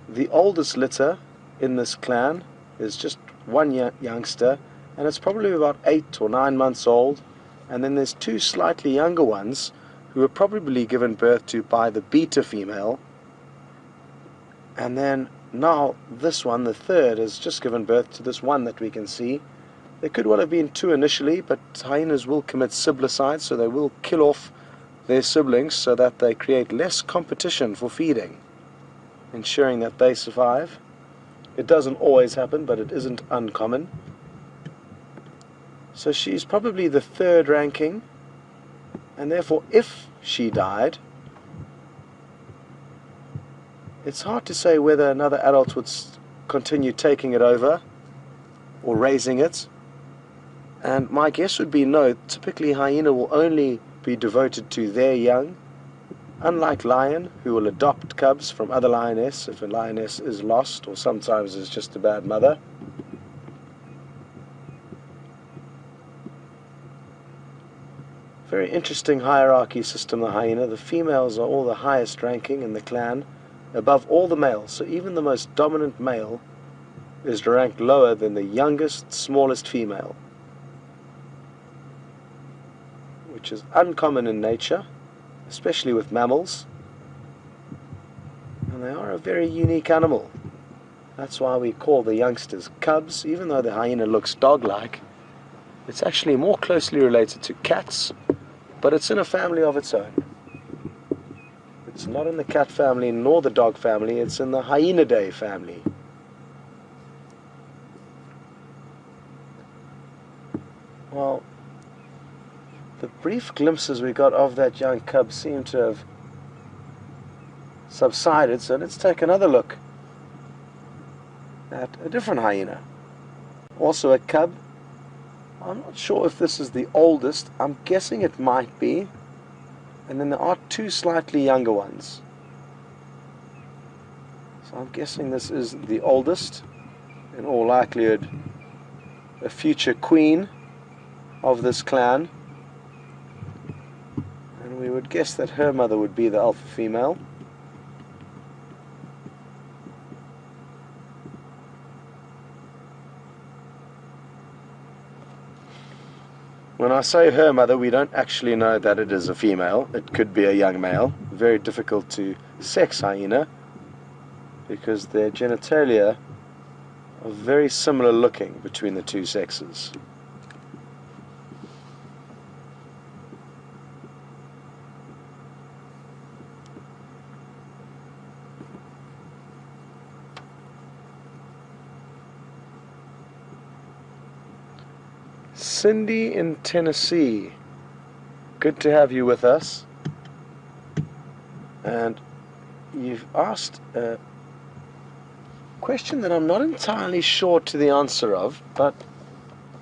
the oldest litter in this clan is just one youngster, and it's probably about 8 or 9 months old, and then there's 2 slightly younger ones who were probably given birth to by the beta female, and then now this one, the third, has just given birth to this one that we can see. There could well have been 2 initially, but hyenas will commit siblicide, so they will kill off their siblings so that they create less competition for feeding, ensuring that they survive. It doesn't always happen, but it isn't uncommon. So she's probably the third ranking, and therefore if she died, it's hard to say whether another adult would continue taking it over or raising it. And my guess would be no. Typically hyena will only be devoted to their young, unlike lion, who will adopt cubs from other lioness if a lioness is lost or sometimes is just a bad mother. Very interesting hierarchy system, the hyena. The females are all the highest ranking in the clan, above all the males. So even the most dominant male is ranked lower than the youngest, smallest female, which is uncommon in nature, especially with mammals. And they are a very unique animal. That's why we call the youngsters cubs. Even though the hyena looks dog-like, it's actually more closely related to cats, but it's in a family of its own. It's not in the cat family nor the dog family, it's in the Hyaenidae family. Well, the brief glimpses we got of that young cub seem to have subsided, so let's take another look at a different hyena. Also a cub. I'm not sure if this is the oldest. I'm guessing it might be. And then there are two slightly younger ones. So I'm guessing this is the oldest. In all likelihood, a future queen of this clan. And we would guess that her mother would be the alpha female. When I say her mother, we don't actually know that it is a female. It could be a young male. Very difficult to sex hyena because their genitalia are very similar looking between the two sexes. Cindy in Tennessee, good to have you with us. And you've asked a question that I'm not entirely sure to the answer of, but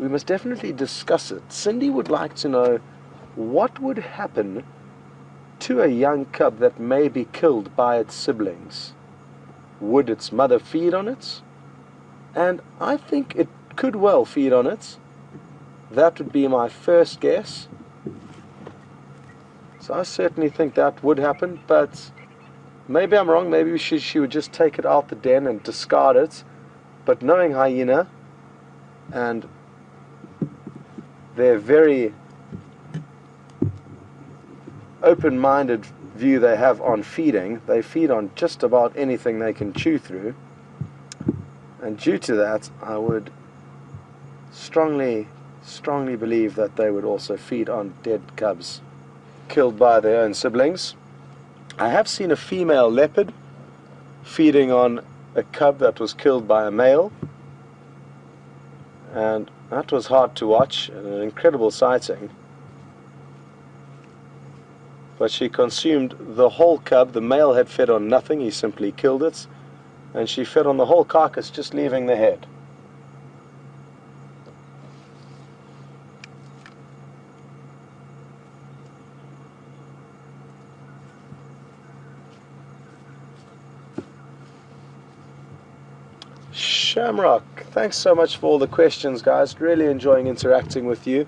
we must definitely discuss it. Cindy would like to know what would happen to a young cub that may be killed by its siblings. Would its mother feed on it? And I think it could well feed on it. That would be my first guess. So I certainly think that would happen, but maybe I'm wrong. Maybe she would just take it out the den and discard it. But knowing hyena and their very open-minded view they have on feeding, they feed on just about anything they can chew through. And due to that, I would strongly believe that they would also feed on dead cubs killed by their own siblings. I have seen a female leopard feeding on a cub that was killed by a male, and that was hard to watch and an incredible sighting. But she consumed the whole cub. The male had fed on nothing, he simply killed it, and she fed on the whole carcass, just leaving the head. Shamrock, thanks so much for all the questions, guys. Really enjoying interacting with you.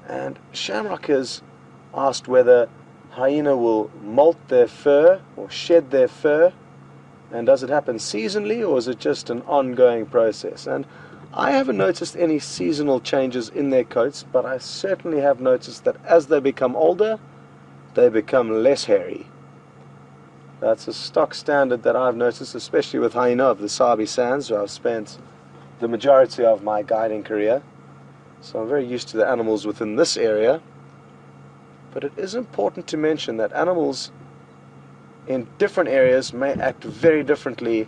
And Shamrock has asked whether hyena will molt their fur or shed their fur, and does it happen seasonally or is it just an ongoing process? And I haven't noticed any seasonal changes in their coats, but I certainly have noticed that as they become older, they become less hairy. That's a stock standard that I've noticed, especially with hyena of the Sabi Sands, where I've spent the majority of my guiding career. So I'm very used to the animals within this area. But it is important to mention that animals in different areas may act very differently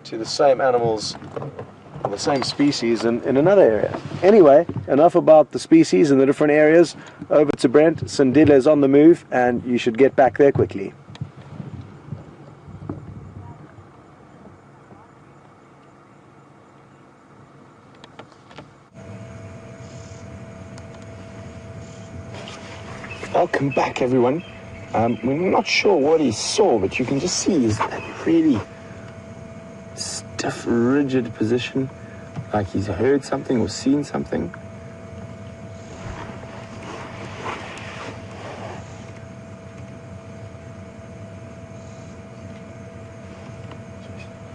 to the same animals, the same species in another area. Anyway, enough about the species in the different areas. Over to Brent. Sindile is on the move, and you should get back there quickly. Welcome back, everyone. We're not sure what he saw, but you can just see he's in a really stiff, rigid position, like he's heard something or seen something.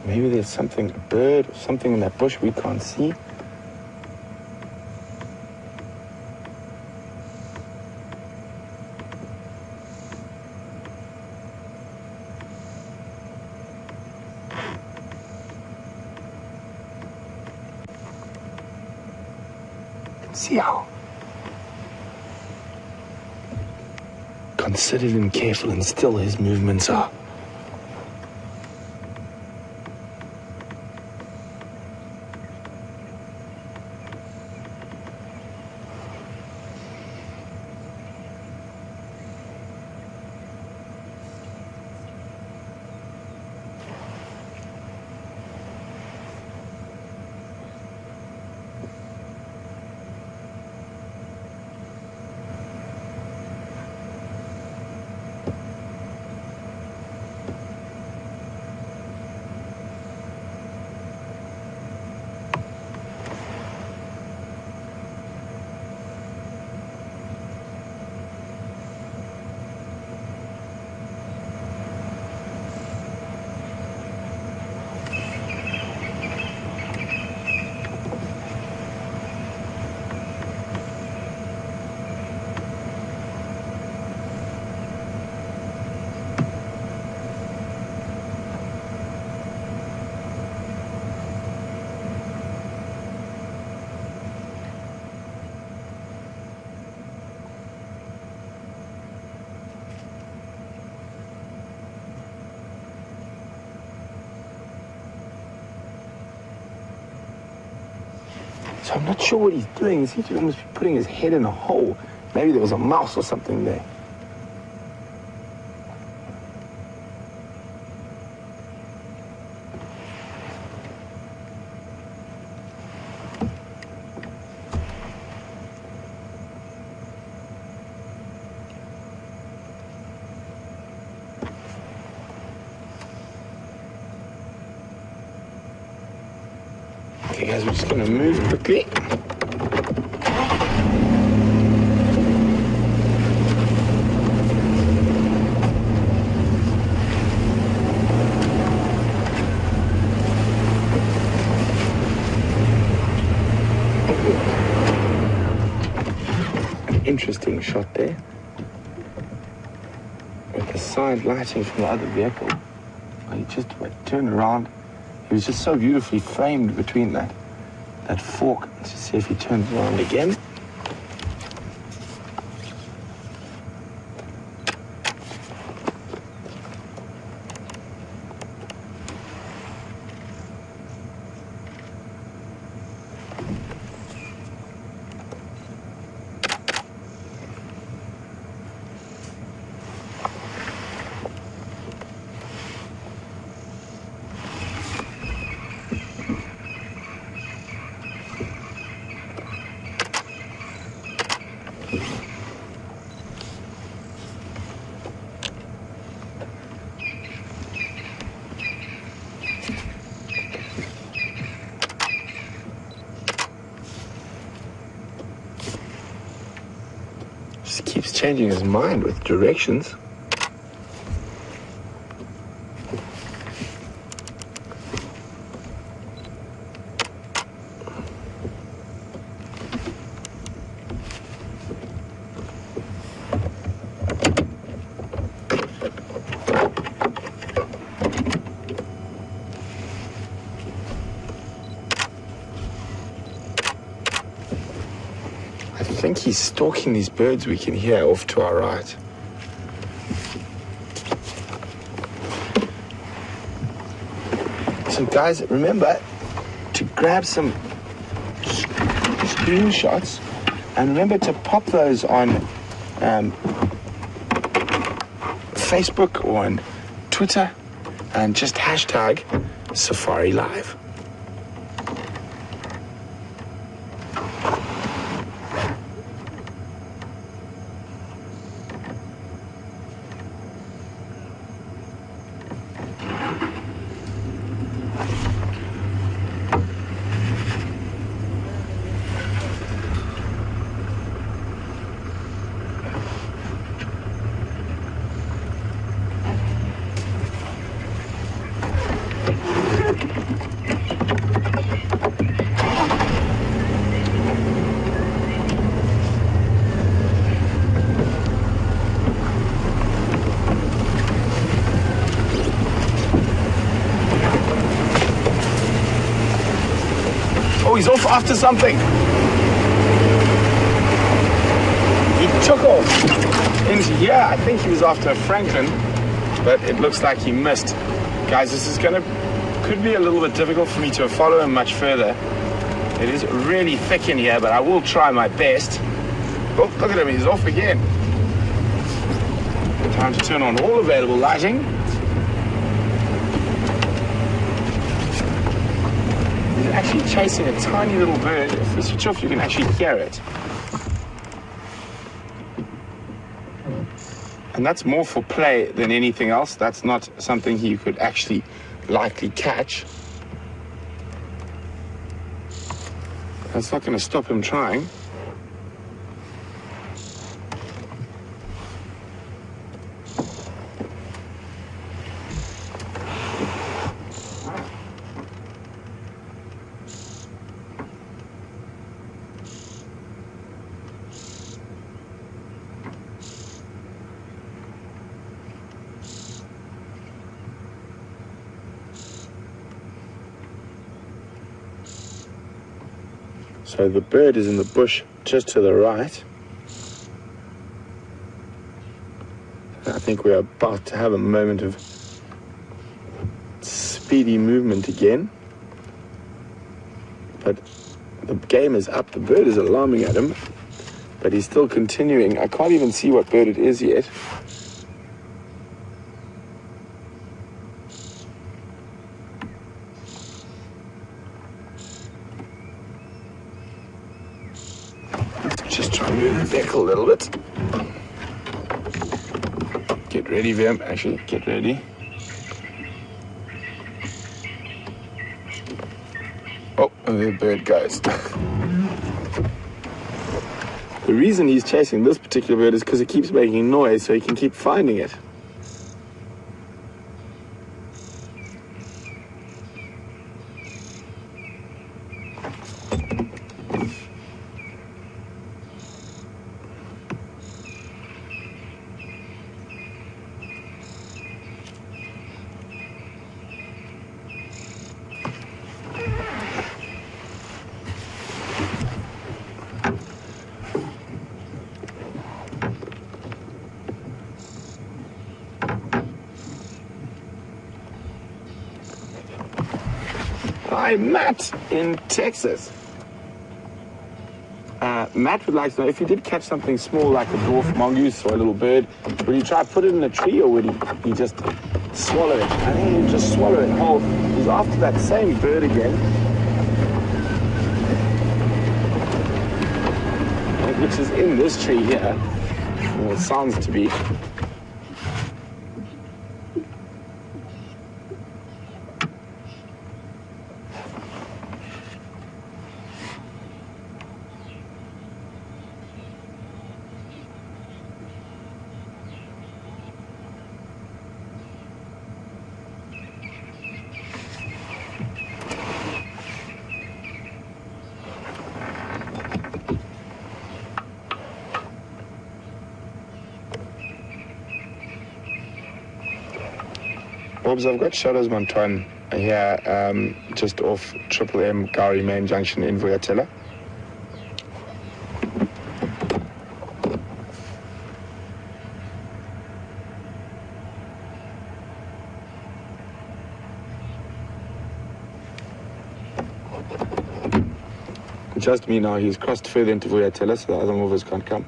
Maybe there's something, a bird or something in that bush we can't see. See how considered and careful and still his movements are. So I'm not sure what he's doing. He seems to almost be putting his head in a hole. Maybe there was a mouse or something there. Okay guys, we're just gonna move quickly. An interesting shot there. With the side lighting from the other vehicle. He just turned around. He was just so beautifully framed between that fork. Let's just see if he turns around again. Just keeps changing his mind with directions. I think he's stalking these birds we can hear off to our right. So guys, remember to grab some screenshots and remember to pop those on Facebook or on Twitter and just hashtag Safari Live. Oh, he's off after something. took off into here. I think he was after a Franklin, but it looks like he missed. Guys, this is could be a little bit difficult for me to follow him much further. It is really thick in here, but I will try my best. Oh, look at him, he's off again. Time to turn on all available lighting. He's actually chasing a tiny little bird. If we switch off, you can actually hear it. And that's more for play than anything else. That's not something he could actually likely catch. That's not going to stop him trying. So the bird is in the bush just to the right. I think we're about to have a moment of speedy movement again. But the game is up. The bird is alarming at him, but he's still continuing. I can't even see what bird it is yet. Just try and move the deck a little bit. Get ready, Vim. Actually, get ready. Oh, and the bird goes. The reason he's chasing this particular bird is because it keeps making noise, so he can keep finding it. Hi, Matt in Texas. Matt would like to know, if you did catch something small like a dwarf mongoose or a little bird, would you try to put it in a tree, or would he just swallow it? I think he'd just swallow it whole. He's after that same bird again, which is in this tree here. Well, it sounds to be. Orbs, I've got Shadows Monton here, just off Triple M Gowrie Main Junction in Vuyatela. Just me now, he's crossed further into Vuyatela, so the other movers can't come.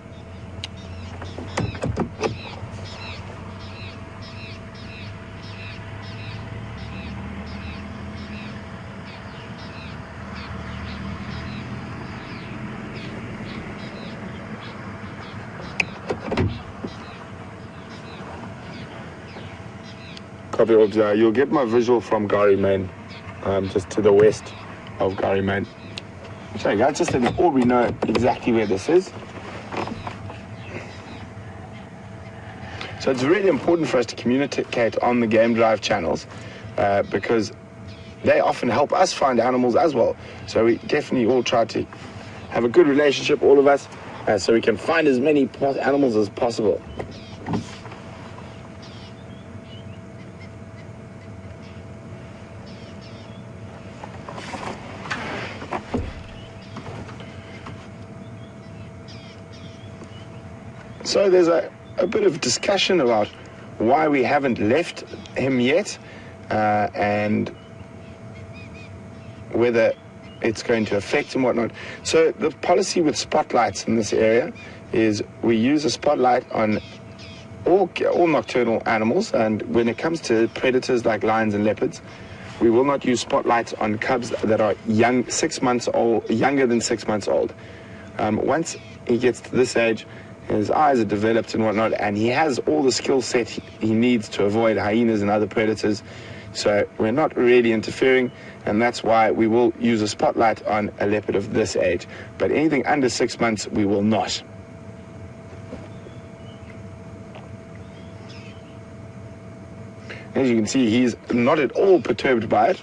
Copy, Orbs. You'll get my visual from Gowrie Main, just to the west of Gowrie Main. Sorry guys, just let Aubrey know exactly where this is. So it's really important for us to communicate on the Game Drive channels, because they often help us find animals as well. So we definitely all try to have a good relationship, all of us, so we can find as many animals as possible. So there's a bit of discussion about why we haven't left him yet, and whether it's going to affect him, whatnot. So the policy with spotlights in this area is we use a spotlight on all nocturnal animals, and when it comes to predators like lions and leopards, we will not use spotlights on cubs that are young, 6 months old, younger than 6 months old. Once he gets to this age, his eyes are developed and whatnot, and he has all the skill set he needs to avoid hyenas and other predators. So we're not really interfering, and that's why we will use a spotlight on a leopard of this age. But anything under 6 months, we will not. As you can see, he's not at all perturbed by it.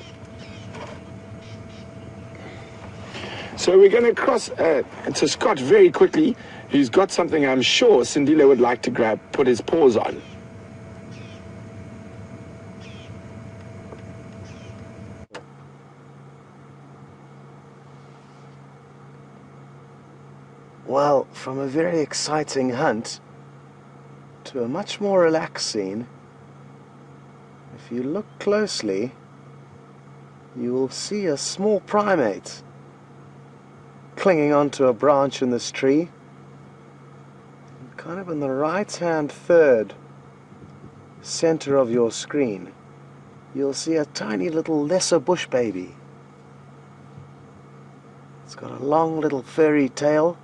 So we're going to cross to Scott very quickly, who's got something I'm sure Sindile would like to grab, put his paws on. Well, from a very exciting hunt to a much more relaxed scene, if you look closely, you will see a small primate clinging onto a branch in this tree. Kind of in the right-hand third center of your screen, you'll see a tiny little lesser bush baby. It's got a long little furry tail,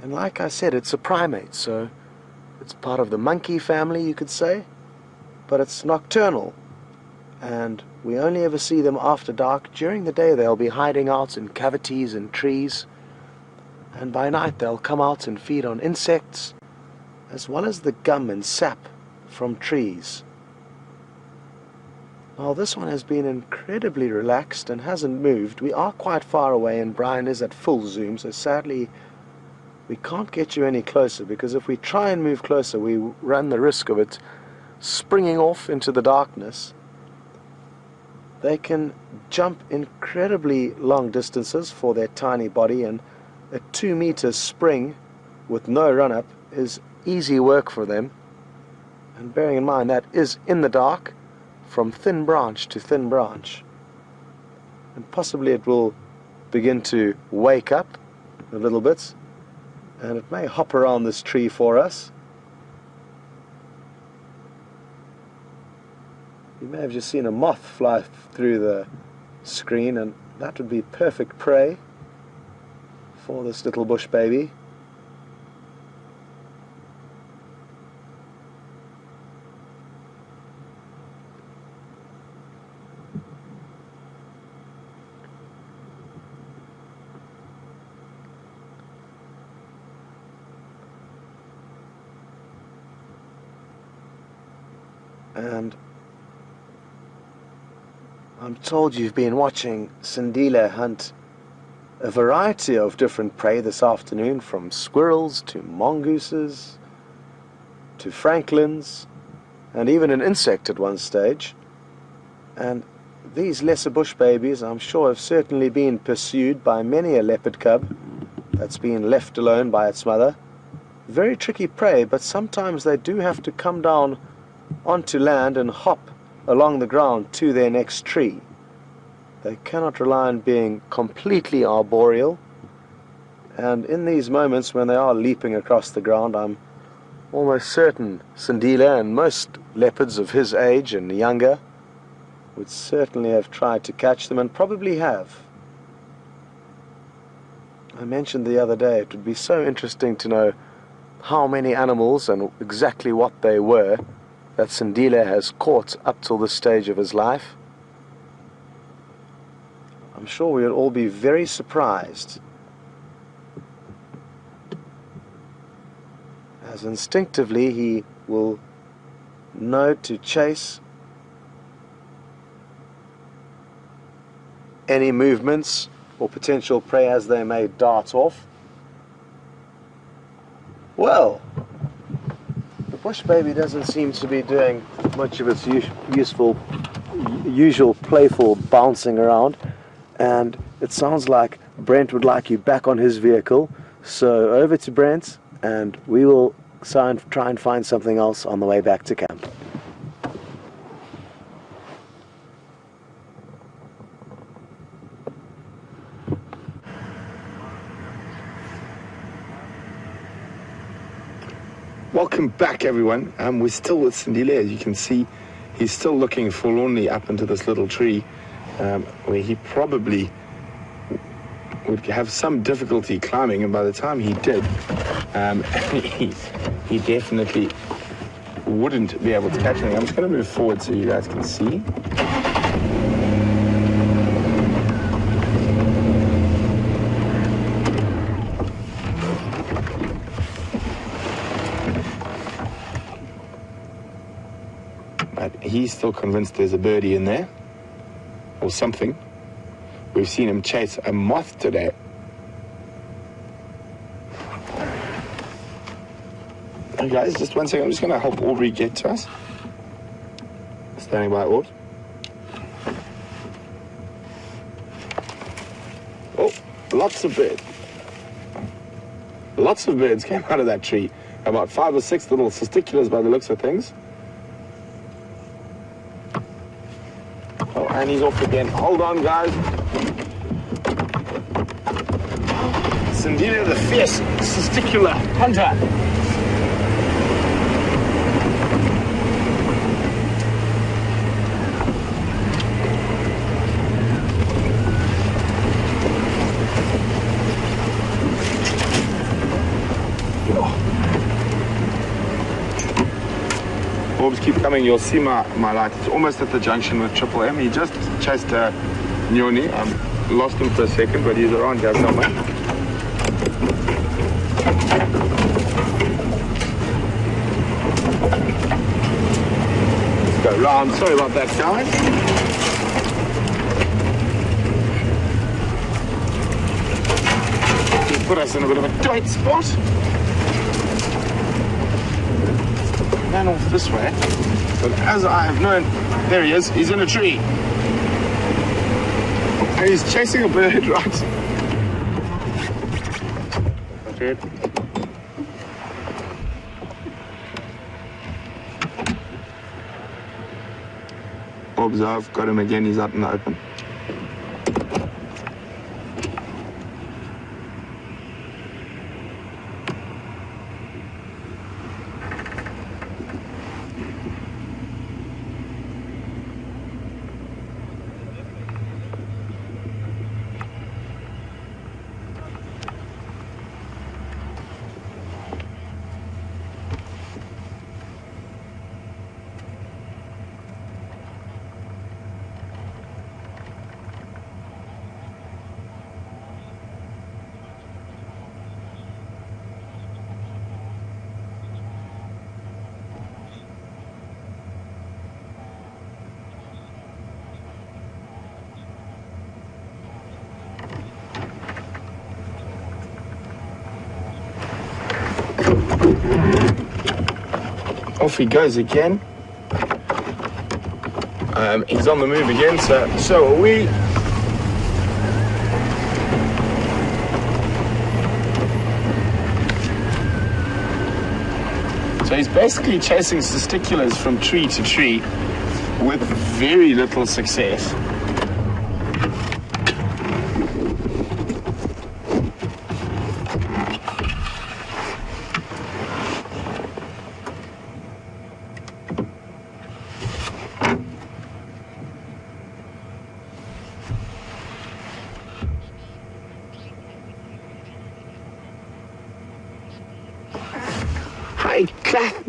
and like I said, it's a primate, so it's part of the monkey family, you could say, but it's nocturnal, and we only ever see them after dark. During the day they'll be hiding out in cavities and trees, and by night they'll come out and feed on insects as well as the gum and sap from trees. Now this one has been incredibly relaxed and hasn't moved. We are quite far away and Brian is at full zoom, so sadly we can't get you any closer, because if we try and move closer we run the risk of it springing off into the darkness. They can jump incredibly long distances for their tiny body, and a 2-meter spring with no run-up is easy work for them. And bearing in mind that is in the dark, from thin branch to thin branch. And possibly it will begin to wake up a little bit, and it may hop around this tree for us. You may have just seen a moth fly through the screen, and that would be perfect prey for this little bush baby. And I'm told you've been watching Sindile hunt a variety of different prey this afternoon, from squirrels to mongooses to francolins and even an insect at one stage. And these lesser bush babies, I'm sure, have certainly been pursued by many a leopard cub that's been left alone by its mother. Very tricky prey, but sometimes they do have to come down onto land and hop along the ground to their next tree. They cannot rely on being completely arboreal, and in these moments when they are leaping across the ground, I'm almost certain Sindile and most leopards of his age and younger would certainly have tried to catch them, and probably have. I mentioned the other day it would be so interesting to know how many animals and exactly what they were that Sindile has caught up till this stage of his life. I'm sure we would all be very surprised, as instinctively he will know to chase any movements or potential prey as they may dart off. Well, the bush baby doesn't seem to be doing much of its usual playful bouncing around, and it sounds like Brent would like you back on his vehicle. So over to Brent, and we will try and find something else on the way back to camp. Welcome back, everyone. We're still with Sindile. As you can see, he's still looking forlornly up into this little tree, where he probably would have some difficulty climbing, and by the time he did, he definitely wouldn't be able to catch anything. I'm just going to move forward so you guys can see. But he's still convinced there's a birdie in there, or something. We've seen him chase a moth today. Hey guys, just 1 second. I'm just going to help Aubrey get to us. Standing by, Aud. Oh, lots of birds. Lots of birds came out of that tree. About 5 or 6 little testiculars by the looks of things. Oh, and he's off again. Hold on, guys. Sindile, the fierce testicular hunter. Orbs keep coming. You'll see my light. It's almost at the junction with Triple M. He just chased Nyoni. Lost him for a second, but he's around here somewhere. Let's go round. Sorry about that, guys. He put us in a bit of a tight spot. Ran off this way, but as I have known, there he is. He's in a tree. And he's chasing a bird, right? Okay. Observe, got him again, he's out in the open. Off he goes again. He's on the move again, so are we. So he's basically chasing testiculars from tree to tree with very little success. Hi,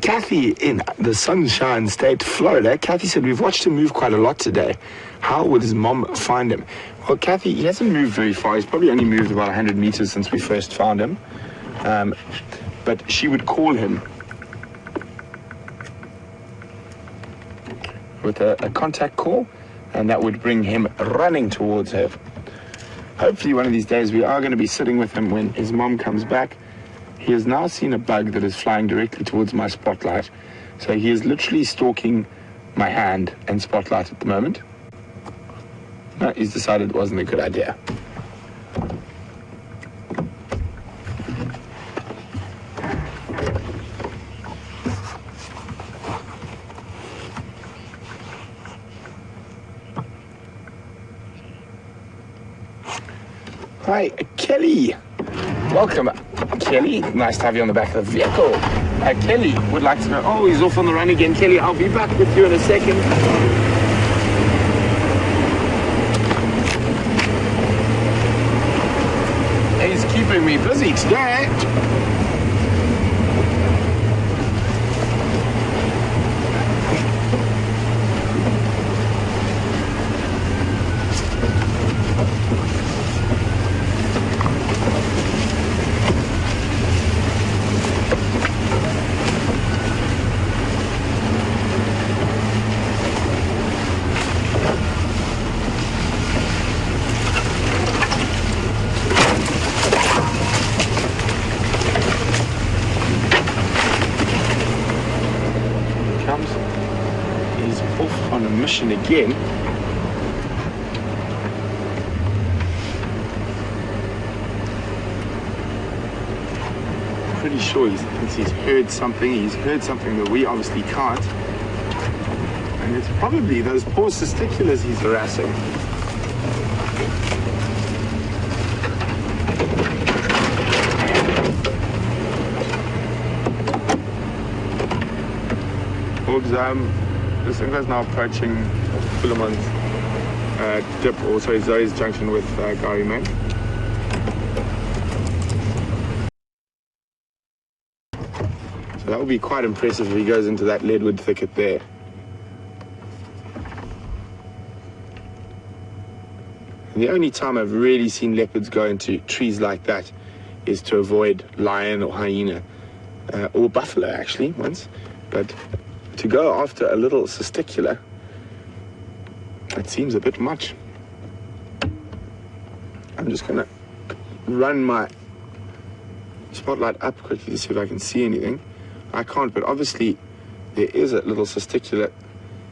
Kathy in the Sunshine State, Florida. Kathy said, we've watched him move quite a lot today. How would his mom find him? Well, Kathy, he hasn't moved very far. He's probably only moved about 100 meters since we first found him. But she would call him with a contact call, and that would bring him running towards her. Hopefully one of these days we are going to be sitting with him when his mom comes back. He has now seen a bug that is flying directly towards my spotlight. So he is literally stalking my hand and spotlight at the moment. No, he's decided it wasn't a good idea. Hi, Kelly. Welcome, Kelly. Nice to have you on the back of the vehicle. Kelly would like to know. Oh, he's off on the run again. Kelly, I'll be back with you in a second. He's keeping me busy today. He's off on a mission again. Pretty sure he thinks he's heard something. He's heard something that we obviously can't. And it's probably those poor testiculars he's harassing. This thing is now approaching Philemon's dip, or sorry, Zoe's junction with Gary Main. So that will be quite impressive if he goes into that leadwood thicket there. And the only time I've really seen leopards go into trees like that is to avoid lion or hyena, or buffalo actually once, but to go after a little testicular, it seems a bit much. I'm just gonna run my spotlight up quickly to see if I can see anything. I can't, but obviously there is a little testicular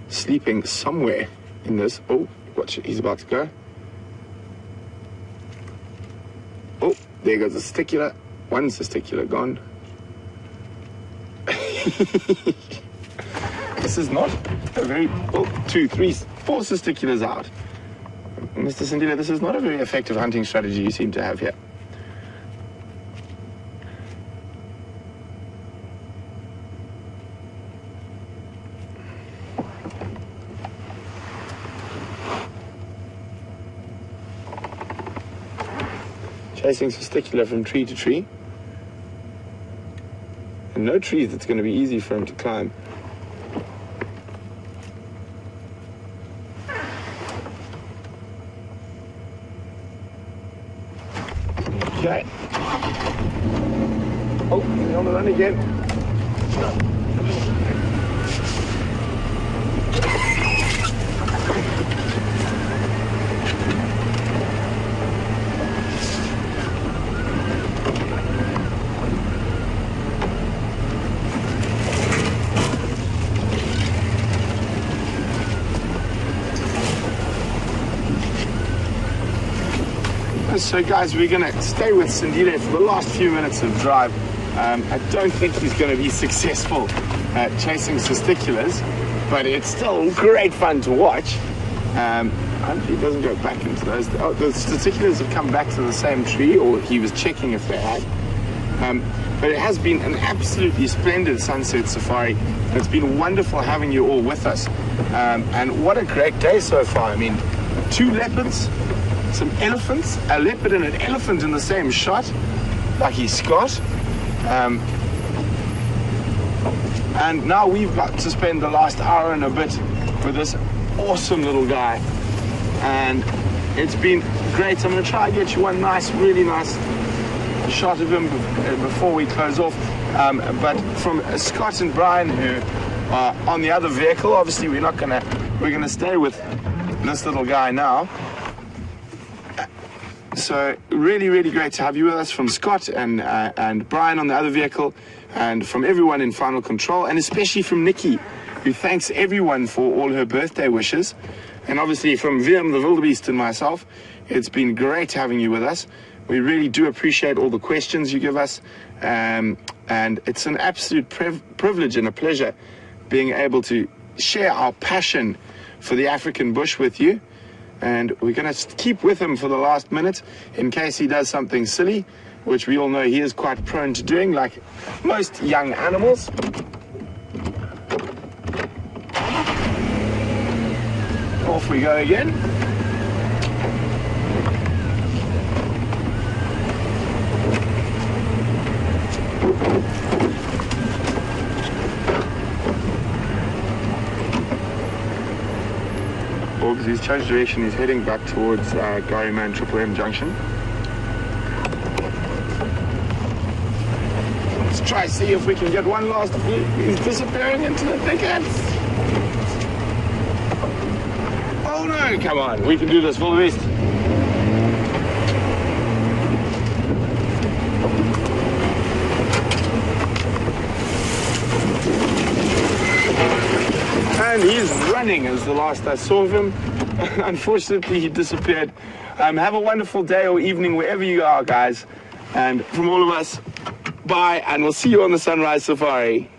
sleeping somewhere in this. Oh, watch it, he's about to go. Oh, there goes the testicular. One testicular gone. This is not a very, 2, 3, 4 testiculars out. Mr. Sindile, this is not a very effective hunting strategy you seem to have here. Chasing testicular from tree to tree. And no trees that's going to be easy for him to climb. Okay. Oh, he's on the run again. So guys, we're going to stay with Sindile for the last few minutes of drive. I don't think he's going to be successful at chasing testiculars, but it's still great fun to watch. Hopefully he doesn't go back into those. Oh, the testiculars have come back to the same tree, or he was checking if they had. But it has been an absolutely splendid sunset safari. It's been wonderful having you all with us. And what a great day so far. I mean, 2 leopards, some elephants, a leopard and an elephant in the same shot. Lucky Scott. And now we've got to spend the last hour and a bit with this awesome little guy. And it's been great. I'm going to try and get you one nice, really nice shot of him before we close off. But from Scott and Brian, who are on the other vehicle, obviously we're going to stay with this little guy now. So really, really great to have you with us, from Scott and Brian on the other vehicle, and from everyone in Final Control, and especially from Nikki, who thanks everyone for all her birthday wishes. And obviously from Willem the Wildebeest and myself, it's been great having you with us. We really do appreciate all the questions you give us, and it's an absolute privilege and a pleasure being able to share our passion for the African bush with you. And we're going to keep with him for the last minute in case he does something silly, which we all know he is quite prone to doing, like most young animals. Off we go again. Because he's changed direction, he's heading back towards Gariman Triple M Junction. Let's try see if we can get one last view. He's disappearing into the thickets. Oh no, come on, we can do this, full beast. And he's running as the last I saw of him. Unfortunately, he disappeared. Have a wonderful day or evening wherever you are, guys. And from all of us, bye, and we'll see you on the Sunrise Safari.